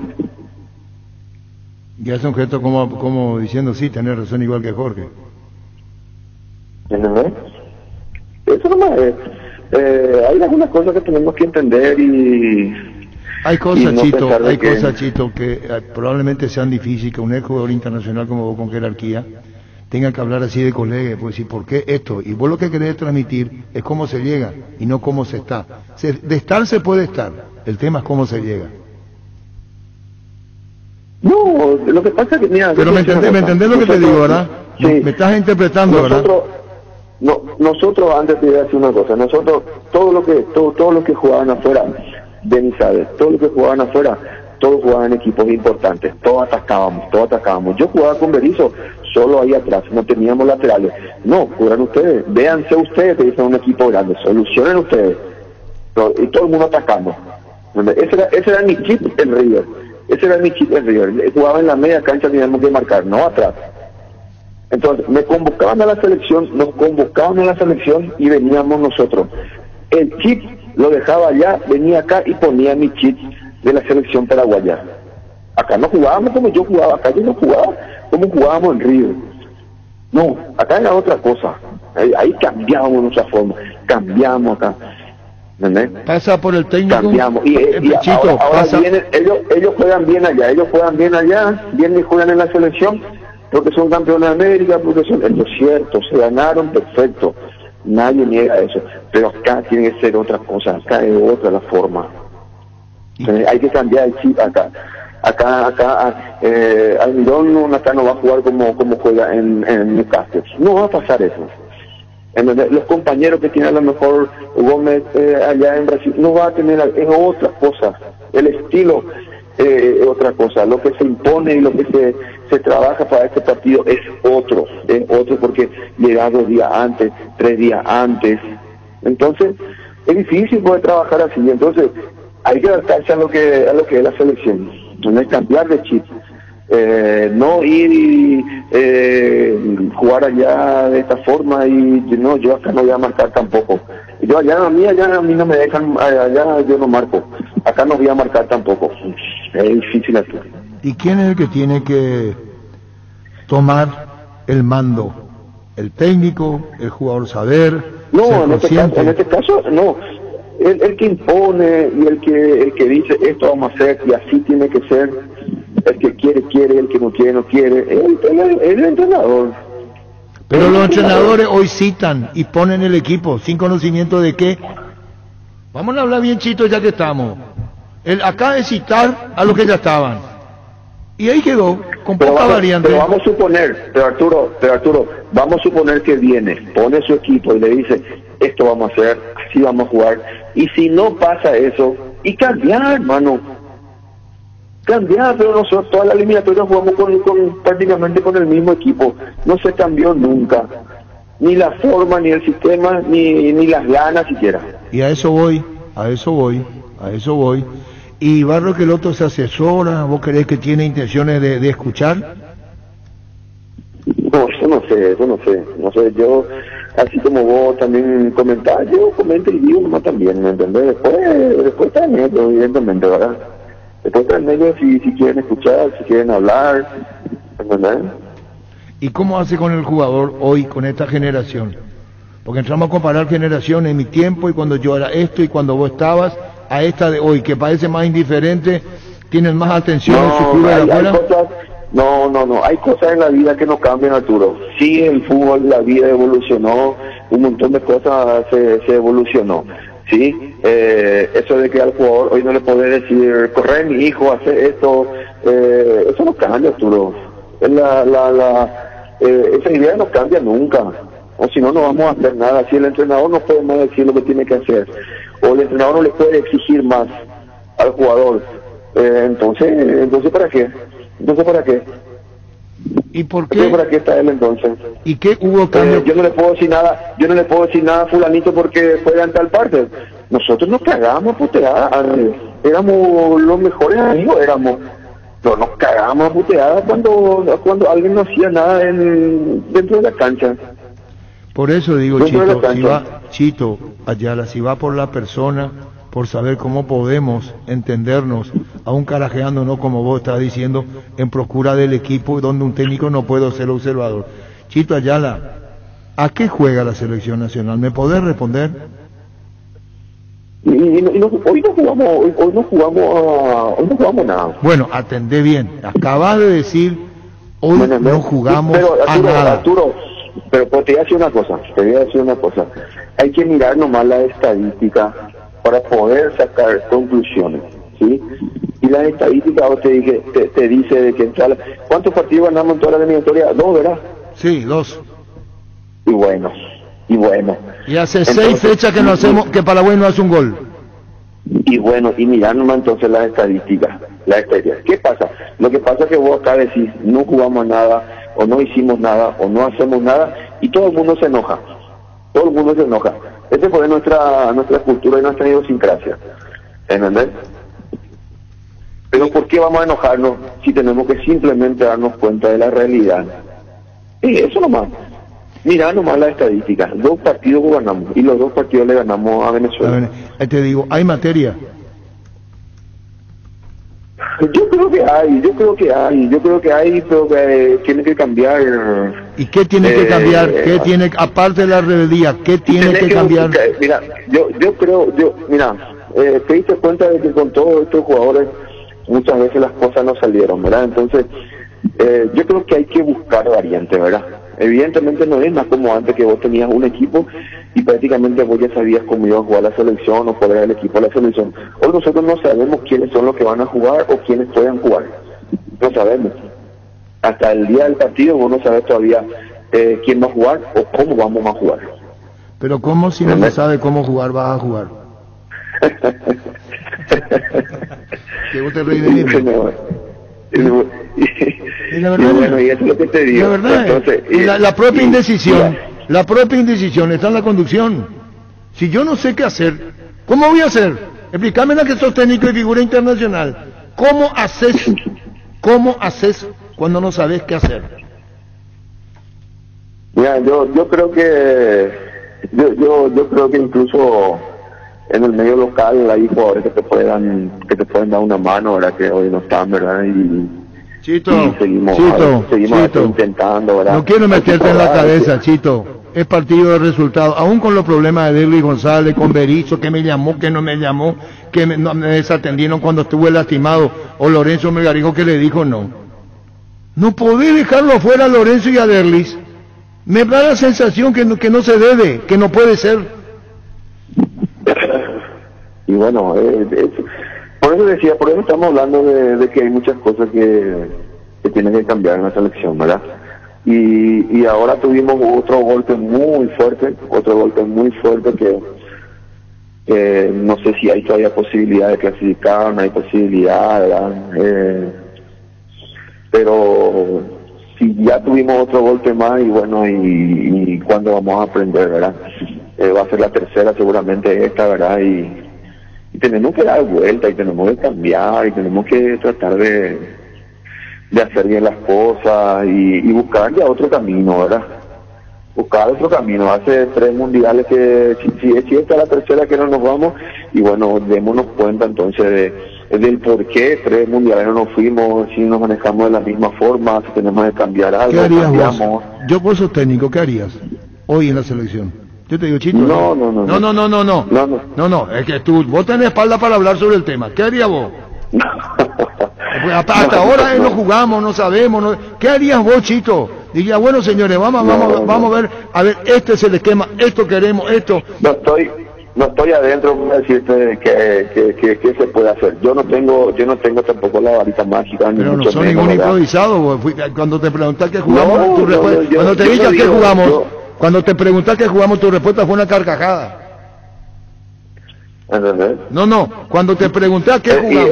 [SPEAKER 4] Y hace un gesto como diciendo, sí, tenés razón igual que Jorge.
[SPEAKER 13] ¿Entendés? Eso nomás es. Hay algunas cosas que tenemos que entender y...
[SPEAKER 4] Hay cosas, Chito, que probablemente sean difíciles, que un ex jugador internacional como vos con jerarquía tenga que hablar así de colega, pues decir, ¿por qué esto? Y vos lo que querés transmitir es cómo se llega y no cómo se está. De estar se puede estar, el tema es cómo se llega.
[SPEAKER 13] No, lo que pasa es que, mira...
[SPEAKER 4] Pero me entendés lo que te digo, ¿verdad? Sí. Me estás interpretando, ¿verdad?
[SPEAKER 13] Nosotros, antes te voy a decir una cosa, nosotros, todo lo que jugaban afuera, Denis sabe, todo lo que jugaban afuera, todos jugaban en equipos importantes, todos atacábamos. Yo jugaba con Berizzo, solo ahí atrás, no teníamos laterales. No, jugaron ustedes, véanse ustedes que dicen un equipo grande, solucionen ustedes. Y todo el mundo atacando. Ese era mi chip en River. Jugaba en la media cancha, teníamos que marcar, no atrás. Entonces, nos convocaban a la selección y veníamos nosotros. El chip lo dejaba allá, venía acá y ponía mi chip de la selección paraguaya. Acá no jugábamos como yo jugaba, acá yo no jugaba como jugábamos en Río. No, acá era otra cosa. Ahí cambiamos nuestra forma, cambiamos acá. ¿Entendés?
[SPEAKER 4] Pasa por el técnico.
[SPEAKER 13] Cambiamos. Y ahora vienen, ellos juegan bien allá, vienen y juegan en la selección, porque son campeones de América, porque son, es lo cierto, se ganaron, perfecto, nadie niega eso, pero acá tiene que ser otra cosa, acá es otra la forma. Hay que cambiar el chip acá. Almirón acá no va a jugar como juega en Newcastle, no va a pasar eso. Los compañeros que tiene a lo mejor Gómez allá en Brasil no va a tener, es otra cosa, el estilo es otra cosa, lo que se impone y lo que se trabaja para este partido es otro porque llega 2 días antes, 3 días antes, entonces es difícil poder trabajar así, entonces hay que adaptarse a lo que es la selección, no es cambiar de chip. No ir y jugar allá de esta forma y no, yo acá no voy a marcar tampoco. Yo allá a mí no me dejan, allá yo no marco, acá no voy a marcar tampoco. Es difícil aquí.
[SPEAKER 4] ¿Y quién es el que tiene que tomar el mando? ¿El técnico? ¿El jugador saber?
[SPEAKER 13] No, en este caso no. El que impone y el que dice esto vamos a hacer y así tiene que ser. El que quiere, el que no quiere. El entrenador.
[SPEAKER 4] Pero los entrenadores hoy citan y ponen el equipo sin conocimiento de qué. Vamos a hablar bien chito ya que estamos. Acá de citar a los que ya estaban. Y ahí quedó, con poca variante.
[SPEAKER 13] Pero vamos a suponer, Arturo, vamos a suponer que viene, pone su equipo y le dice, esto vamos a hacer, así vamos a jugar. Y si no pasa eso, y cambiar, hermano. Cambiar, pero nosotros toda la eliminatoria jugamos prácticamente con el mismo equipo. No se cambió nunca. Ni la forma, ni el sistema, ni las ganas siquiera.
[SPEAKER 4] Y a eso voy. Y Barro que el otro se asesora, ¿vos creés que tiene intenciones de escuchar?
[SPEAKER 13] No, eso no sé, yo, así como vos también comentás, yo comento y digo nomás también, ¿me entendés? Después está en ellos, evidentemente, ¿verdad? Después está en ellos si quieren escuchar, si quieren hablar, ¿entendés?
[SPEAKER 4] ¿Y cómo hace con el jugador hoy, con esta generación? Porque entramos a comparar generaciones en mi tiempo y cuando yo era esto y cuando vos estabas, a esta de hoy, que parece más indiferente, tienen más atención en su club de afuera.
[SPEAKER 13] No, hay cosas en la vida que no cambian, Arturo. Sí, el fútbol, la vida evolucionó, un montón de cosas se evolucionó, ¿sí? Eso de que al jugador hoy no le podés decir, corre mi hijo, hace esto, eso no cambia, Arturo. Esa idea no cambia nunca, o si no, no vamos a hacer nada. Si el entrenador no puede más decir lo que tiene que hacer, o el entrenador no le puede exigir más al jugador, entonces ¿para qué?
[SPEAKER 4] ¿Y por qué?
[SPEAKER 13] Entonces, ¿para qué está él entonces?
[SPEAKER 4] ¿Y qué hubo cambio?
[SPEAKER 13] Yo no le puedo decir nada a fulanito porque juega en tal parte. Nosotros nos cagábamos a puteadas, éramos los mejores amigos, pero nos cagábamos a puteadas cuando alguien no hacía nada dentro de la cancha.
[SPEAKER 4] Por eso digo, Chito Ayala, si va por la persona, por saber cómo podemos entendernos, aún carajeando, no como vos estás diciendo, en procura del equipo, donde un técnico no puede ser observador. Chito Ayala, ¿a qué juega la selección nacional? ¿Me podés responder?
[SPEAKER 13] Hoy no jugamos nada.
[SPEAKER 4] Bueno, atendé bien. Acabas de decir, hoy no jugamos a nada.
[SPEAKER 13] Arturo, pero te voy a decir una cosa. Hay que mirar nomás la estadística para poder sacar conclusiones, ¿sí? Y la estadística te dice de que ¿cuántos partidos ganamos en toda la eliminatoria? 2, ¿verdad?
[SPEAKER 4] Sí, 2.
[SPEAKER 13] Y bueno.
[SPEAKER 4] Y hace 6 fechas que no hacemos, que Paraguay no hace un gol.
[SPEAKER 13] Y bueno, y mirar nomás entonces las estadísticas. ¿Qué pasa? Lo que pasa es que vos acá decís, no jugamos nada, o no hicimos nada, o no hacemos nada, y todo el mundo se enoja. Esa fue nuestra cultura y nuestra idiosincrasia, ¿entendés? Pero ¿por qué vamos a enojarnos si tenemos que simplemente darnos cuenta de la realidad? Y eso nomás. Mirá nomás las estadísticas. 2 partidos ganamos y los 2 partidos le ganamos a Venezuela.
[SPEAKER 4] Te digo, ¿hay materia?
[SPEAKER 13] Yo creo que hay, pero que tiene que cambiar.
[SPEAKER 4] ¿Y qué tiene que cambiar? ¿Qué tiene, aparte de la rebeldía, qué tiene que cambiar?
[SPEAKER 13] Mira, te diste cuenta de que con todos estos jugadores muchas veces las cosas no salieron, ¿verdad? Entonces, yo creo que hay que buscar variantes, ¿verdad? Evidentemente no es más como antes, que vos tenías un equipo y prácticamente vos ya sabías cómo iba a jugar la selección o cuál era el equipo de la selección. Hoy nosotros no sabemos quiénes son los que van a jugar o quiénes pueden jugar. No sabemos. Hasta el día del partido vos no sabes todavía quién va a jugar o cómo vamos a jugar.
[SPEAKER 4] Pero ¿cómo si no se sabe cómo jugar vas a jugar? ¿Que vos te reís de mí? Y la verdad,
[SPEAKER 13] bueno, y eso es lo que te digo.
[SPEAKER 4] La verdad, entonces, la propia indecisión está en la conducción. Si yo no sé qué hacer, ¿cómo voy a hacer? Explícame la que sos técnico y figura internacional. ¿Cómo haces cuando no sabes qué hacer?
[SPEAKER 13] Mira, yo creo que yo creo que incluso en el medio local hay jugadores que te pueden dar una mano, ¿verdad? Que hoy no están, ¿verdad?
[SPEAKER 4] Chito,
[SPEAKER 13] y seguimos intentando, ¿verdad?
[SPEAKER 4] No quiero meterte en la cabeza, Chito. Es partido de resultado, aún con los problemas de Derly González, con Berizzo, que me llamó, que no me llamó, que no me desatendieron cuando estuve lastimado, o Lorenzo Melgarejo que le dijo no. No podés dejarlo afuera a Lorenzo y a Derlis. Me da la sensación que no se debe, que no puede ser.
[SPEAKER 13] Y bueno, por eso decía, por eso estamos hablando de que hay muchas cosas que tienen que cambiar en la selección, ¿verdad? Y ahora tuvimos otro golpe muy fuerte que no sé si hay todavía posibilidad de clasificar, no hay posibilidad, ¿verdad? Pero si ya tuvimos otro golpe más, y bueno, y cuándo vamos a aprender, ¿verdad? Va a ser la tercera seguramente esta, ¿verdad? Y tenemos que dar vuelta, y tenemos que cambiar, y tenemos que tratar de hacer bien las cosas, y buscar ya otro camino, ¿verdad? Buscar otro camino. Hace 3 mundiales que, si esta es la tercera que no nos vamos, y bueno, démonos cuenta entonces del por qué 3 mundiales no nos fuimos, si nos manejamos de la misma forma, si tenemos que cambiar algo.
[SPEAKER 4] ¿Qué harías vos? Vos sos técnico, ¿qué harías hoy en la selección? Yo te digo, Chito. No, es que vos tenés espalda para hablar sobre el tema. ¿Qué harías vos? Hasta ahora no jugamos, no sabemos. ¿Qué harías vos, Chito? Diría, bueno, señores, vamos a ver, este es el esquema, esto queremos, esto.
[SPEAKER 13] No estoy adentro para decirte que se puede hacer. Yo no tengo tampoco la varita mágica.
[SPEAKER 4] Pero no son ningún improvisado. Cuando te preguntas qué jugamos, tu respuesta, cuando te digas qué jugamos, cuando te preguntas qué jugamos, tu respuesta fue una carcajada.
[SPEAKER 13] ¿Entendés?
[SPEAKER 4] No, cuando te preguntas qué jugamos,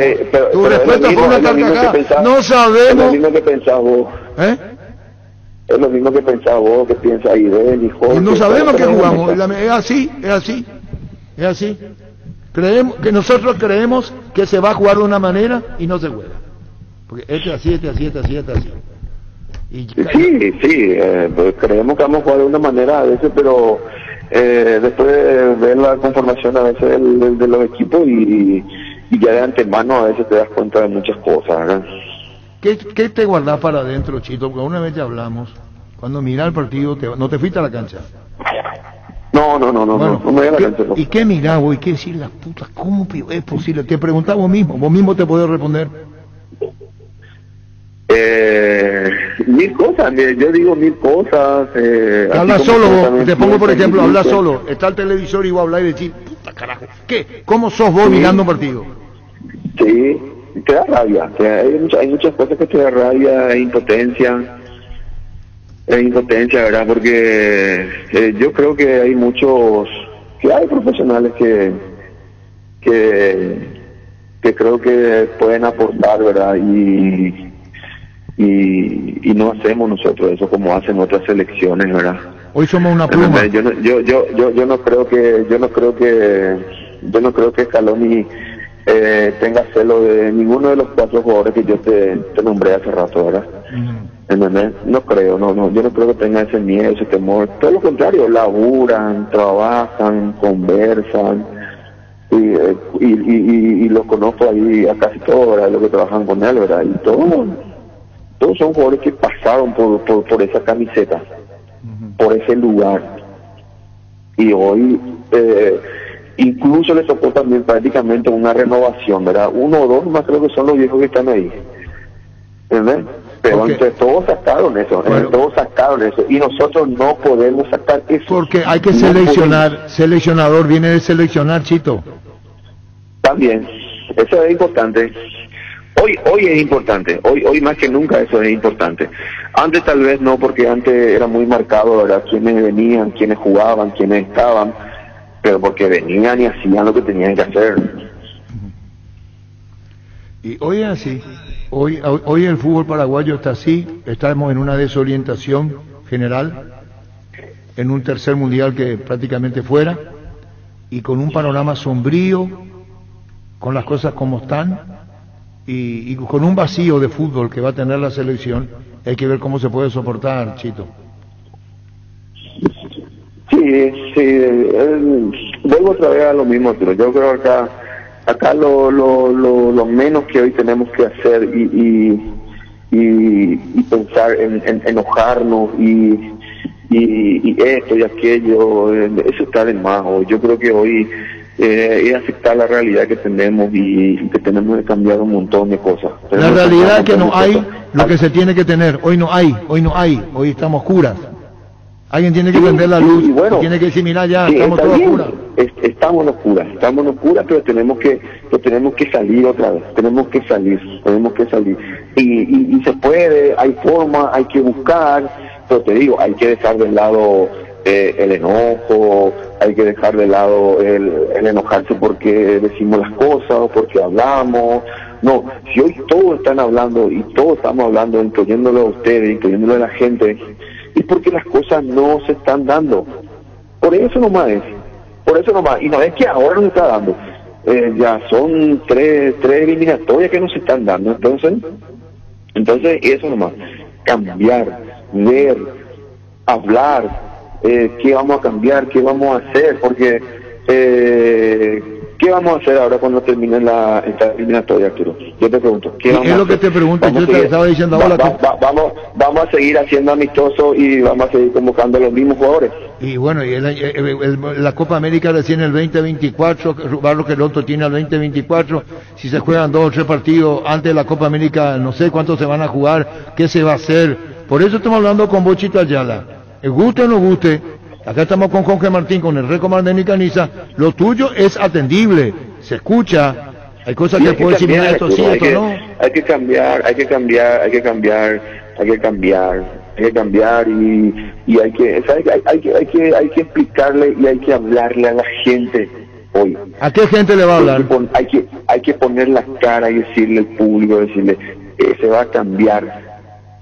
[SPEAKER 4] tu respuesta fue una carcajada. No sabemos.
[SPEAKER 13] Es lo mismo que pensás vos. Es lo mismo que pensás vos, que piensas Aiden y Jorge.
[SPEAKER 4] No sabemos qué jugamos. Es así. Nosotros creemos que se va a jugar de una manera y no se juega. Porque este así.
[SPEAKER 13] Pues creemos que vamos a jugar de una manera a veces, pero después de ver la conformación a veces de los equipos y ya de antemano a veces te das cuenta de muchas cosas, ¿verdad?
[SPEAKER 4] ¿Qué te guardás para adentro, Chito? Porque una vez ya hablamos, cuando mirás el partido, no te fuiste a la cancha.
[SPEAKER 13] No me voy a la cancha.
[SPEAKER 4] ¿Y qué mirás vos? ¿Y qué decir las putas? ¿Cómo es posible? Te preguntás vos mismo te podés responder.
[SPEAKER 13] Mil cosas, yo digo 1000 cosas.
[SPEAKER 4] Hablas solo vos, te pongo por ejemplo, hablas solo, está el televisor y vos hablás y decís, puta carajo, ¿qué? ¿Cómo sos vos mirando un partido?
[SPEAKER 13] Sí, te da rabia, hay muchas cosas que te da rabia, impotencia, ¿verdad? Porque yo creo que hay hay profesionales que creo que pueden aportar, ¿verdad? Y no hacemos nosotros eso como hacen otras selecciones, ¿verdad?
[SPEAKER 4] Hoy somos una pluma.
[SPEAKER 13] Yo no creo que Scaloni tenga celo de ninguno de los 4 jugadores que yo te nombré hace rato, ¿verdad? ¿Entendés? No creo, yo no creo que tenga ese miedo, ese temor. Todo lo contrario, laburan, trabajan, conversan, y los conozco ahí a casi todos, ¿verdad? Los que trabajan con él, ¿verdad? Y todos son jugadores que pasaron por esa camiseta, por ese lugar, y hoy incluso les tocó también prácticamente una renovación, ¿verdad? 1 o 2 más creo que son los viejos que están ahí, ¿entendés? Pero entre todos sacaron eso, y nosotros no podemos sacar eso.
[SPEAKER 4] Porque hay que seleccionar, seleccionador viene de seleccionar, Chito.
[SPEAKER 13] También, eso es importante. Hoy es importante, hoy más que nunca eso es importante. Antes tal vez no, porque antes era muy marcado, ¿verdad? Quiénes venían, quiénes jugaban, quiénes estaban, pero porque venían y hacían lo que tenían que hacer.
[SPEAKER 4] Y hoy es así, hoy el fútbol paraguayo está así, estamos en una desorientación general, en un tercer mundial que prácticamente fuera, y con un panorama sombrío, con las cosas como están, y con un vacío de fútbol que va a tener la selección, hay que ver cómo se puede soportar, Chito.
[SPEAKER 13] Sí, vuelvo otra vez a lo mismo, pero yo creo que acá lo menos que hoy tenemos que hacer y pensar en enojarnos y esto y aquello, eso está de más hoy. Yo creo que hoy es aceptar la realidad que tenemos y que tenemos que cambiar un montón de cosas.
[SPEAKER 4] La realidad es que no hay lo que se tiene que tener. Hoy no hay, hoy estamos oscuras. Alguien tiene que prender la luz, bueno, tiene que asimilar ya, estamos todos oscuras.
[SPEAKER 13] Estamos en oscuras, pero tenemos que salir otra vez, tenemos que salir. Y se puede, hay forma, hay que buscar, pero te digo, hay que dejar de lado el enojo, hay que dejar de lado el enojarse porque decimos las cosas o porque hablamos. No, si hoy todos están hablando y todos estamos hablando, incluyéndolo a ustedes, incluyéndolo a la gente, es porque las cosas no se están dando. Por eso nomás. Y no es que ahora no se está dando. Ya son tres eliminatorias que no se están dando. Entonces eso nomás. Cambiar, ver, hablar, qué vamos a cambiar, qué vamos a hacer, porque ¿qué vamos a hacer ahora cuando termine esta eliminatoria, Arturo? Yo te pregunto, ¿qué vamos a hacer?
[SPEAKER 4] Es lo que te pregunto, yo te estaba diciendo ahora.
[SPEAKER 13] Vamos a seguir haciendo amistosos y vamos a seguir convocando a los mismos jugadores.
[SPEAKER 4] Y bueno, y la Copa América recién el 2024, Barro que el otro tiene el 2024, si se juegan 2 o 3 partidos antes de la Copa América, no sé cuántos se van a jugar, qué se va a hacer. Por eso estamos hablando con Bochito Ayala. Guste o no guste, acá estamos con Jorge Martín, con el Reco Martín y Caniza. Lo tuyo es atendible, se escucha. Hay cosas que puedo decir, mira, esto sí, esto no.
[SPEAKER 13] Hay que cambiar y hay que, ¿sabes? Hay que explicarle y hay que hablarle a la gente hoy.
[SPEAKER 4] ¿A qué gente le va a hablar?
[SPEAKER 13] Hay que poner la cara y decirle al público, decirle, se va a cambiar.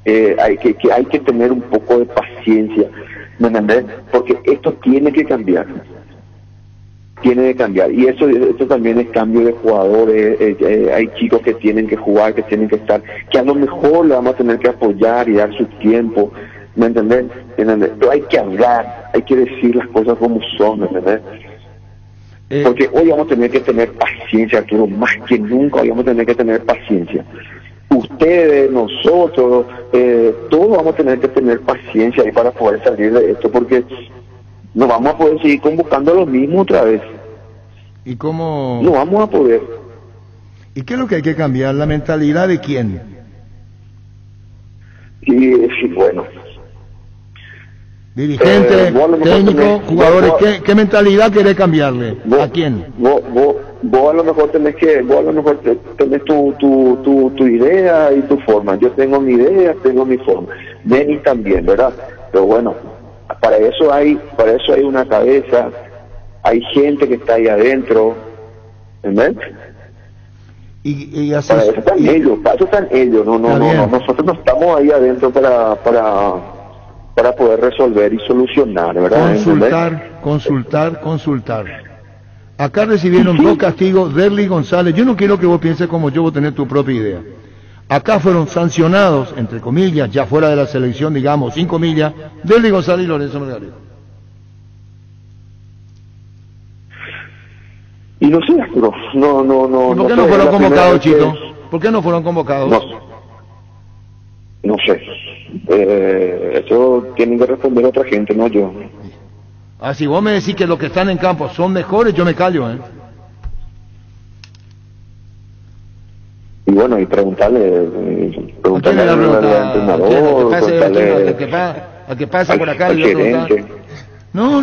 [SPEAKER 13] Hay que tener un poco de paciencia, ¿me entendés? Porque esto tiene que cambiar. Y esto también es cambio de jugadores. Hay chicos que tienen que jugar, que tienen que estar, que a lo mejor le vamos a tener que apoyar y dar su tiempo, ¿me entendés? Pero hay que hablar, hay que decir las cosas como son, ¿me entendés? Porque hoy vamos a tener que tener paciencia, Arturo, más que nunca hoy vamos a tener que tener paciencia. Ustedes, nosotros, todos vamos a tener que tener paciencia ahí para poder salir de esto, porque no vamos a poder seguir convocando a los mismos otra vez.
[SPEAKER 4] ¿Y cómo?
[SPEAKER 13] No vamos a poder.
[SPEAKER 4] ¿Y qué es lo que hay que cambiar? ¿La mentalidad de quién?
[SPEAKER 13] Sí, bueno.
[SPEAKER 4] Dirigente, técnico, jugadores, ¿qué mentalidad querés cambiarle? ¿A quién?
[SPEAKER 13] Vos a lo mejor tenés tu idea y tu forma. Yo tengo mi idea, tengo mi forma. Denis también, ¿verdad? Pero bueno, para eso hay una cabeza, hay gente que está ahí adentro, ¿entendés?
[SPEAKER 4] Y así
[SPEAKER 13] para eso están ellos, no, nosotros no estamos ahí adentro para poder resolver y solucionar, ¿verdad?
[SPEAKER 4] Consultar. Acá recibieron 2 castigos, Derly González. Yo no quiero que vos pienses como yo, vos tenés tu propia idea. Acá fueron sancionados, entre comillas, ya fuera de la selección, digamos, sin comillas, Derly González y Lorenzo Melgarejo.
[SPEAKER 13] Y no sé, no.
[SPEAKER 4] ¿Y por qué no fueron convocados, Chito? ¿Por qué no fueron convocados?
[SPEAKER 13] No sé. Eso tienen que responder otra gente, no yo.
[SPEAKER 4] Si vos me decís que los que están en campo son mejores, yo me callo,
[SPEAKER 13] Y bueno, y preguntarle al entrenador,
[SPEAKER 4] al que pasa por acá, No.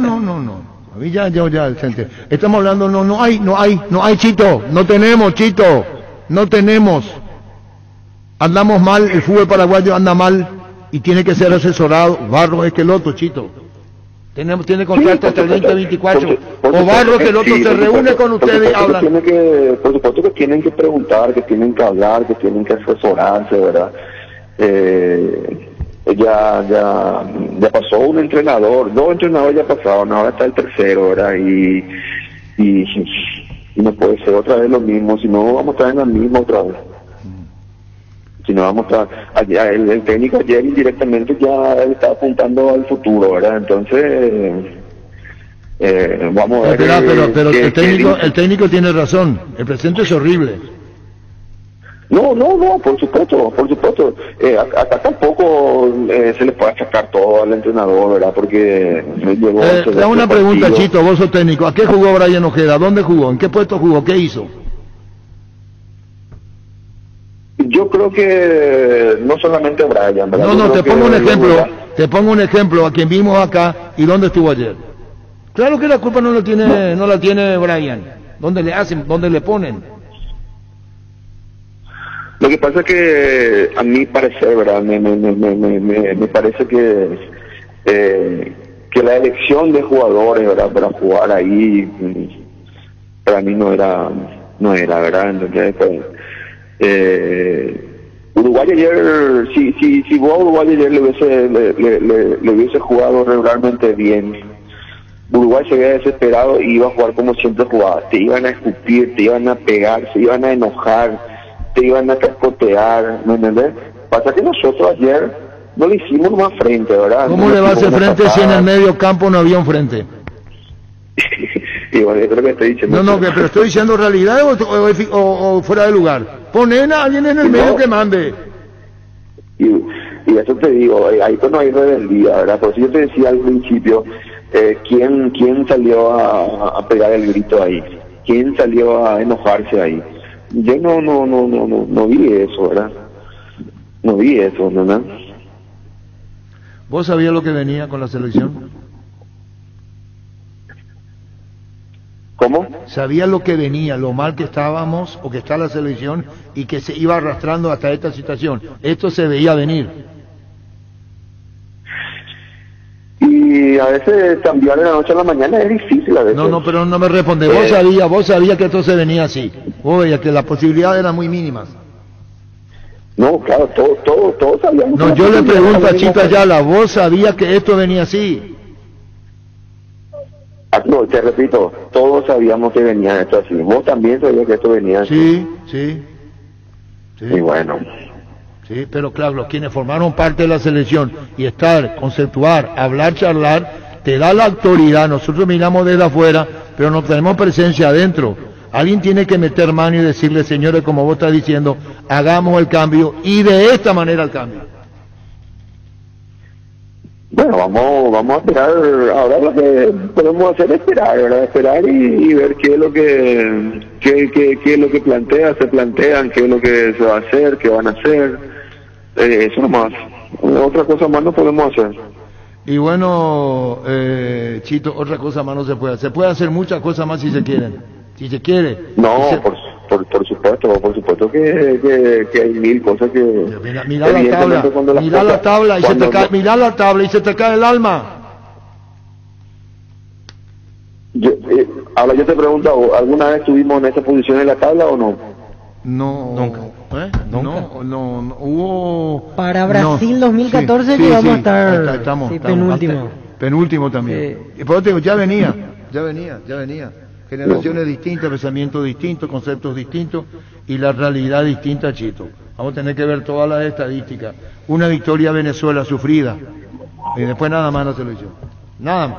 [SPEAKER 4] A mí ya, gente. Estamos hablando, no hay, Chito. No tenemos, Chito. No tenemos. Andamos mal, el fútbol paraguayo anda mal y tiene que ser asesorado. Barro es que el otro, Chito. Tiene contrato hasta el 2024. O Barro que el otro se reúne con ustedes y hablan.
[SPEAKER 13] Por supuesto que tienen que preguntar, que tienen que hablar, que tienen que asesorarse, ¿verdad? Ya pasó un entrenador, 2 entrenadores ya pasaron, ahora está el tercero, ¿verdad? Y no puede ser otra vez lo mismo, si no vamos a estar en la misma otra vez. no vamos a el técnico ayer indirectamente ya está apuntando al futuro, ¿verdad? Entonces vamos a ver.
[SPEAKER 4] Pero el técnico tiene razón, el presente es horrible.
[SPEAKER 13] No, por supuesto. Acá tampoco se le puede achacar todo al entrenador, ¿verdad? Porque llegó.
[SPEAKER 4] Da una pregunta, Chito, vos sos técnico. ¿A qué jugó Brian Ojeda? ¿Dónde jugó? ¿En qué puesto jugó? ¿Qué hizo?
[SPEAKER 13] Yo creo que no solamente Brian, ¿verdad?
[SPEAKER 4] No, te pongo un ejemplo a quien vimos acá y dónde estuvo ayer. Claro que la culpa no la tiene Brian. ¿Dónde le ponen?
[SPEAKER 13] Lo que pasa es que a mi parecer, ¿verdad? Me parece que la elección de jugadores, ¿verdad? Para jugar ahí, para mí no era, ¿verdad? Entonces, Uruguay ayer, si vos a Uruguay ayer le hubiese jugado regularmente bien, Uruguay se había desesperado y iba a jugar como siempre jugaba. Te iban a escupir, te iban a pegar, se iban a enojar, te iban a cascotear, ¿me entendés? Pasa que nosotros ayer no le hicimos más frente, ¿verdad?
[SPEAKER 4] ¿Cómo le va a hacer frente si en el medio campo no había un frente?
[SPEAKER 13] Y bueno, yo creo que estoy diciendo...
[SPEAKER 4] pero estoy diciendo realidad o fuera de lugar. Ponen a alguien en el medio que mande.
[SPEAKER 13] Y eso te digo, ahí pues no hay rebeldía, ¿verdad? Por eso yo te decía al principio, ¿quién salió a pegar el grito ahí? ¿Quién salió a enojarse ahí? Yo no vi eso, ¿verdad? No vi eso, ¿verdad?
[SPEAKER 4] ¿Vos sabías lo que venía con la selección?
[SPEAKER 13] ¿Cómo?
[SPEAKER 4] ¿Sabías lo que venía, lo mal que estábamos o que está la selección y que se iba arrastrando hasta esta situación? Esto se veía venir.
[SPEAKER 13] Y a veces cambiar de la noche a la mañana es difícil a veces.
[SPEAKER 4] Pero no me responde. Vos sabías que esto se venía así. Vos veías que las posibilidades eran muy mínimas.
[SPEAKER 13] No, claro, todos sabíamos.
[SPEAKER 4] No, yo le pregunto a Chito Ayala, ¿vos sabías que esto venía así?
[SPEAKER 13] No, te repito, todos sabíamos que venía esto así. Vos también sabías que esto venía así.
[SPEAKER 4] Sí.
[SPEAKER 13] Y bueno.
[SPEAKER 4] Sí, pero claro, los quienes formaron parte de la selección y estar, conceptuar, hablar, charlar, te da la autoridad. Nosotros miramos desde afuera, pero no tenemos presencia adentro. Alguien tiene que meter mano y decirle, señores, como vos estás diciendo, hagamos el cambio y de esta manera el cambio.
[SPEAKER 13] Bueno, vamos a esperar. Ahora lo que podemos hacer es esperar, ¿verdad? Esperar y ver qué es lo que es lo que se plantean, qué es lo que se va a hacer, qué van a hacer. Eso nomás. Otra cosa más no podemos hacer.
[SPEAKER 4] Y bueno, Chito, otra cosa más no se puede hacer. Se puede hacer muchas cosas más si se quieren. Si se quiere.
[SPEAKER 13] No, por supuesto que hay mil cosas que...
[SPEAKER 4] Mira la tabla y se te cae el alma.
[SPEAKER 13] Ahora yo te pregunto, ¿alguna vez estuvimos en esa posición en la tabla o no?
[SPEAKER 4] No,
[SPEAKER 6] nunca.
[SPEAKER 4] No hubo...
[SPEAKER 11] Para Brasil 2014 llegamos a estar
[SPEAKER 4] estamos,
[SPEAKER 11] penúltimo.
[SPEAKER 4] Penúltimo también. Y por eso te digo, ya venía. Generaciones distintas, pensamientos distintos, conceptos distintos y la realidad distinta, Chito. Vamos a tener que ver todas las estadísticas. Una victoria a Venezuela sufrida y después nada más la selección. Nada más.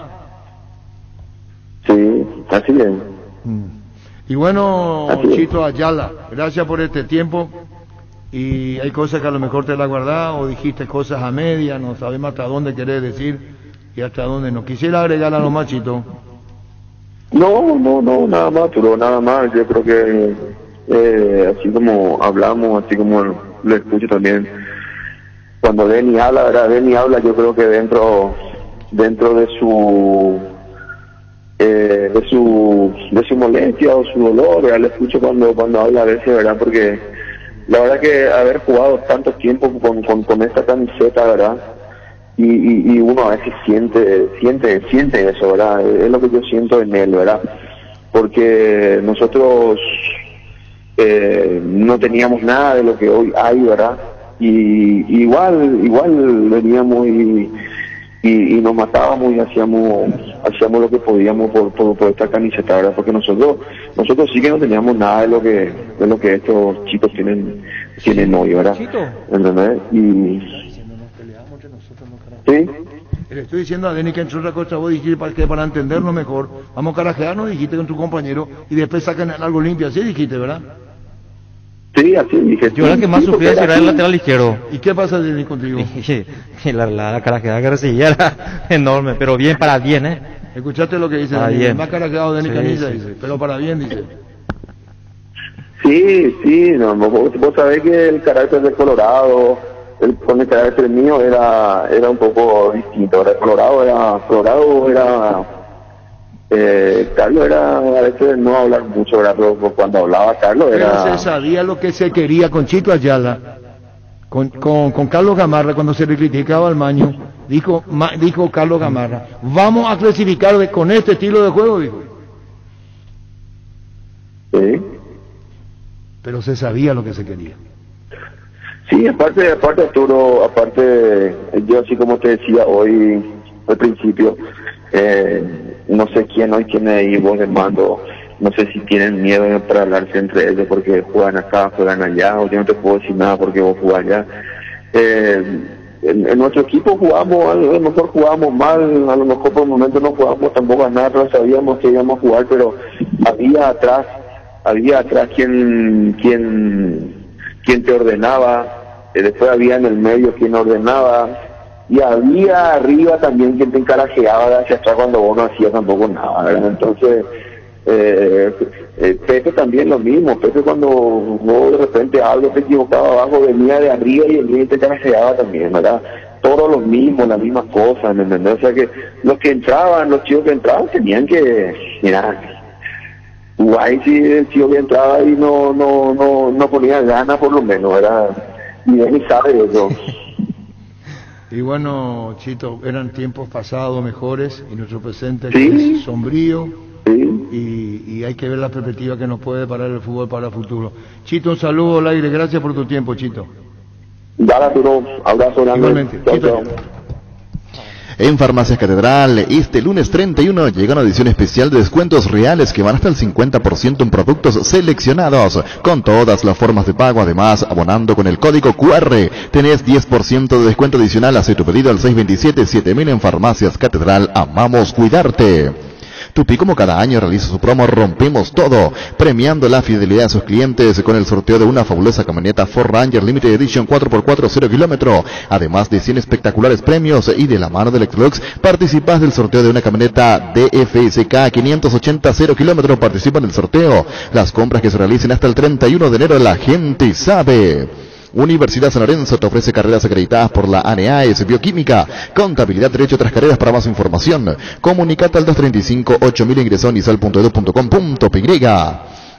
[SPEAKER 13] Sí, así es.
[SPEAKER 4] Y bueno, Chito Ayala, gracias por este tiempo. Y hay cosas que a lo mejor te la guardás o dijiste cosas a media, no sabemos hasta dónde querés decir y hasta dónde no. Quisiera agregar algo más, Chito.
[SPEAKER 13] No, nada más, pero nada más. Yo creo que así como hablamos, así como lo escucho también, cuando Denny habla, ¿verdad? Denny habla, yo creo que dentro de su molestia o su dolor, ¿verdad? Lo escucho cuando habla a veces, ¿verdad? Porque la verdad que haber jugado tanto tiempo con esta camiseta, ¿verdad? Y uno a veces siente eso, ¿verdad? Es lo que yo siento en él, ¿verdad? Porque nosotros no teníamos nada de lo que hoy hay, ¿verdad? Y igual veníamos y nos matábamos y hacíamos lo que podíamos por esta camiseta, ¿verdad? Porque nosotros sí que no teníamos nada de lo que estos chicos tienen tiene novio, ¿verdad? ¿Entendés? Y... ¿Sí?
[SPEAKER 4] Le estoy diciendo a Denis que entre otra cosa vos dijiste para entendernos mejor, vamos a carajearnos, dijiste con tu compañero, y después sacan algo limpio, así dijiste, ¿verdad?
[SPEAKER 13] Sí, así dije.
[SPEAKER 6] Yo la que más sufría era el lateral izquierdo.
[SPEAKER 4] ¿Y qué pasa, Denis, contigo?
[SPEAKER 6] La carajeada que recibía era enorme, pero bien, para bien, ¿eh?
[SPEAKER 4] Escuchaste lo que dice Denis, más carajeado Denis Canilla, dice, pero para bien, dice.
[SPEAKER 13] Sí, no, vos sabés que el carácter de Colorado, con el carácter mío era un poco distinto. Ahora Colorado era Carlos era a veces no hablar mucho, ¿verdad? Pero cuando hablaba Carlos era...
[SPEAKER 4] Pero se sabía lo que se quería con Chito Ayala, con Carlos Gamarra, cuando se le criticaba al Maño, dijo Carlos Gamarra, vamos a clasificar con este estilo de juego, dijo.
[SPEAKER 13] Sí.
[SPEAKER 4] Pero se sabía lo que se quería.
[SPEAKER 13] Sí, aparte Arturo, yo así como te decía hoy al principio, no sé quién es ahí, vos les mando, no sé si tienen miedo para hablarse entre ellos porque juegan acá, juegan allá, o yo no te puedo decir nada porque vos jugás allá. En nuestro equipo jugamos, a lo mejor jugamos mal, a lo mejor por el momento no jugamos tampoco a nada, pero sabíamos que íbamos a jugar, pero había atrás quien te ordenaba, después había en el medio quien ordenaba, y había arriba también quien te encarajeaba hacia atrás cuando vos no hacías tampoco nada, ¿verdad? Entonces, Pepe también lo mismo. Pepe, cuando vos de repente algo te equivocaba abajo, venía de arriba y el río te encarajeaba también, ¿verdad? Todos los mismos, las mismas cosas, ¿me entendés? O sea que los chicos que entraban tenían que, mira, guay si el chico que entraba y no ponía ganas por lo menos, ¿verdad? Y él ni sabe de eso.
[SPEAKER 4] Y bueno, Chito, eran tiempos pasados mejores y nuestro presente es sombrío. Y hay que ver la perspectiva que nos puede parar el fútbol para el futuro. Chito, un saludo al aire, gracias por tu tiempo, Chito.
[SPEAKER 13] Dale, Arturo, abrazo grande.
[SPEAKER 4] Igualmente. Chito.
[SPEAKER 9] En Farmacias Catedral, este lunes 31 llega una edición especial de descuentos reales que van hasta el 50% en productos seleccionados, con todas las formas de pago. Además, abonando con el código QR, tenés 10% de descuento adicional. Hace tu pedido al 627-7000 en Farmacias Catedral. Amamos cuidarte. Tupi, como cada año, realiza su promo Rompemos Todo, premiando la fidelidad de sus clientes con el sorteo de una fabulosa camioneta Ford Ranger Limited Edition 4x4 0 kilómetro, además de 100 espectaculares premios, y de la mano de Electrolux participas del sorteo de una camioneta DFSK 580 0 kilómetro. Participa en el sorteo. Las compras que se realicen hasta el 31 de enero, la gente sabe. Universidad San Lorenzo te ofrece carreras acreditadas por la ANEAES, Bioquímica, Contabilidad, Derecho, otras carreras. Para más información, comunicate al 235-8000, ingresó en nisal.edu.com.py.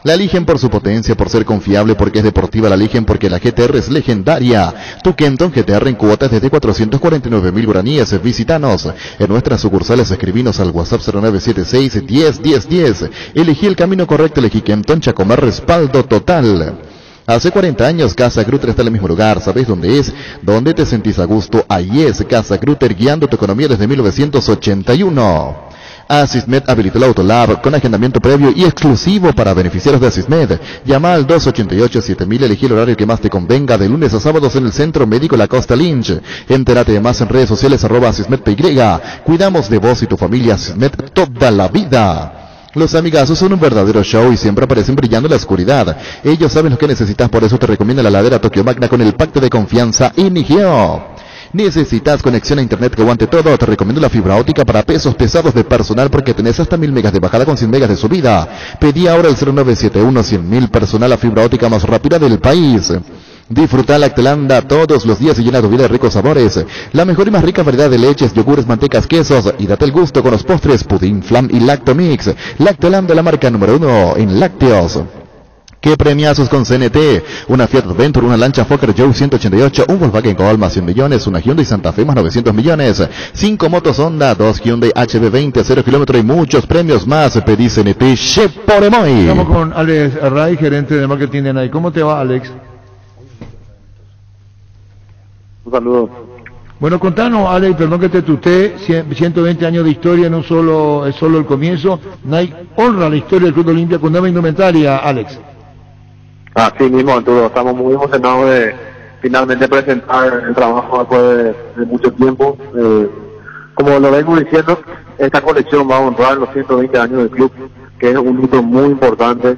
[SPEAKER 9] La eligen por su potencia, por ser confiable, porque es deportiva. La eligen porque la GTR es legendaria. Tu Kenton GTR en cuotas desde 449.000 guaraníes. Visítanos en nuestras sucursales. Escribinos al WhatsApp 0976-101010. Elegí el camino correcto. Elegí Kenton Chacomar, respaldo total. Hace 40 años Casa Grutter está en el mismo lugar. ¿Sabés dónde es? ¿Dónde te sentís a gusto? Ahí es Casa Grutter, guiando tu economía desde 1981. Asismed habilitó el Autolab con agendamiento previo y exclusivo para beneficiarios de Asismed. Llama al 288-7000, elegí el horario que más te convenga, de lunes a sábados en el Centro Médico La Costa Lynch. Entérate de más en redes sociales @AsismedPY. Cuidamos de vos y tu familia. Asismed, toda la vida. Los amigazos son un verdadero show y siempre aparecen brillando en la oscuridad. Ellos saben lo que necesitas, por eso te recomiendo la heladera Tokio Magna con el pacto de confianza Inigeo. ¿Necesitas conexión a internet que aguante todo? Te recomiendo la fibra óptica para pesos pesados de personal, porque tenés hasta 1000 megas de bajada con 100 megas de subida. Pedí ahora el 0971-100.000 personal, la fibra óptica más rápida del país. Disfruta Lactelanda todos los días y llena tu vida de ricos sabores. La mejor y más rica variedad de leches, yogures, mantecas, quesos, y date el gusto con los postres, pudín, flan y Lactomix. Lactelanda, la marca número 1 en lácteos. ¿Qué premiazos con CNT? Una Fiat Adventure, una Lancia Fokker Joe 188, un Volkswagen Gol más 100 millones, una Hyundai Santa Fe más 900 millones, 5 motos Honda, 2 Hyundai HB20 0 kilómetro y muchos premios más. Pedí CNT Cheporemoy.
[SPEAKER 4] Estamos con Alex Array, gerente de marketing de NAI. ¿Cómo te va, Alex?
[SPEAKER 13] Un saludo.
[SPEAKER 4] Bueno, contanos, Alex, perdón que te tuté, 120 años de historia, no solo es solo el comienzo. NAI honra la historia del Club Olimpia con nueva indumentaria, Alex.
[SPEAKER 13] Así mismo, Arturo, estamos muy emocionados de finalmente presentar el trabajo después de mucho tiempo. Como lo vengo diciendo, esta colección va a honrar los 120 años del club, que es un hito muy importante,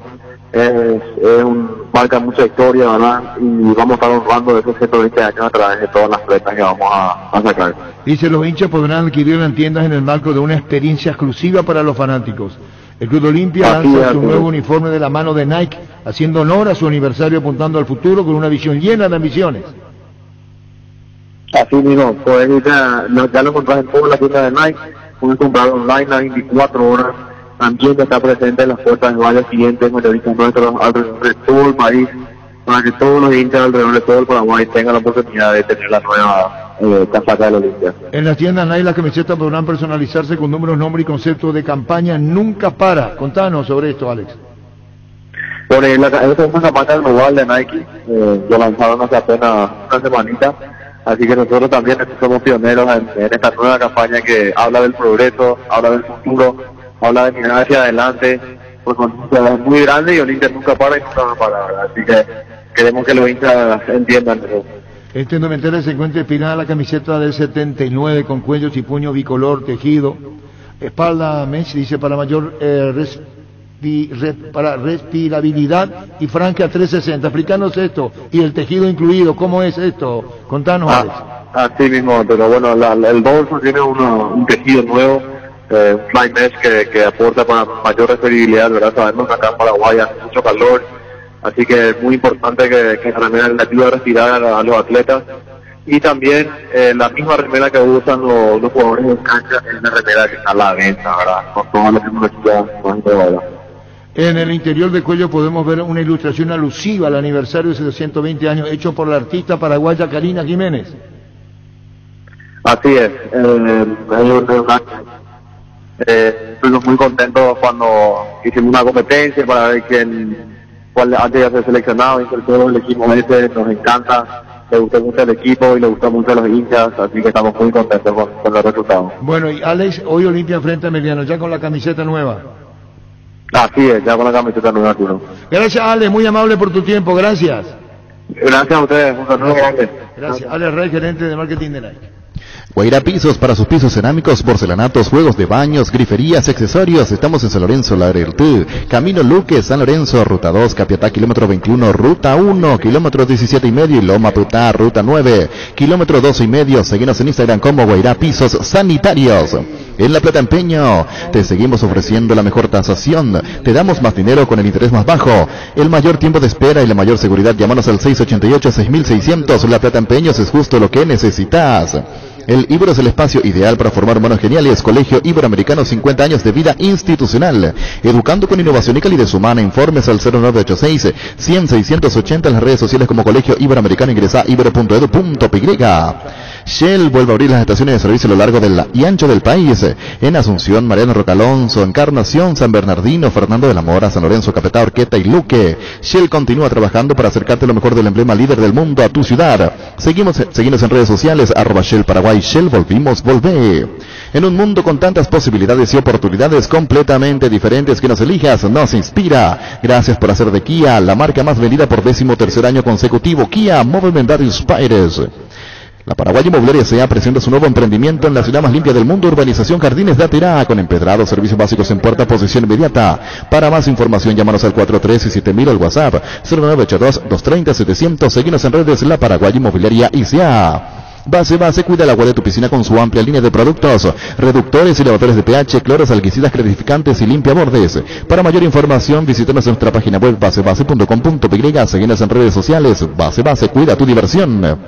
[SPEAKER 13] marca mucha historia, ¿verdad? Y vamos a estar honrando esos 120 años a través de todas las prendas que vamos a sacar.
[SPEAKER 4] Dice, los hinchas podrán adquirirla en tiendas en el marco de una experiencia exclusiva para los fanáticos. El Club Olimpia lanza su nuevo uniforme de la mano de Nike, haciendo honor a su aniversario, apuntando al futuro con una visión llena de ambiciones.
[SPEAKER 13] Así mismo, puedes ir ya lo encontrás en todas las tiendas de Nike, puedes comprar online las 24 horas, también está presente en las puertas de varios clientes mayoristas nuestros alrededor de todo el país, para que todos los hinchas alrededor de todo el Paraguay tengan la oportunidad de tener la nueva casaca del Olimpia.
[SPEAKER 4] En las tiendas Nike las camisetas podrán personalizarse con números, nombre y concepto de campaña Nunca Para. Contanos sobre esto, Alex.
[SPEAKER 13] Bueno, esta es una campaña global de Nike, lo lanzaron hace apenas una semanita, así que nosotros también somos pioneros en esta nueva campaña que habla del progreso, habla del futuro, habla de mirar hacia adelante, porque es muy grande y Olimpia nunca para y nunca va a parar, así que queremos que los hinchas entiendan eso.
[SPEAKER 4] Este indumentario se encuentra inspirada la camiseta del 79 con cuellos y puño bicolor tejido, espalda mesh, dice, para mayor para respirabilidad y franja 360. Explícanos esto y el tejido incluido, ¿cómo es esto? Contanos, Alex.
[SPEAKER 13] Así mismo, pero bueno, el bolso tiene un tejido nuevo, un fly mesh que aporta para mayor respirabilidad, ¿verdad? Sabemos que acá en Paraguay hace mucho calor, así que es muy importante que la remera le ayude a respirar a los atletas. Y también la misma remera que usan los jugadores de cancha es la remera que está a la venta, ¿verdad? Con toda la tecnología más innovadora.
[SPEAKER 4] En el interior del cuello podemos ver una ilustración alusiva al aniversario de 120 años hecho por la artista paraguaya Karina Jiménez.
[SPEAKER 13] Así es. Estuvimos muy contentos cuando hicimos una competencia para ver cuál antes de ser seleccionado, y sobre todo el equipo ese nos encanta, le gusta mucho el equipo y le gusta mucho a los hinchas, así que estamos muy contentos con los resultados.
[SPEAKER 4] Bueno, y Alex, hoy Olimpia enfrenta a Emiliano, ya con la camiseta nueva.
[SPEAKER 13] Así es, ya con la camiseta nueva, Arturo.
[SPEAKER 4] Gracias, Alex, muy amable por tu tiempo, gracias.
[SPEAKER 13] Gracias a ustedes, un saludo grande.
[SPEAKER 4] Gracias, Alex Rey, gerente de marketing de Nike.
[SPEAKER 9] Guaira Pisos, para sus pisos cerámicos, porcelanatos, juegos de baños, griferías, accesorios. Estamos en San Lorenzo, La Virtud, Camino Luque, San Lorenzo, Ruta 2, Capiatá, kilómetro 21, Ruta 1, kilómetro 17 y medio, y Loma Putá, Ruta 9, kilómetro 12 y medio. Seguinos en Instagram como Guaira Pisos Sanitarios. En La Plata Empeño, te seguimos ofreciendo la mejor tasación, te damos más dinero con el interés más bajo, el mayor tiempo de espera y la mayor seguridad. Llámanos al 688-6600. La Plata Empeños es justo lo que necesitas. El Ibero es el espacio ideal para formar manos geniales. Colegio Iberoamericano, 50 años de vida institucional, educando con innovación y calidez humana. Informes al 0986-100-680, en las redes sociales como Colegio Iberoamericano. Ingresa a ibero.edu.py. Shell vuelve a abrir las estaciones de servicio a lo largo y ancho del país. En Asunción, Mariano Rocalonso, Encarnación, San Bernardino, Fernando de la Mora, San Lorenzo, Capiatá, Orqueta y Luque. Shell continúa trabajando para acercarte lo mejor del emblema líder del mundo a tu ciudad. Seguimos en redes sociales, @Shell Paraguay. Shell, volvé. En un mundo con tantas posibilidades y oportunidades completamente diferentes, que nos elijas nos inspira. Gracias por hacer de Kia la marca más vendida por 13º año consecutivo. Kia Movement That Inspires. La Paraguay Inmobiliaria S.A. presenta su nuevo emprendimiento en la ciudad más limpia del mundo, Urbanización Jardines de Atirá, con empedrados, servicios básicos en puerta, posición inmediata. Para más información, llámanos al 43-7000 al WhatsApp 0982-230-700. Seguinos en redes, La Paraguay Inmobiliaria S.A. Base, cuida el agua de tu piscina con su amplia línea de productos, reductores y lavadores de pH, cloros, algicidas, clarificantes y limpiabordes. Para mayor información, visítanos en nuestra página web basebase.com.py. Seguinos en redes sociales. Base, cuida tu diversión.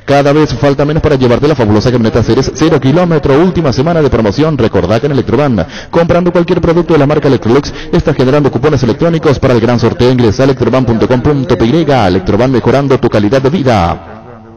[SPEAKER 9] Cada vez falta menos para llevarte la fabulosa camioneta Ceres 0 kilómetro, última semana de promoción. Recordá que en Electroban, comprando cualquier producto de la marca Electrolux, está generando cupones electrónicos para el gran sorteo. Ingresa a electroban.com.py. Electroban, mejorando tu calidad de vida.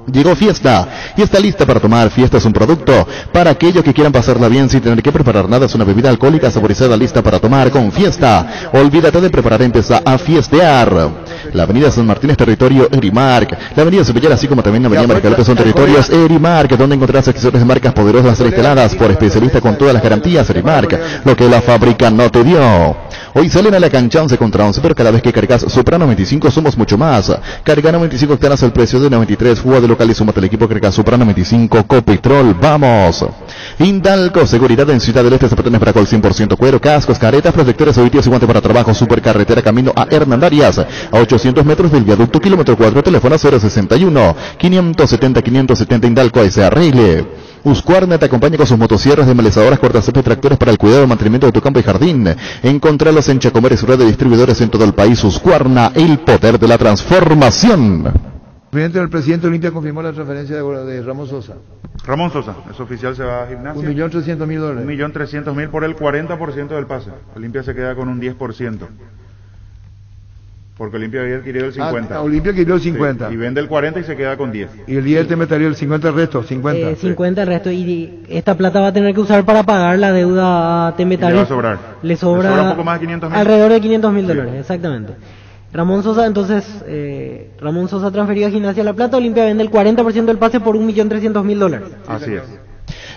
[SPEAKER 9] Llegó Fiesta y está lista para tomar. Fiesta es un producto para aquellos que quieran pasarla bien sin tener que preparar nada. Es una bebida alcohólica saborizada lista para tomar con Fiesta. Olvídate de preparar, empieza a fiestear. La avenida San Martín es territorio Erimark. La avenida Sevillera, así como también la avenida Marcalope, son territorios Erimark, donde encontrarás accesorios de marcas poderosas instaladas por especialistas con todas las garantías. Erimark, lo que la fábrica no te dio. Hoy salen a la cancha 11 contra 11, pero cada vez que cargas Supra 95 somos mucho más. Carga 95 octanas al precio de 93, juega de local y súmate al equipo Carga Supra 95, Copetrol, vamos. Indalco, seguridad en Ciudad del Este, zapatos para col 100% cuero, cascos, caretas, protectores, oídos y guantes para trabajo, supercarretera camino a Hernandarias, a 800 metros del viaducto, kilómetro 4, teléfono 061 570 Indalco SRL. Husqvarna te acompaña con sus motosierras, desmalezadoras, cortacésped, tractores para el cuidado y mantenimiento de tu campo y jardín. Encontralos en Chacomer y su red de distribuidores en todo el país. Husqvarna, el poder de la transformación.
[SPEAKER 4] El presidente Olimpia confirmó la transferencia de Ramón Sosa.
[SPEAKER 5] Ramón Sosa, es oficial, se va a Gimnasia.
[SPEAKER 4] $1.300.000.
[SPEAKER 5] $1.300.000 por el 40% del pase. Olimpia se queda con un 10%. Porque Olimpia había adquirido el 50.
[SPEAKER 4] Olimpia adquirió el 50.
[SPEAKER 5] Sí, y vende el 40 y se queda con 10.
[SPEAKER 4] Y el IET metería el 50 el resto, 50.
[SPEAKER 11] 50 el resto. Y esta plata va a tener que usar para pagar la deuda a Temetari.
[SPEAKER 5] Le va a sobrar.
[SPEAKER 11] Le sobra
[SPEAKER 5] un poco más de $500.000.
[SPEAKER 11] Alrededor de $500.000, exactamente. Ramón Sosa, entonces, Ramón Sosa transferido a Gimnasia La Plata. Olimpia vende el 40% del pase por $1.300.000.
[SPEAKER 5] Así es.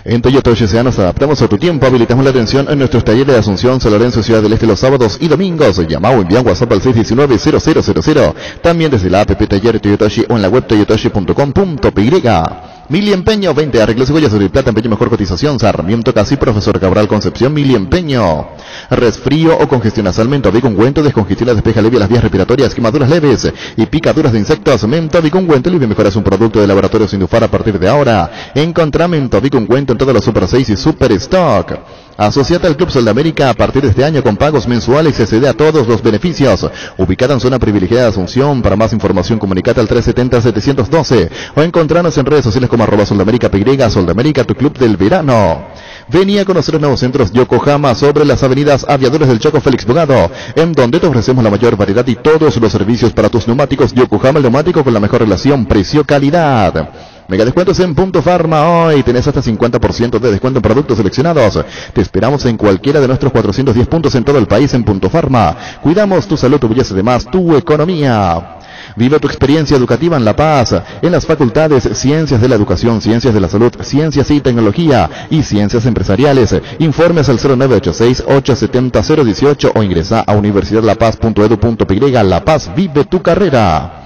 [SPEAKER 9] En Toyota Ocean nos adaptamos a tu tiempo, habilitamos la atención en nuestros talleres de Asunción, San Lorenzo, Ciudad del Este los sábados y domingos. Llama o envía WhatsApp al 619-0000. También desde la app Taller Toyotoshi o en la web toyotoshi.com.py. Mili Empeño, 20 arreglos y joyas de plata, empeño mejor cotización, Sarmiento Casi, Profesor Cabral Concepción, Mili Empeño. Resfrío o congestión nasal, Mentovic ungüento, descongestiona, despeja leve las vías respiratorias, quemaduras leves y picaduras de insectos. Mentovic ungüento, Livia Mejora es un producto de Laboratorio Sindufar a partir de ahora. Encontrá Mentovic ungüento en todos los Super 6 y Super Stock. Asociate al Club Sol de América a partir de este año con pagos mensuales y accede a todos los beneficios. Ubicada en zona privilegiada de Asunción. Para más información comunicate al 370-712 o encontranos en redes sociales como @Soldamérica PY, Soldamérica, tu club del verano. Vení a conocer los nuevos centros Yokohama sobre las avenidas Aviadores del Chaco Félix Bogado, en donde te ofrecemos la mayor variedad y todos los servicios para tus neumáticos. Yokohama, el neumático con la mejor relación precio-calidad. Mega descuentos en Punto Farma. Hoy tenés hasta 50% de descuento en productos seleccionados. Te esperamos en cualquiera de nuestros 410 puntos en todo el país en Punto Farma. Cuidamos tu salud, tu belleza, además tu economía. Vive tu experiencia educativa en La Paz, en las facultades Ciencias de la Educación, Ciencias de la Salud, Ciencias y Tecnología y Ciencias Empresariales. Informes al 0986-870-018 o ingresa a universidadlapaz.edu.py. La Paz, vive tu carrera.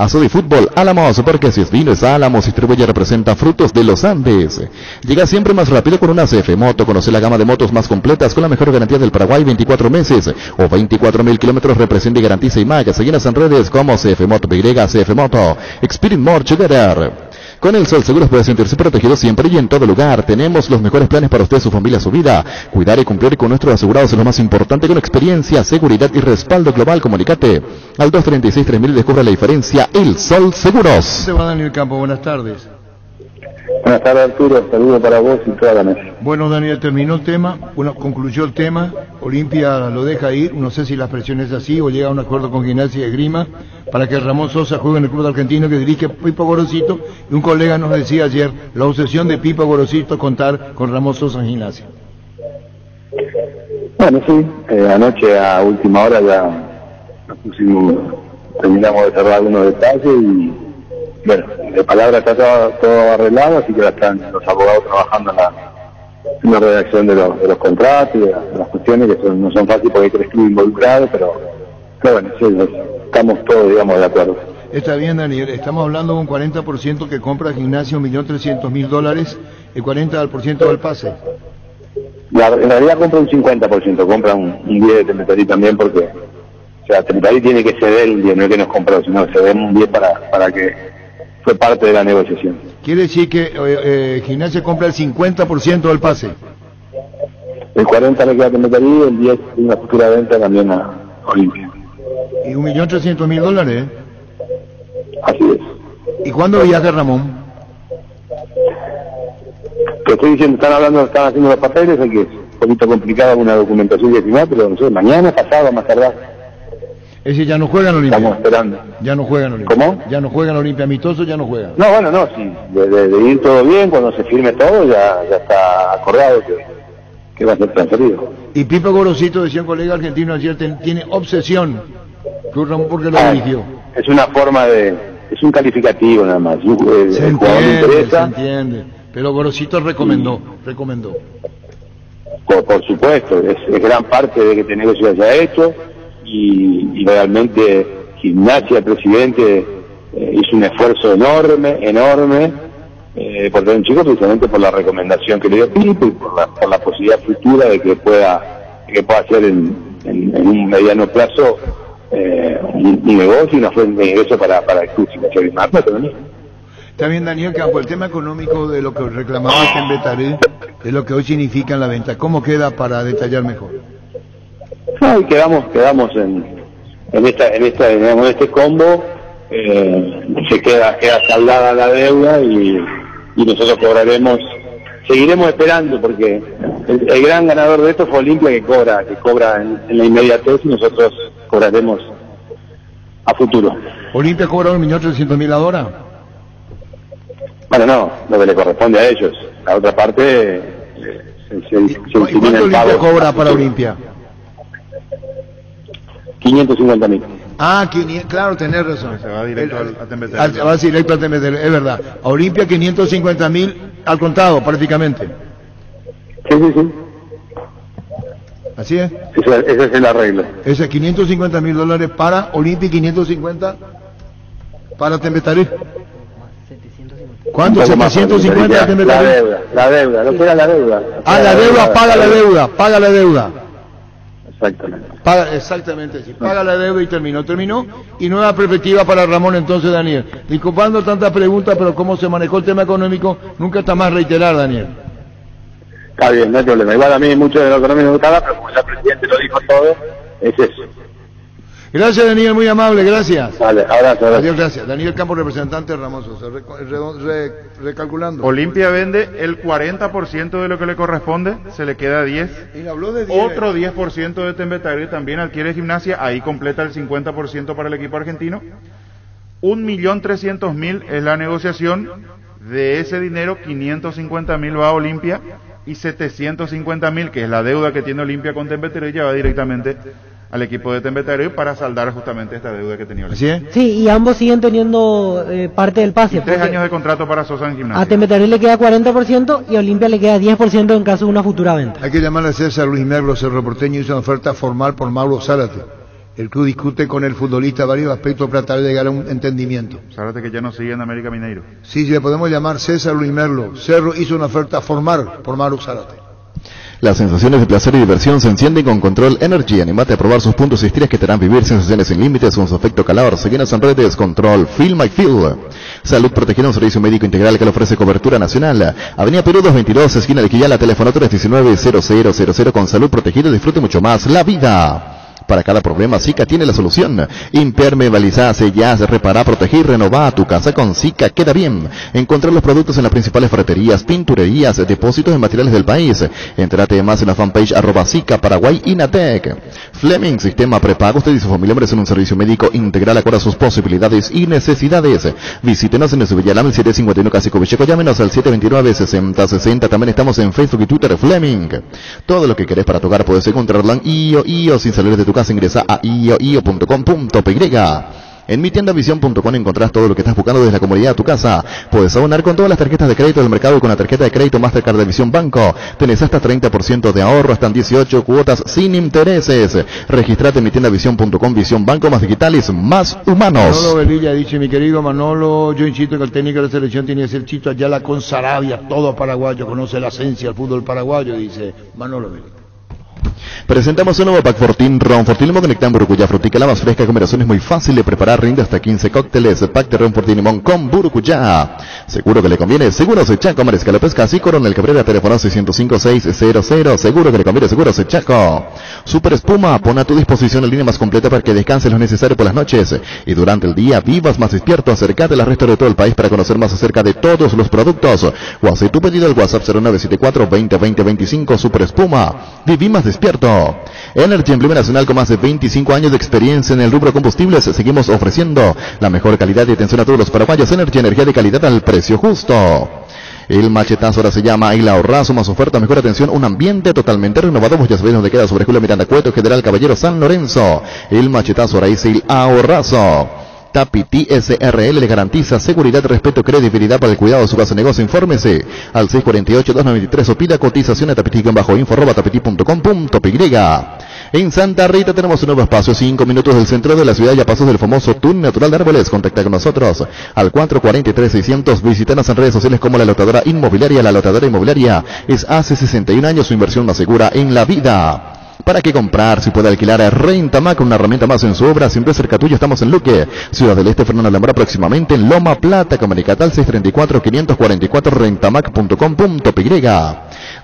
[SPEAKER 9] Azodi Fútbol Álamos, porque si es vino es Álamos, distribuye y representa Frutos de los Andes. Llega siempre más rápido con una CF Moto. Conoce la gama de motos más completas con la mejor garantía del Paraguay, 24 meses o 24.000 kilómetros. Representa y garantiza IMAG. Seguinos en redes como CF Moto PY, CF Moto. Experience more together. Con el Sol Seguros puede sentirse protegido siempre y en todo lugar. Tenemos los mejores planes para usted, su familia, su vida. Cuidar y cumplir con nuestros asegurados es lo más importante, con experiencia, seguridad y respaldo global. Comunicate al 236-3000 y descubra la diferencia. El Sol Seguros.
[SPEAKER 4] Se va Daniel Campo, buenas tardes.
[SPEAKER 13] Buenas tardes, Arturo, saludos para vos y toda la mesa.
[SPEAKER 4] Bueno, Daniel, terminó el tema, concluyó el tema, Olimpia lo deja ir, no sé si la expresión es así o llega a un acuerdo con Gimnasia y Esgrima para que Ramón Sosa juegue en el club argentino que dirige Pipo Gorosito, y un colega nos decía ayer la obsesión de Pipo Gorosito contar con Ramón Sosa en Gimnasia.
[SPEAKER 13] Bueno, sí, anoche a última hora ya terminamos de cerrar algunos detalles y bueno, de palabra está todo arreglado, así que ya están los abogados trabajando en la redacción de los contratos y de las cuestiones que no son fáciles porque hay 3 clubes involucrados, pero bueno, sí, estamos todos, digamos, de acuerdo.
[SPEAKER 4] Está bien, Daniel, estamos hablando de un 40% que compra Gimnasia, $1.300.000, el 40% del pase.
[SPEAKER 13] En realidad compra un 50%, compra un 10% de Temetari también porque, o sea, Temetari tiene que ceder el 10%, no es que nos compró, sino que ceder un 10% para que fue parte de la negociación.
[SPEAKER 4] Quiere decir que Gimnasia compra el 50% del pase.
[SPEAKER 13] El 40% le queda a Temetari, el 10% y una futura venta también a Olimpia.
[SPEAKER 4] Y $1.300.000,
[SPEAKER 13] Así es.
[SPEAKER 4] ¿Y cuándo viaja Ramón?
[SPEAKER 13] Te estoy diciendo, están haciendo los papeles, es que es un poquito complicado una documentación y final, pero no sé, mañana, pasado, más tardar.
[SPEAKER 4] Es decir, ya no juegan Olimpia.
[SPEAKER 13] Estamos esperando.
[SPEAKER 4] Ya no juegan Olimpia.
[SPEAKER 13] ¿Cómo?
[SPEAKER 4] Ya no juegan Olimpia, amistoso ya no juegan.
[SPEAKER 13] No, bueno, no, sí, de ir todo bien, cuando se firme todo, ya está acordado que va a ser transferido.
[SPEAKER 4] Y Pipo Gorosito, decía un colega argentino ayer, tiene obsesión con Ramón porque lo dirigió.
[SPEAKER 13] Es una forma es un calificativo nada más.
[SPEAKER 4] Se entiende, pero Gorosito recomendó.
[SPEAKER 13] por supuesto, es gran parte de que este negocio se haya hecho y realmente Gimnasia, el presidente, hizo un esfuerzo enorme por tener un chico, precisamente por la recomendación que le dio Pipo y por la posibilidad futura de que pueda hacer en un mediano plazo un negocio y una fuente de ingreso para el club Gimnasia de Marta también.
[SPEAKER 4] También, Daniel Campo, el tema económico de lo que reclamaba Tembetaré, de lo que hoy significa en la venta, ¿cómo queda para detallar mejor?
[SPEAKER 13] Y quedamos en este combo, se queda saldada la deuda y nosotros seguiremos esperando, porque el gran ganador de esto fue Olimpia, que cobra en la inmediatez, y nosotros cobraremos a futuro.
[SPEAKER 4] ¿Olimpia cobra 1.300.000 ahora?
[SPEAKER 13] Bueno, no, lo que le corresponde a ellos. La otra parte
[SPEAKER 4] ¿Y cuánto Olimpia cobra para Olimpia?
[SPEAKER 13] 550.000.
[SPEAKER 4] Ah, claro, tenés razón.
[SPEAKER 5] Se va directo a Tembetaré.
[SPEAKER 4] Se va directo a Tembetaré, es verdad. A Olimpia 550.000 al contado, prácticamente.
[SPEAKER 13] Sí.
[SPEAKER 4] ¿Así es?
[SPEAKER 13] Ese es el arreglo.
[SPEAKER 4] Ese es $550.000 para Olimpia y 550 para Tembetaré. ¿Cuánto? 750 de Tembetaré.
[SPEAKER 13] La deuda, lo que era la deuda.
[SPEAKER 4] La deuda, paga la deuda.
[SPEAKER 13] Exactamente.
[SPEAKER 4] Exactamente, sí. Paga la deuda y terminó. Y nueva perspectiva para Ramón entonces, Daniel. Disculpando tantas preguntas, pero cómo se manejó el tema económico, nunca está más reiterar, Daniel.
[SPEAKER 13] Está bien, no hay problema. Igual a mí mucho de lo económico me gustaba, pero como ya el presidente lo dijo todo, es eso.
[SPEAKER 4] Gracias, Daniel, muy amable, gracias.
[SPEAKER 13] Vale, abrazo.
[SPEAKER 4] Adiós, gracias. Daniel Campos, representante de Ramón Sosa. Recalculando.
[SPEAKER 5] Olimpia vende el 40% de lo que le corresponde, se le queda 10.
[SPEAKER 4] Y habló de 10.
[SPEAKER 5] Otro 10% de Tembetaré también adquiere Gimnasia, ahí completa el 50% para el equipo argentino. 1.300.000 es la negociación. De ese dinero, 550.000 va a Olimpia y 750.000, que es la deuda que tiene Olimpia con Tembetaré, ya va directamente al equipo de Tembetaré para saldar justamente esta deuda que tenía Olimpia.
[SPEAKER 11] Sí, y ambos siguen teniendo parte del pase.
[SPEAKER 5] 3 años de contrato para Sosa en Gimnasia.
[SPEAKER 11] A Tembetaré le queda 40% y a Olimpia le queda 10% en caso de una futura venta.
[SPEAKER 4] Hay que llamarle a César Luis Merlo, Cerro Porteño, hizo una oferta formal por Mauro Zárate. El club discute con el futbolista varios aspectos para tratar de llegar a un entendimiento.
[SPEAKER 5] Zárate que ya no sigue en América Mineiro.
[SPEAKER 4] Sí, le podemos llamar César Luis Merlo. Cerro hizo una oferta formal por Mauro Zárate.
[SPEAKER 9] Las sensaciones de placer y diversión se encienden con Control Energy. Animate a probar sus puntos y estiras que te harán vivir sensaciones sin límites con su efecto calor. Seguinos en redes Control Feel My Feel. Salud Protegida, un servicio médico integral que le ofrece cobertura nacional. Avenida Perú 222, esquina de Quillala, teléfono 319-0000. Con Salud Protegida disfrute mucho más la vida. Para cada problema, Zika tiene la solución. Impermeabilizá, sellás, repará, protegir, renová tu casa con Zika. Queda bien. Encontrar los productos en las principales ferreterías, pinturerías, depósitos de materiales del país. Entrate más en la fanpage @Zika Paraguay Inatec. Fleming, sistema prepago. Usted y su familia merecen un servicio médico integral acorde a sus posibilidades y necesidades. Visítenos en Subillalam, el 751 Casico Vicheco. Llámenos al 729-6060. También estamos en Facebook y Twitter. Fleming. Todo lo que querés para tu hogar puedes encontrarlo en IO sin salir de tu casa. Ingresa a io.com.py. En mitiendavision.com encontrás todo lo que estás buscando desde la comodidad de tu casa. Puedes abonar con todas las tarjetas de crédito del mercado con la tarjeta de crédito Mastercard de Visión Banco. Tenés hasta 30% de ahorro, hasta en 18 cuotas sin intereses. Registrate en mitiendavision.com. Visión Banco, más digitales, más humanos.
[SPEAKER 4] Manolo Velilla dice, mi querido Manolo, yo insisto que el técnico de la selección tiene que ser Chito Ayala con Sarabia, todo paraguayo, conoce la esencia del fútbol paraguayo, dice Manolo Velilla.
[SPEAKER 9] Presentamos un nuevo pack Fortín Ron. Fortín Limón Conectán Burucuyá, frutica la más fresca, combinación es muy fácil de preparar, rinde hasta 15 cócteles. Pack de Ron Fortín Limón con Burucuyá. Seguro que le conviene, seguro se Chaco, Mariscal Pesca, así Coronel Cabrera, teléfono 605-600. Seguro que le conviene, seguro se Chaco. Super Espuma, pon a tu disposición la línea más completa para que descanses lo necesario por las noches y durante el día vivas más despierto. Acércate al resto de todo el país para conocer más acerca de todos los productos. O hace tu pedido al WhatsApp 0974-2020-25. Super Espuma, viví más despierto. Energy, emblema nacional con más de 25 años de experiencia en el rubro combustibles. Seguimos ofreciendo la mejor calidad y atención a todos los paraguayos. Energy, energía de calidad al precio justo. El machetazo ahora se llama El Ahorrazo, más oferta, mejor atención, un ambiente totalmente renovado. Vos ya sabés dónde queda, sobre Julio Miranda Cueto, General Caballero San Lorenzo. El machetazo ahora es El Ahorrazo. Tapiti SRL le garantiza seguridad, respeto, credibilidad para el cuidado de su casa de negocio. Infórmese al 648-293 o pida cotización a tapiti-info@tapiti.com.py. En Santa Rita tenemos un nuevo espacio, 5 minutos del centro de la ciudad y a pasos del famoso túnel natural de Árboles. Contacta con nosotros al 443-600. Visítanos en redes sociales como La Lotadora Inmobiliaria. La Lotadora Inmobiliaria es hace 61 años su inversión más segura en la vida. ¿Para qué comprar si puede alquilar a Rentamac, una herramienta más en su obra? Siempre cerca tuyo. Estamos en Luque, Ciudad del Este, Fernando Alhambra, próximamente en Loma Plata. Comunicate al 634-544 rentamac.com.py.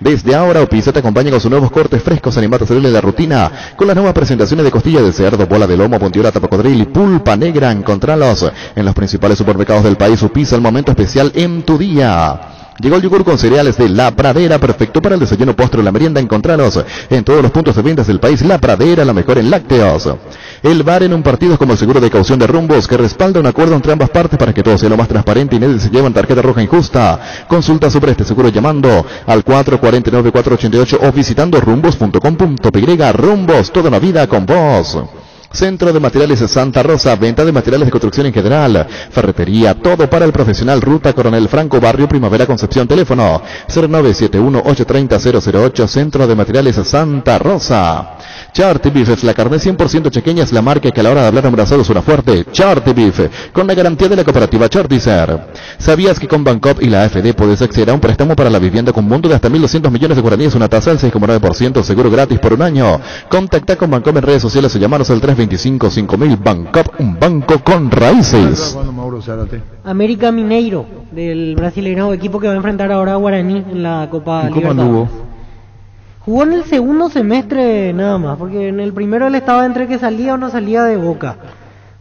[SPEAKER 9] Desde ahora, Opisa te acompaña con sus nuevos cortes frescos, animados a salir de la rutina, con las nuevas presentaciones de costilla de cerdo, bola de lomo, bondiola, tapacodril y pulpa negra. Encontralos en los principales supermercados del país. Opisa, el momento especial en tu día. Llegó el yogur con cereales de La Pradera, perfecto para el desayuno, postre o la merienda. Encontralos en todos los puntos de ventas del país. La Pradera, la mejor en lácteos. El VAR en un partido es como el seguro de caución de Rumbos, que respalda un acuerdo entre ambas partes para que todo sea lo más transparente y nadie se lleve en tarjeta roja injusta. Consulta sobre este seguro llamando al 449-488 o visitando rumbos.com.py. Rumbos, toda una vida con vos. Centro de Materiales Santa Rosa, venta de materiales de construcción en general, ferretería, todo para el profesional. Ruta Coronel Franco, Barrio Primavera, Concepción. Teléfono 0971-830-008. Centro de Materiales Santa Rosa. Charty Beef es la carne 100% chequeña, es la marca que a la hora de hablar embarazado suena fuerte. Charty Beef, con la garantía de la cooperativa Charticer. ¿Sabías que con Bancop y la AFD puedes acceder a un préstamo para la vivienda con monto de hasta 1.200 millones de guaraníes, una tasa del 6,9%, seguro gratis por un año? Contacta con Bancop en redes sociales o llamanos al 325-5000. Bancop, un banco con raíces.
[SPEAKER 11] América Mineiro, del brasileño, equipo que va a enfrentar ahora a Guaraní en la Copa Libertadores. Jugó en el segundo semestre nada más, porque en el primero él estaba entre que salía o no salía de Boca.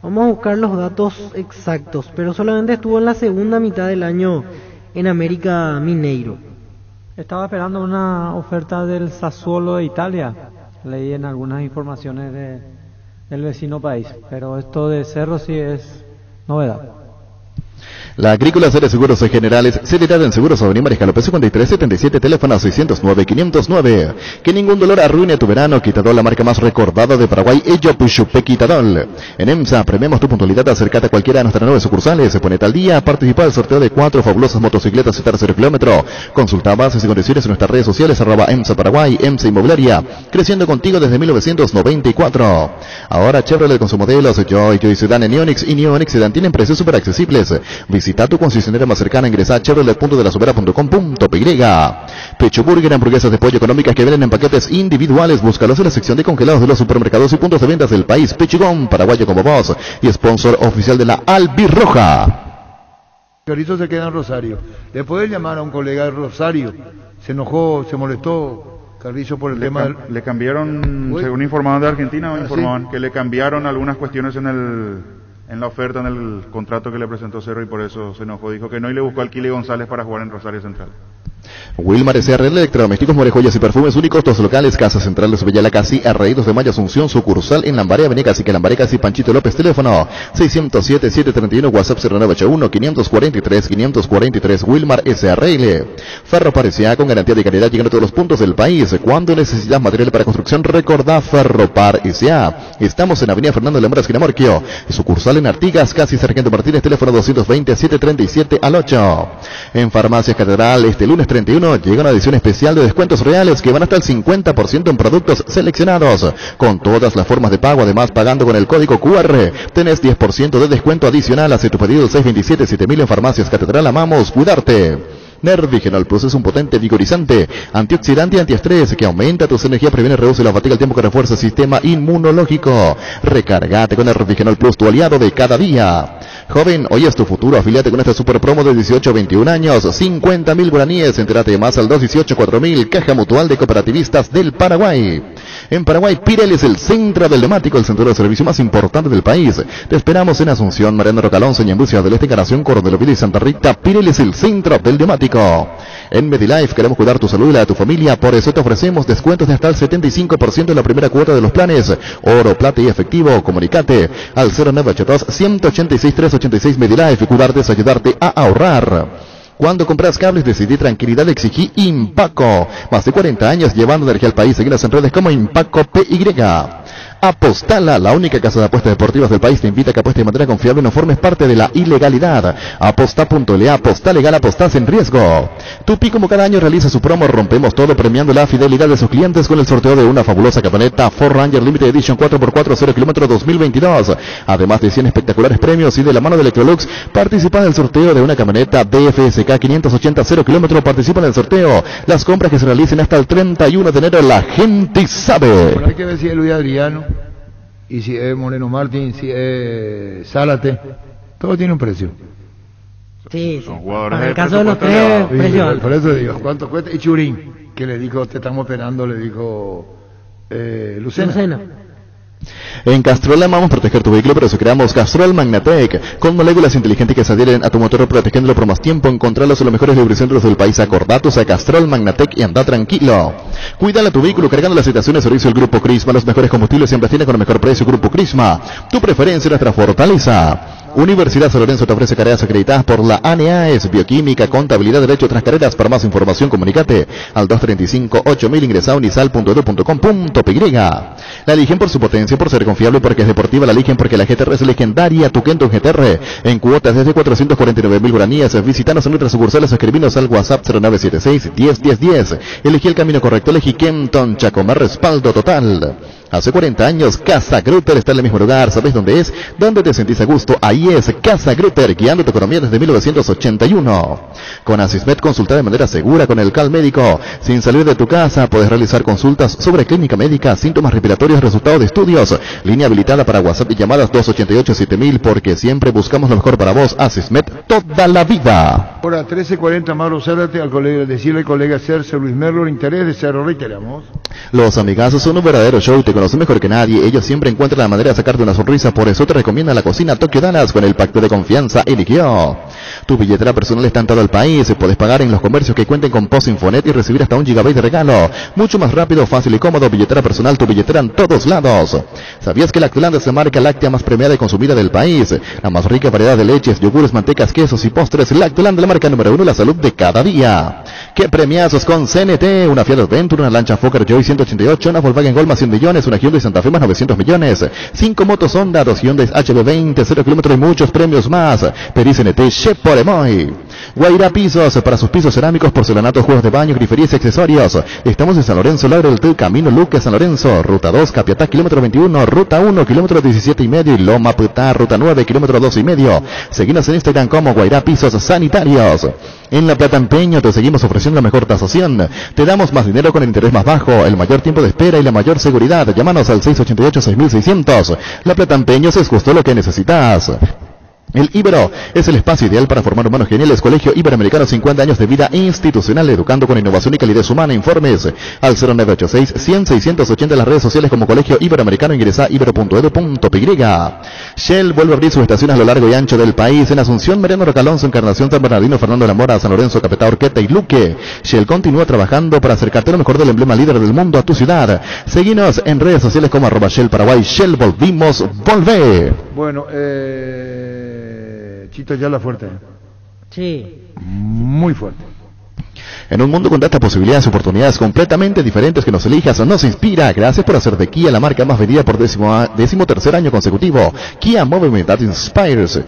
[SPEAKER 11] Vamos a buscar los datos exactos, pero solamente estuvo en la segunda mitad del año en América Mineiro.
[SPEAKER 10] Estaba esperando una oferta del Sassuolo de Italia. Leí en algunas informaciones del vecino país, pero esto de Cerro sí es novedad.
[SPEAKER 9] La Agrícola Serie Seguros Generales, seriedad en Seguros Avenida Mariscal López 5377, teléfono 609-509. Que ningún dolor arruine tu verano. Quitadol, la marca más recordada de Paraguay, Ello Puchupe Quitadol. En EMSA, premiamos tu puntualidad, acércate a cualquiera de nuestras 9 sucursales, ponete al día, participa del sorteo de 4 fabulosas motocicletas de tercer kilómetro. Consulta bases y condiciones en nuestras redes sociales, @EMSA Paraguay, EMSA Inmobiliaria, creciendo contigo desde 1994. Ahora Chevrolet con sus modelos Joy Sedan en Ionix y Neo Onix Sedan tienen precios súper accesibles. Visita tu concesionaria más cercana, ingresa a chevrolet.delasobera.com.py. Pecho Burger, hamburguesas de pollo económicas que vienen en paquetes individuales. Búscalos en la sección de congelados de los supermercados y puntos de ventas del país. Pechugón, paraguayo como vos y sponsor oficial de la Albirroja.
[SPEAKER 4] Carlitos se queda en Rosario. Le puede llamar a un colega de Rosario. Se enojó, se molestó Carlitos por el tema del...
[SPEAKER 5] Le cambiaron, según informaban de Argentina, informaban que le cambiaron algunas cuestiones en la oferta, en el contrato que le presentó Cerro, y por eso se enojó. Dijo que no y le buscó al Kili González para jugar en Rosario Central.
[SPEAKER 9] Wilmar SRL, electrodomésticos, joyas y perfumes únicos, dos locales, Casa Central de Subella, Casi, R.I. 2 de Mayo, Asunción, sucursal en Lambaré, Avenida Cacique, Lambaré, Casi, Panchito López, teléfono 607-731, WhatsApp 0981-543-543, Wilmar SRL. Ferro Parecía, con garantía de calidad, llegando a todos los puntos del país. Cuando necesitas material para construcción, recordá Ferropar S.A. Estamos en Avenida Fernando Alhambra, esquina Morquio, sucursal en Artigas, Casi, Sargento Martínez, teléfono 220-737-8. En Farmacias Catedral, este lunes 31 llega una edición especial de descuentos reales que van hasta el 50% en productos seleccionados, con todas las formas de pago. Además, pagando con el código QR, tenés 10% de descuento adicional. Hace tu pedido 627-7000 en Farmacias Catedral. Amamos cuidarte. Nervigenol Plus es un potente vigorizante, antioxidante y antiestrés que aumenta tus energías, previene, reduce la fatiga al tiempo que refuerza el sistema inmunológico. Recargate con Nervigenol Plus, tu aliado de cada día. Joven, hoy es tu futuro. Afiliate con esta super promo de 18 a 21 años. 50.000 guaraníes. Entérate de más al 218-4000. Caja Mutual de Cooperativistas del Paraguay. En Paraguay, Pirelli es el centro del neumático, el centro de servicio más importante del país. Te esperamos en Asunción, Mariano Rocalón, Ñemby, Ciudad del Este, Encarnación, Coronel Oviedo y Santa Rita. Pirelli es el centro del neumático. En Medilife queremos cuidar tu salud y la de tu familia. Por eso te ofrecemos descuentos de hasta el 75% en la primera cuota de los planes. Oro, plata y efectivo. Comunicate al 0982-186-386 Medilife. Cuidarte es ayudarte a ahorrar. Cuando compras cables, decidí tranquilidad, exigí Impaco. Más de 40 años llevando energía al país. Seguidas en redes como Impaco PY. Apostala, la única casa de apuestas deportivas del país, te invita a que apuestes de manera confiable y no formes parte de la ilegalidad. Aposta.le, aposta legal, apostás en riesgo. Tupi, como cada año, realiza su promo Rompemos Todo, premiando la fidelidad de sus clientes con el sorteo de una fabulosa camioneta Ford Ranger Limited Edition 4x4 0 km 2022. Además de 100 espectaculares premios y de la mano de Electrolux, participa en el sorteo de una camioneta DFSK 580 0 km, participa en el sorteo. Las compras que se realicen hasta el 31 de enero, la gente sabe.
[SPEAKER 4] Bueno, hay que ver si es Luis Adriano, y si es Moreno Martín, si es Zárate, todo tiene un precio.
[SPEAKER 11] Sí,
[SPEAKER 5] Son
[SPEAKER 11] sí.
[SPEAKER 5] jugadores
[SPEAKER 11] Para el
[SPEAKER 5] de
[SPEAKER 11] caso de los
[SPEAKER 5] presupuesto
[SPEAKER 11] tres, precio.
[SPEAKER 4] Por eso digo, ¿cuánto cuesta? Y Churín, que le dijo, te estamos esperando, le dijo Lucena.
[SPEAKER 9] En Castrol amamos proteger tu vehículo, por eso creamos Castrol Magnatec, con moléculas inteligentes que se adhieren a tu motor protegiéndolo por más tiempo. Encontralos en los mejores lubricentros del país. Acordatos a Castrol Magnatec y anda tranquilo. Cuídala tu vehículo cargando las estaciones de servicio del Grupo Crisma. Los mejores combustibles siempre tienen con el mejor precio. Grupo Crisma, tu preferencia, nuestra fortaleza. Universidad San Lorenzo te ofrece carreras acreditadas por la ANEAES, Bioquímica, Contabilidad, Derecho, otras carreras. Para más información, comunícate al 235-8000, ingresa a unisal.edu.com.py. La eligen por su potencia, por ser confiable, porque es deportiva. La eligen porque la GTR es legendaria. Tu Kenton GTR, en cuotas desde 449.000 guaraníes. Visítanos en nuestras sucursales o escribinos al WhatsApp 0976-101010. Elegí el camino correcto, elegí Kenton Chacomar, respaldo total. Hace 40 años, Casa Grutter está en el mismo lugar. ¿Sabes dónde es? ¿Dónde te sentís a gusto? Ahí es Casa Grutter, guiando tu economía desde 1981. Con Asismed, consulta de manera segura con el CAL médico. Sin salir de tu casa, puedes realizar consultas sobre clínica médica, síntomas respiratorios, resultados de estudios. Línea habilitada para WhatsApp y llamadas 288-7000, porque siempre buscamos lo mejor para vos. Asismed, toda la vida.
[SPEAKER 4] Ahora, 13:40, Mauro Zárate, al colega, decirle al colega Cerce Luis Merlo, el interés de Cerro, reiteramos.
[SPEAKER 9] Los amigazos son un verdadero show, te conocen mejor que nadie. Ellos siempre encuentran la manera de sacarte una sonrisa, por eso te recomiendan la cocina Tokyo Danas con el pacto de confianza Eligio. Tu billetera personal está en todo el país. Puedes pagar en los comercios que cuenten con POS Infonet y recibir hasta 1 GB de regalo. Mucho más rápido, fácil y cómodo. Billetera personal, tu billetera en todos lados. ¿Sabías que Lactolanda es la marca láctea más premiada y consumida del país? La más rica variedad de leches, yogures, mantecas, quesos y postres. Lactolanda, la marca número 1, la salud de cada día. ¿Qué premiazos con CNT? Una Fiat Adventure, una lancha Fokker Joy 188, una Volkswagen Gol más 100 millones, una Hyundai Santa Fe más 900 millones, 5 motos Honda, 2 Hyundai HB20, 0 kilómetros y muchos premios más. Pedí CNT Cheporemoy. Guaira Pisos, para sus pisos cerámicos, porcelanatos, juegos de baño, griferías y accesorios. Estamos en San Lorenzo, Lauro del Teu, Camino Luque, San Lorenzo, Ruta 2, Capiatá, kilómetro 21, Ruta 1, kilómetro 17 y medio, y Loma Putá, Ruta 9, kilómetro 2 y medio. Seguinos en Instagram como Guaira Pisos Sanitarios. En La Plata Empeño te seguimos ofreciendo la mejor tasación. Te damos más dinero con el interés más bajo, el mayor tiempo de espera y la mayor seguridad. Llámanos al 688-6600. La Plata Empeños es justo lo que necesitas. El Ibero es el espacio ideal para formar humanos geniales. Colegio Iberoamericano, 50 años de vida institucional, educando con innovación y calidez humana. Informes al 0986-100-680 en las redes sociales como Colegio Iberoamericano. Ingresa ibero.edu.py. Shell vuelve a abrir sus estaciones a lo largo y ancho del país. En Asunción, Mariano Rocalonso, Encarnación, San Bernardino, Fernando de la Mora, San Lorenzo, Capetá, Orqueta y Luque. Shell continúa trabajando para acercarte lo mejor del emblema líder del mundo a tu ciudad. Seguinos en redes sociales como @Shell Paraguay. Shell, volvimos, volvé.
[SPEAKER 4] Bueno, Chito ya la fuerte.
[SPEAKER 11] Sí.
[SPEAKER 4] Muy fuerte.
[SPEAKER 9] En un mundo con tantas posibilidades y oportunidades completamente diferentes que nos elijas o nos inspira, gracias por hacer de Kia la marca más vendida por 13º año consecutivo. Kia Movement That Inspires.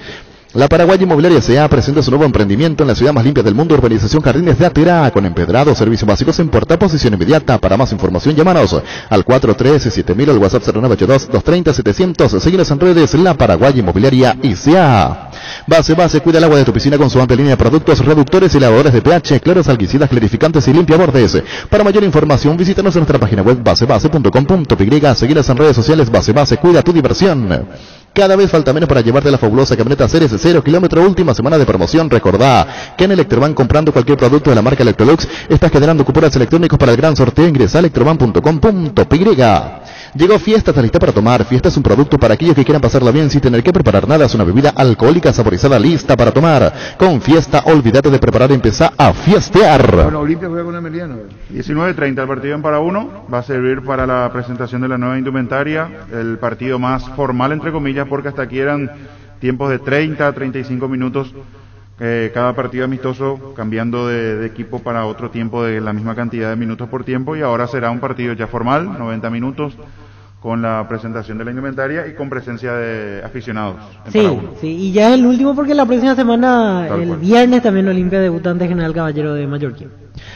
[SPEAKER 9] La Paraguay Inmobiliaria S.A. presenta su nuevo emprendimiento en la ciudad más limpia del mundo, urbanización Jardines de Aterá, con empedrados, servicios básicos en puerta, posición inmediata. Para más información, llámanos al 413-7000, al WhatsApp 0982-230-700. Síguenos en redes, La Paraguay Inmobiliaria S.A. Base, cuida el agua de tu piscina con su amplia línea de productos, reductores y lavadores de pH, cloros, algicidas, clarificantes y limpiabordes. Para mayor información, visítanos en nuestra página web basebase.com.py. Síguenos en redes sociales, Base, cuida tu diversión. Cada vez falta menos para llevarte la fabulosa camioneta Ceres 0 kilómetro, última semana de promoción. Recordá que en Electroban, comprando cualquier producto de la marca Electrolux, estás generando cupones electrónicos para el gran sorteo. Ingresa a electroban.com.py. Llegó Fiesta, está lista para tomar. Fiesta es un producto para aquellos que quieran pasarla bien sin tener que preparar nada. Es una bebida alcohólica saborizada lista para tomar. Con Fiesta, olvídate de preparar y empezá a fiestear.
[SPEAKER 4] Bueno, Olimpia juega con Emiliano.
[SPEAKER 5] 19:30 el partido en para uno. Va a servir para la presentación de la nueva indumentaria. El partido más formal, entre comillas, porque hasta aquí eran tiempos de 30 a 35 minutos. Cada partido amistoso cambiando de equipo para otro tiempo de la misma cantidad de minutos por tiempo, y ahora será un partido ya formal, 90 minutos, con la presentación de la indumentaria y con presencia de aficionados.
[SPEAKER 11] Sí, y ya es el último porque la próxima semana, el viernes, también Olimpia debuta ante General Caballero de Mallorquín.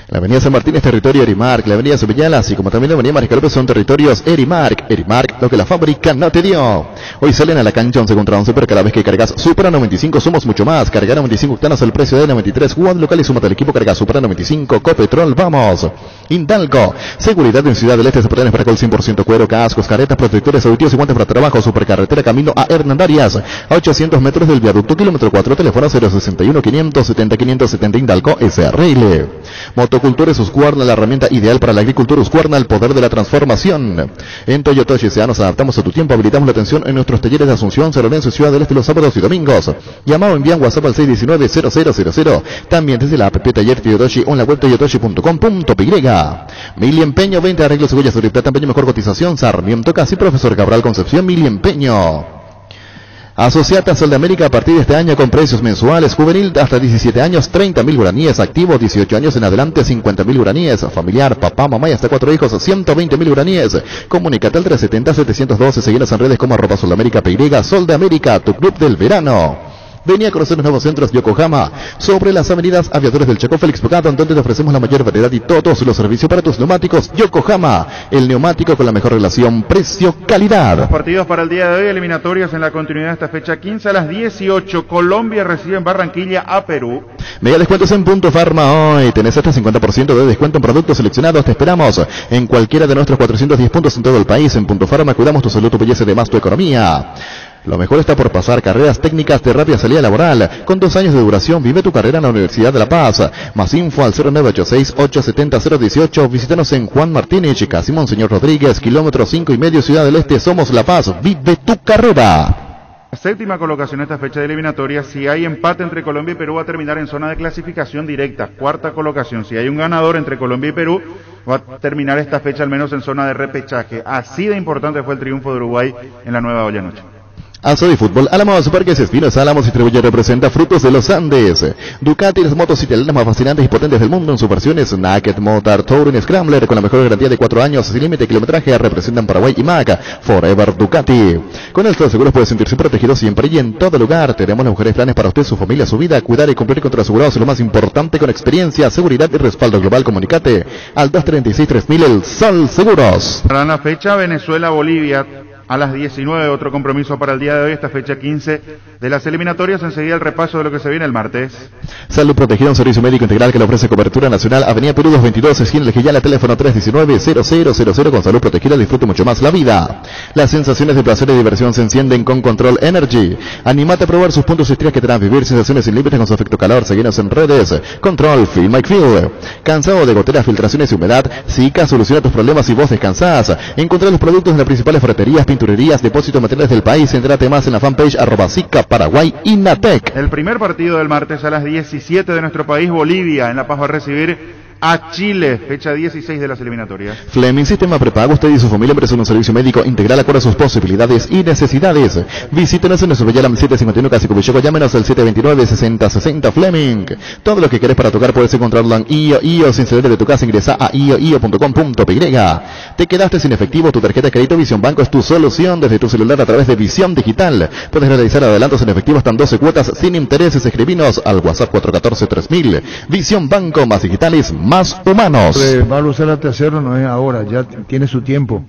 [SPEAKER 9] La avenida San Martín es territorio Erimark, la avenida Sevillala, así como también la avenida Mariscal López son territorios Erimark. Erimark, lo que la fábrica no te dio. Hoy salen a la cancha 11 contra 11, pero cada vez que cargas Supra 95 somos mucho más. Cargar 95 octanos al precio de 93. Juan local y súmate al equipo, carga Supra 95, Copetrol, vamos. Indalco, seguridad en Ciudad del Este, Zapotlán, Esparacol 100% cuero, cascos, caretas, protectores auditivos y guantes para trabajo. Supercarretera camino a Hernandarias, a 800 metros del viaducto, kilómetro 4, teléfono 061 570 570 Indalco SRL. Motocultores Husqvarna, la herramienta ideal para la agricultura. Husqvarna, el poder de la transformación. En Toyota S.A. nos adaptamos a tu tiempo, habilitamos la atención en nuestros talleres de Asunción, San Lorenzo y Ciudad del Este los sábados y domingos. Llamado, envían WhatsApp al 619-0000. También desde la app Taller Toyotoshi o en la web toyotoshi.com.py. Mil Empeño, 20 arreglos, cebolla, sobre plata, empeño, mejor cotización. Sarmiento Casi, Profesor Cabral Concepción, Mil Empeño. Asociate a Sol de América a partir de este año con precios mensuales. Juvenil hasta 17 años, 30.000 guaraníes. Activo, 18 años en adelante, 50.000 guaraníes. Familiar, papá, mamá y hasta 4 hijos, 120.000 guaraníes. Comunícate al 370-712. Seguinos en redes como @Sol de América PY. Sol de América, tu club del verano. Venía a conocer los nuevos centros Yokohama, sobre las avenidas Aviadores del Chaco, Félix Pocado, donde te ofrecemos la mayor variedad y todos los servicios para tus neumáticos. Yokohama, el neumático con la mejor relación precio-calidad.
[SPEAKER 5] Los partidos para el día de hoy, eliminatorios en la continuidad de esta fecha 15 a las 18. Colombia recibe en Barranquilla a Perú.
[SPEAKER 9] Mega descuentos en Punto Farma hoy. Tenés hasta 50% de descuento en productos seleccionados. Te esperamos en cualquiera de nuestros 410 puntos en todo el país. En Punto Farma cuidamos tu salud, tu belleza y demás tu economía. Lo mejor está por pasar. Carreras técnicas de rápida salida laboral con 2 años de duración. Vive tu carrera en la Universidad de La Paz. Más info al 0986-870-018. Visítanos en Juan Martínez, casi Monseñor Rodríguez, kilómetro 5,5, Ciudad del Este. Somos La Paz. Vive tu carrera.
[SPEAKER 5] La séptima colocación esta fecha de eliminatoria. Si hay empate entre Colombia y Perú, va a terminar en zona de clasificación directa. Cuarta colocación. Si hay un ganador entre Colombia y Perú, va a terminar esta fecha al menos en zona de repechaje. Así de importante fue el triunfo de Uruguay en la Nueva Olla Noche.
[SPEAKER 9] Aso de Fútbol, Álamos Parques Espinos, Álamos distribuye representa Frutos de los Andes. Ducati, las motos italianas más fascinantes y potentes del mundo en sus versiones Naked, Motard, Touring, Scrambler, con la mejor garantía de 4 años, sin límite de kilometraje, representan Paraguay y Maca. Forever Ducati. Con estos seguros puede sentirse protegido siempre y en todo lugar. Tenemos los mejores planes para usted, su familia, su vida. Cuidar y cumplir contra asegurados es lo más importante, con experiencia, seguridad y respaldo global. Comunicate al 236-3000, El Sol Seguros.
[SPEAKER 5] Para la fecha Venezuela-Bolivia a las 19, otro compromiso para el día de hoy, esta fecha 15 de las eliminatorias. Enseguida el repaso de lo que se viene el martes.
[SPEAKER 9] Salud Protegida, un servicio médico integral que le ofrece cobertura nacional. Avenida Perú 222, esquina El Giyala, teléfono 319-0000. Con Salud Protegida disfrute mucho más la vida. Las sensaciones de placer y diversión se encienden con Control Energy. Animate a probar sus puntos y estrellas que te harán vivir sensaciones sin límites con su efecto calor. Seguinos en redes. Control Feel My Feel. ¿Cansado de goteras, filtraciones y humedad? Zika soluciona tus problemas y vos descansás. Encontrá los productos en las principales ferreterías, pinturerías, depósitos materiales del país. Entrate más en la fanpage @Zika Paraguay Inatec.
[SPEAKER 5] El primer partido del martes a las 17 de nuestro país, Bolivia en La Paz va a recibir a Chile, fecha 16 de las eliminatorias.
[SPEAKER 9] Fleming Sistema Prepago, usted y su familia merecen un servicio médico integral acorde a sus posibilidades y necesidades. Visítenos en nuestro Bellam 751 Casi Cubilloco, llámenos al 729-6060 Fleming. Todo lo que querés para tocar puedes encontrarlo en IO. Sin salir de tu casa, ingresa a io.com.py. ¿Te quedaste sin efectivo? Tu tarjeta de crédito Visión Banco es tu solución desde tu celular a través de Visión Digital. Puedes realizar adelantos en efectivo hasta en 12 cuotas sin intereses. Escribinos al WhatsApp 414-3000. Visión Banco, más digitales, más humanos.
[SPEAKER 4] Pablo Zárate Cerro no es ahora, ya tiene su tiempo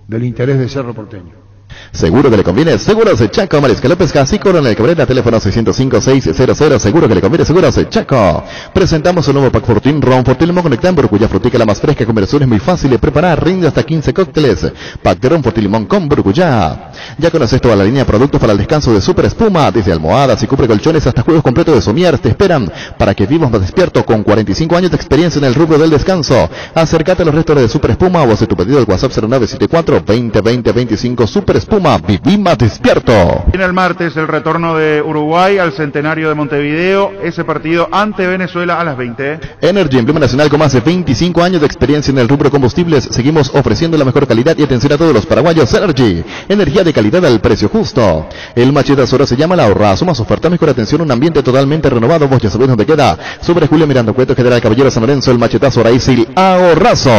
[SPEAKER 4] del interés de Cerro Porteño.
[SPEAKER 9] Seguro que le conviene, Seguros de Chaco, Mariscal López Casi, Coronel Cabrera, teléfono 605-600, seguro que le conviene, Seguros de Chaco. Presentamos un nuevo pack Fortín, Ron Fortín Limón Conectan, Burbuja Frutica, la más fresca, con versiones muy fácil de preparar, rinde hasta 15 cócteles. Pack de Ron Fortín Limón con Burbuja. Ya conoces toda la línea de productos para el descanso de Super Espuma, desde almohadas y cubre colchones hasta juegos completos de somier, te esperan para que vivas más despierto con 45 años de experiencia en el rubro del descanso. Acércate a los restaurantes de Super Espuma o hace tu pedido al WhatsApp 0974-2020-25 Super Espuma, viví más despierto.
[SPEAKER 5] En el martes el retorno de Uruguay al centenario de Montevideo, ese partido ante Venezuela a las 20.
[SPEAKER 9] Energy, emblema nacional con más de 25 años de experiencia en el rubro combustibles. Seguimos ofreciendo la mejor calidad y atención a todos los paraguayos. Energy, energía de calidad al precio justo. El machetazo ahora se llama La Ahorrazo, más oferta, mejor atención, un ambiente totalmente renovado. Vos ya sabés dónde queda. Sobre Julio Miranda Cueto, General Caballero San Lorenzo, el machetazo Raíz y Ahorrazo.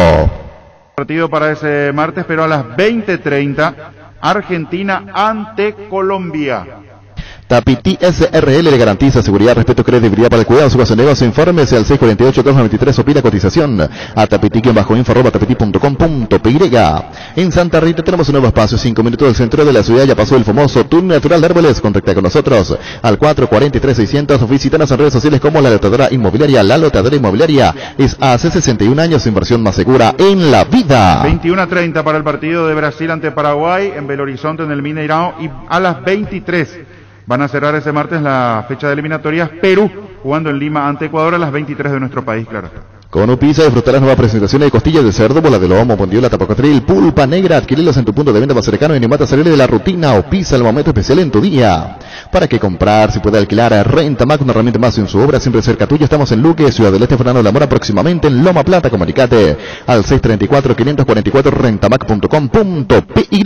[SPEAKER 5] Partido para ese martes, pero a las 20:30, Argentina ante Colombia.
[SPEAKER 9] Tapiti SRL le garantiza seguridad, respeto, credibilidad para el cuidado de su negocio. Infórmese al 648-293 o pida cotización a tapiti-info@tapiti.com.py. En Santa Rita tenemos un nuevo espacio, 5 minutos del centro de la ciudad. Ya pasó el famoso túnel natural de árboles. Contacta con nosotros al 443-600. Visítanos en redes sociales como La Lotadora Inmobiliaria. La Lotadora Inmobiliaria es hace 61 años su inversión más segura en la vida.
[SPEAKER 5] 21:30 para el partido de Brasil ante Paraguay en Belo Horizonte, en el Mineirão, y a las 23 van a cerrar ese martes la fecha de eliminatorias. Perú jugando en Lima ante Ecuador a las 23 de nuestro país, claro.
[SPEAKER 9] Con Upisa disfrutar las nuevas presentaciones de costillas de cerdo, bola de lomo, bondiola, tapacotril, pulpa negra. Adquirilos en tu punto de venta más cercano y ni mata salir de la rutina. Upisa, el momento especial en tu día. ¿Para qué comprar? Si puede alquilar a Rentamac, una herramienta más en su obra, siempre cerca tuya. Estamos en Luque, Ciudad del Este, Fernando de la Mora, próximamente en Loma Plata. Comunicate al 634-544 rentamac.com.py.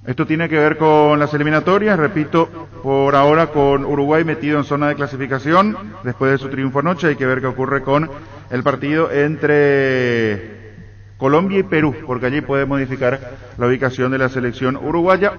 [SPEAKER 5] Esto tiene que ver con las eliminatorias, repito, por ahora con Uruguay metido en zona de clasificación después de su triunfo anoche. Hay que ver qué ocurre con el partido entre Colombia y Perú, porque allí puede modificar la ubicación de la selección uruguaya.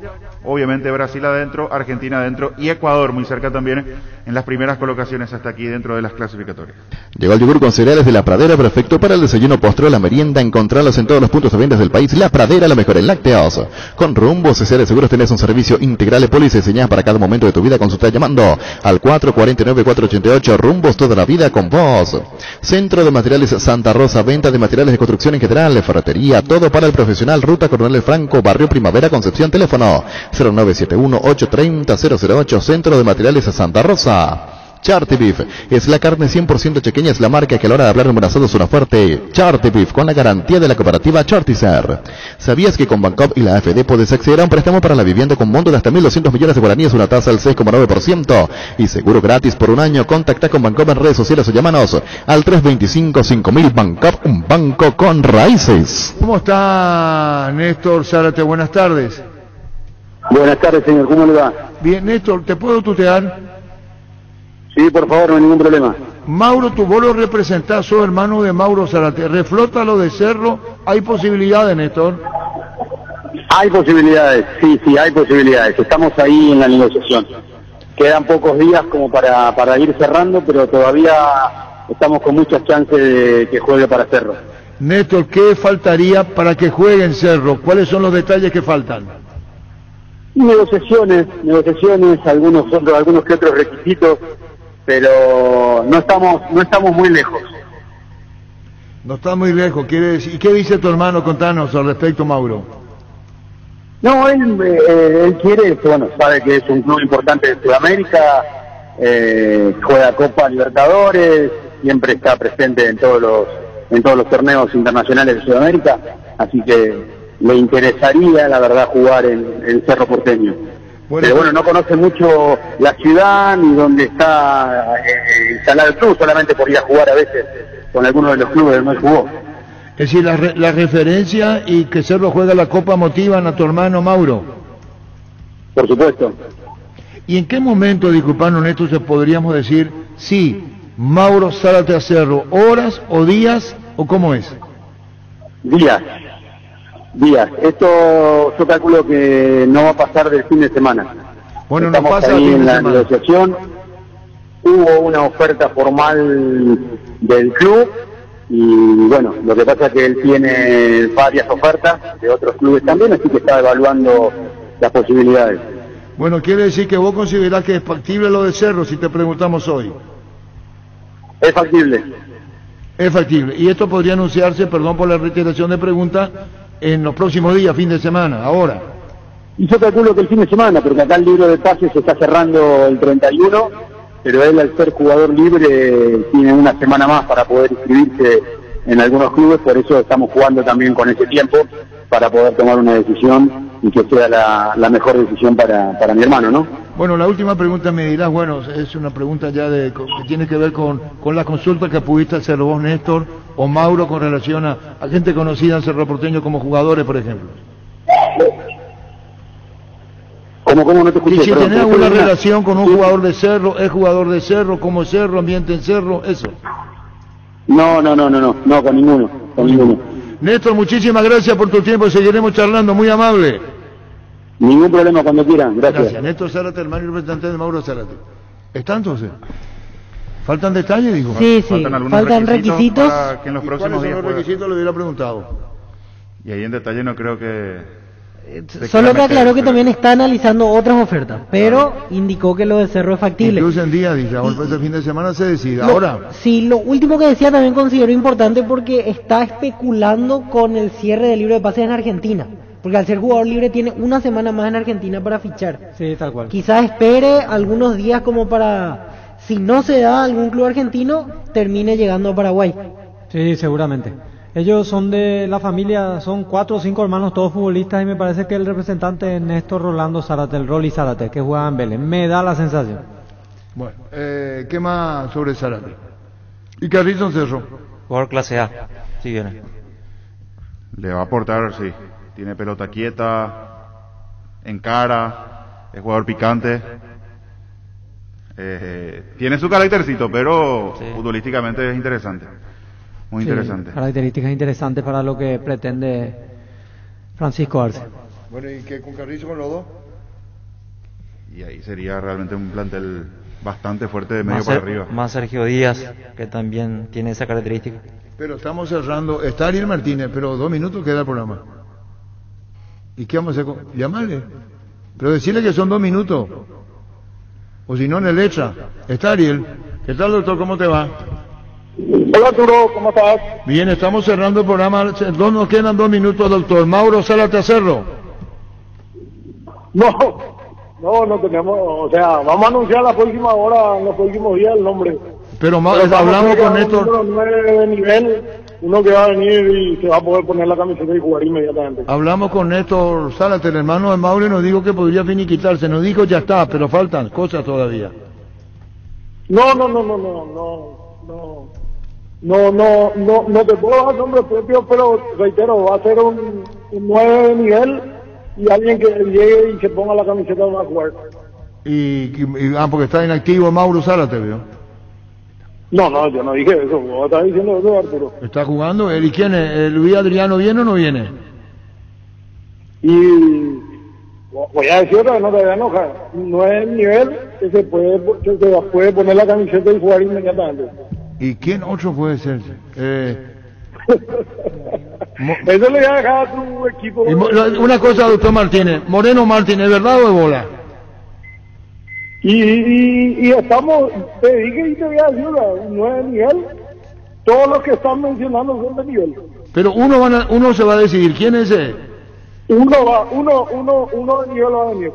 [SPEAKER 5] Obviamente Brasil adentro, Argentina adentro y Ecuador muy cerca también en las primeras colocaciones hasta aquí dentro de las clasificatorias.
[SPEAKER 9] Llegó el yogur con cereales de La Pradera, perfecto para el desayuno, postre o la merienda. Encontrarlos en todos los puntos de venta del país. La Pradera, la mejor en lácteos. Con Rumbo CCR Seguros tenés un servicio integral de póliza diseñada para cada momento de tu vida. Consulta llamando al 449-488. Rumbos, toda la vida con vos. Centro de Materiales Santa Rosa, venta de materiales de construcción en general, ferretería, todo para el profesional. Ruta Coronel Franco, Barrio Primavera, Concepción. Teléfono 0971-830-008. Centro de Materiales Santa Rosa. Charty Beef es la carne 100% chequeña, es la marca que a la hora de hablar embarazado suena fuerte. Charty Beef, con la garantía de la cooperativa Charticer. ¿Sabías que con Bancop y la AFD puedes acceder a un préstamo para la vivienda con monto de hasta 1.200 millones de guaraníes, una tasa del 6,9% y seguro gratis por un año? Contacta con Bancop en redes sociales o llámanos al 325-5000. Bancop, un banco con raíces.
[SPEAKER 4] ¿Cómo está Néstor Zárate? Buenas tardes.
[SPEAKER 12] Buenas tardes, señor. ¿Cómo le va?
[SPEAKER 4] Bien, Néstor, ¿te puedo tutear?
[SPEAKER 12] Sí, por favor, no hay ningún problema.
[SPEAKER 4] Mauro, tu vos lo representás, sos hermano de Mauro Zárate. Reflota lo de Cerro. ¿Hay posibilidades, Néstor?
[SPEAKER 12] Hay posibilidades, sí, hay posibilidades. Estamos ahí en la negociación. Quedan pocos días como para ir cerrando, pero todavía estamos con muchas chances de que juegue para Cerro.
[SPEAKER 4] Néstor, ¿qué faltaría para que juegue en Cerro? ¿Cuáles son los detalles que faltan?
[SPEAKER 12] Negociaciones, algunos que otros requisitos, pero no estamos muy lejos.
[SPEAKER 4] No está muy lejos, quiere decir. ¿Y qué dice tu hermano? Contanos al respecto, Mauro.
[SPEAKER 12] No, él quiere, bueno, sabe que es un club importante de Sudamérica, juega Copa Libertadores, siempre está presente en todos los torneos internacionales de Sudamérica, así que le interesaría, la verdad, jugar en Cerro Porteño. Bueno, pero bueno, no conoce mucho la ciudad ni donde está instalado el club, solamente por ir a jugar a veces con algunos de los clubes donde él jugó.
[SPEAKER 4] Es decir, la referencia y que Cerro juega la Copa motivan a tu hermano Mauro.
[SPEAKER 12] Por supuesto.
[SPEAKER 4] ¿Y en qué momento, disculpanos Néstor, se podríamos decir, sí, Mauro Zárate a Cerro? ¿Horas o días o cómo es?
[SPEAKER 12] Días. Esto yo calculo que no va a pasar del fin de semana.
[SPEAKER 4] Bueno,
[SPEAKER 12] estamos
[SPEAKER 4] no pasa
[SPEAKER 12] ahí
[SPEAKER 4] el fin
[SPEAKER 12] en
[SPEAKER 4] de
[SPEAKER 12] la
[SPEAKER 4] semana.
[SPEAKER 12] negociación. Hubo una oferta formal del club y bueno, lo que pasa es que él tiene varias ofertas de otros clubes también, así que está evaluando las posibilidades.
[SPEAKER 4] Bueno, quiere decir que vos considerás que es factible lo de Cerro, si te preguntamos hoy.
[SPEAKER 12] Es factible.
[SPEAKER 4] Es factible. Y esto podría anunciarse, perdón por la reiteración de pregunta, en los próximos días, fin de semana, ahora.
[SPEAKER 12] Y yo calculo que el fin de semana, porque acá el libro de pases se está cerrando el 31, pero él al ser jugador libre tiene una semana más para poder inscribirse en algunos clubes, por eso estamos jugando también con ese tiempo para poder tomar una decisión y que sea la mejor decisión para mi hermano, ¿no?
[SPEAKER 4] Bueno, la última pregunta me dirás, bueno, es una pregunta ya que tiene que ver con la consulta que pudiste hacer vos, Néstor, o Mauro, con relación a gente conocida en Cerro Porteño como jugadores, por ejemplo.
[SPEAKER 12] ¿Cómo no te escuché?
[SPEAKER 4] Y si
[SPEAKER 12] Perdón,
[SPEAKER 4] tenés alguna relación con un jugador de Cerro, es jugador de Cerro, como Cerro, ambiente en Cerro, eso.
[SPEAKER 12] No, con ninguno.
[SPEAKER 4] Néstor, muchísimas gracias por tu tiempo, seguiremos charlando, muy amable.
[SPEAKER 12] Ningún problema, cuando quieran, gracias.
[SPEAKER 4] Néstor Zárate, hermano y representante de Mauro Zárate. ¿Está entonces? ¿Faltan detalles, dijo?
[SPEAKER 11] Sí, faltan requisitos.
[SPEAKER 5] Para que en los próximos días
[SPEAKER 4] los requisitos le hubiera preguntado.
[SPEAKER 5] Y ahí en detalle no creo que...
[SPEAKER 11] Solo que aclaró que también está analizando otras ofertas, pero indicó que lo de Cerro es factible.
[SPEAKER 4] Incluso en día, dice, ahora este fin de semana se decide. Ahora.
[SPEAKER 11] Sí, lo último que decía también considero importante porque está especulando con el cierre del libro de pases en Argentina. Porque al ser jugador libre tiene una semana más en Argentina para fichar.
[SPEAKER 10] Sí, tal cual.
[SPEAKER 11] Quizás espere algunos días como para, si no se da algún club argentino, termine llegando a Paraguay.
[SPEAKER 10] Sí, seguramente. Ellos son de la familia, son 4 o 5 hermanos, todos futbolistas, y me parece que el representante es Néstor Rolando Zárate, el Rolly Zárate, que jugaba en Vélez. Me da la sensación.
[SPEAKER 4] Bueno, ¿qué más sobre Zárate? ¿Y Carrizo Cerro?
[SPEAKER 6] Jugador clase A, sí viene.
[SPEAKER 5] Le va a aportar, sí. Tiene pelota quieta, encara, es jugador picante. Tiene su caráctercito, pero futbolísticamente es interesante. Muy interesante.
[SPEAKER 10] Características interesantes para lo que pretende Francisco Arce.
[SPEAKER 4] Bueno, ¿y qué con Carrizo con los dos?
[SPEAKER 5] Y ahí sería realmente un plantel bastante fuerte de medio para arriba.
[SPEAKER 6] Más Sergio Díaz, que también tiene esa característica.
[SPEAKER 4] Pero estamos cerrando. Está Ariel Martínez, pero 2 minutos queda el programa. ¿Y qué vamos a hacer? Llamarle. Pero decirle que son 2 minutos. O si no, en el letra. Está Ariel. ¿Qué tal, doctor? ¿Cómo te va?
[SPEAKER 12] Hola, Arturo, ¿cómo estás?
[SPEAKER 4] Bien, estamos cerrando el programa. Nos quedan 2 minutos, doctor. Mauro Zárate Cerro.
[SPEAKER 12] No tenemos, o sea, vamos a anunciar la próxima hora, en los próximos días el nombre.
[SPEAKER 4] Pero hablamos con Néstor.
[SPEAKER 12] Número 9 de nivel, uno que va a venir y se va a poder poner la camiseta y jugar inmediatamente.
[SPEAKER 4] Hablamos con Néstor Zárate, el hermano de Mauro, y nos dijo que podría finiquitarse. Nos dijo ya está, pero faltan cosas todavía.
[SPEAKER 12] No te puedo dar nombre propio, pero reitero, va a ser un 9 de nivel y alguien que llegue y se ponga la camiseta va a jugar.
[SPEAKER 4] Porque está inactivo Mauro Zárate, ¿vio?
[SPEAKER 12] No, yo no dije eso, vos estás diciendo eso, Arturo.
[SPEAKER 4] ¿Está jugando? ¿Y quién es? ¿Luis Adriano viene o no viene?
[SPEAKER 12] Y voy a decir otra vez, no te voy a enojar, 9 de nivel que se puede poner la camiseta y jugar inmediatamente.
[SPEAKER 4] ¿Y quién otro puede ser?
[SPEAKER 12] Eso le voy a dejar a tu equipo.
[SPEAKER 4] Una cosa, doctor Martínez. Moreno Martínez, ¿es verdad o es bola?
[SPEAKER 12] Y estamos, te dije y te voy a decir, 9 de nivel. Todos los que están mencionando son de nivel.
[SPEAKER 4] Pero uno se va a decidir. ¿Quién es ese?
[SPEAKER 12] Uno de nivel va a venir.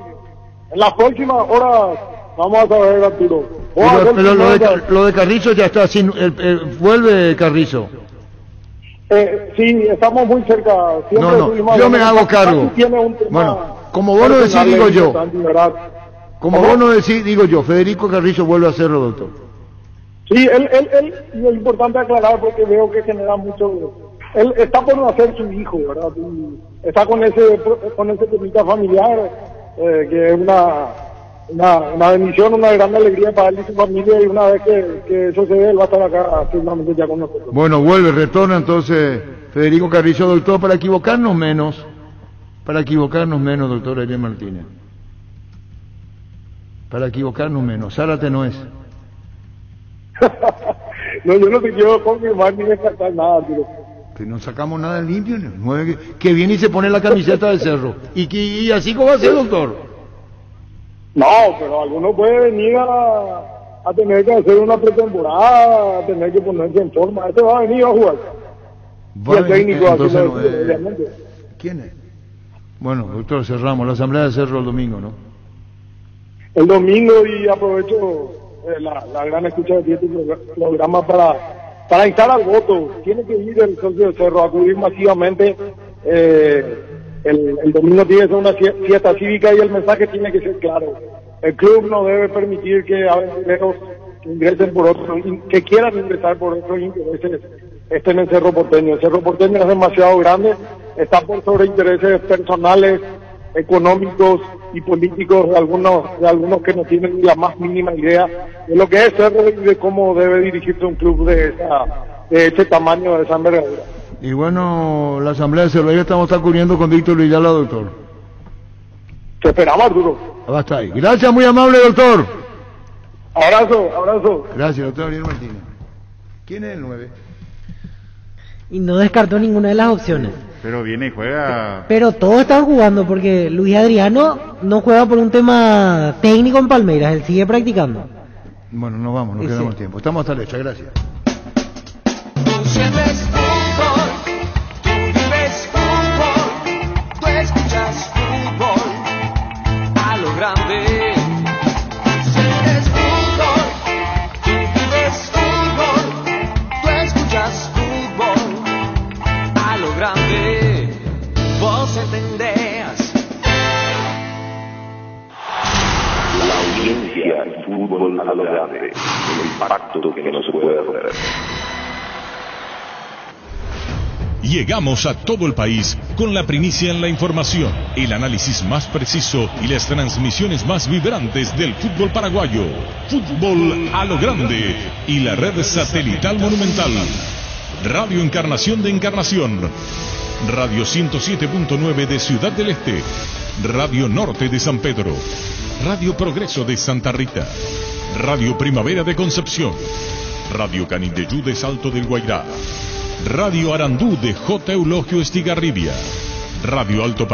[SPEAKER 12] En las próximas horas vamos a saber, Arturo.
[SPEAKER 4] Pero lo de Carrizo ya está, vuelve Carrizo.
[SPEAKER 12] Sí, estamos muy cerca.
[SPEAKER 4] Yo me hago cargo. Bueno, como vos no decís, digo yo. Como vos no decís, digo yo, Federico Carrizo vuelve a hacerlo, doctor.
[SPEAKER 12] Sí, él y es importante aclarar porque veo que genera mucho. Él está por nacer su hijo, ¿verdad? Y está con ese temita familiar, que es una bendición, una gran alegría para él y su familia, y una vez que eso se dé, él va a estar acá firmemente ya con nosotros.
[SPEAKER 4] Bueno, retorna entonces Federico Carrizo, doctor, para equivocarnos menos, doctor Ariel Martínez. Para equivocarnos menos, Zárate no es.
[SPEAKER 12] No, yo no te quiero confirmar ni descartar nada, tío.
[SPEAKER 4] Que no sacamos nada limpio, 9 que viene y se pone la camiseta del Cerro. Y así como va a ser, doctor.
[SPEAKER 12] No, pero alguno puede venir a tener que hacer una pretemporada, a tener que ponerse en forma. Este va a venir a jugar. Y el técnico
[SPEAKER 4] entonces obviamente. ¿Quién es? Bueno, doctor, cerramos la asamblea de Cerro el domingo, ¿no?
[SPEAKER 12] El domingo, y aprovecho la gran escucha de este programa para instar al voto. Tiene que ir el socio de Cerro a acudir masivamente. El domingo tiene que ser una fiesta cívica y el mensaje tiene que ser claro. El club no debe permitir que aventureros que ingresen por otros, que quieran ingresar por otros intereses, estén en Cerro Porteño. El Cerro Porteño es demasiado grande, está por sobre intereses personales, económicos y políticos de algunos que no tienen ni la más mínima idea de lo que es Cerro y de cómo debe dirigirse un club de ese tamaño, de esa envergadura.
[SPEAKER 4] Y bueno, la Asamblea de Cervera estamos cubriendo con Víctor Villalba, doctor.
[SPEAKER 12] Te esperamos, Arturo.
[SPEAKER 4] Basta ahí. Gracias, muy amable, doctor.
[SPEAKER 12] Abrazo, abrazo.
[SPEAKER 4] Gracias, doctor Ariel Martínez. ¿Quién es el 9?
[SPEAKER 11] Y no descartó ninguna de las opciones.
[SPEAKER 5] Pero viene y juega.
[SPEAKER 11] Pero todos están jugando porque Luis Adriano no juega por un tema técnico en Palmeiras, él sigue practicando.
[SPEAKER 4] Bueno, nos vamos, no quedamos tiempo. Estamos hasta la hecha, gracias.
[SPEAKER 14] Tú sientes fútbol, tú vives fútbol, tú escuchas fútbol a lo grande. Tú sientes fútbol, tú vives fútbol, tú escuchas fútbol a lo grande. Vos entendés.
[SPEAKER 13] La audiencia del fútbol a lo grande, el impacto que no se puede hacer.
[SPEAKER 3] Llegamos a todo el país con la primicia en la información, el análisis más preciso y las transmisiones más vibrantes del fútbol paraguayo. Fútbol a lo grande y la red satelital monumental. Radio Encarnación de Encarnación, Radio 107.9 de Ciudad del Este, Radio Norte de San Pedro, Radio Progreso de Santa Rita, Radio Primavera de Concepción, Radio Canindeyú de Salto del Guairá, Radio Arandú de J. Eulogio Estigarribia, Radio Alto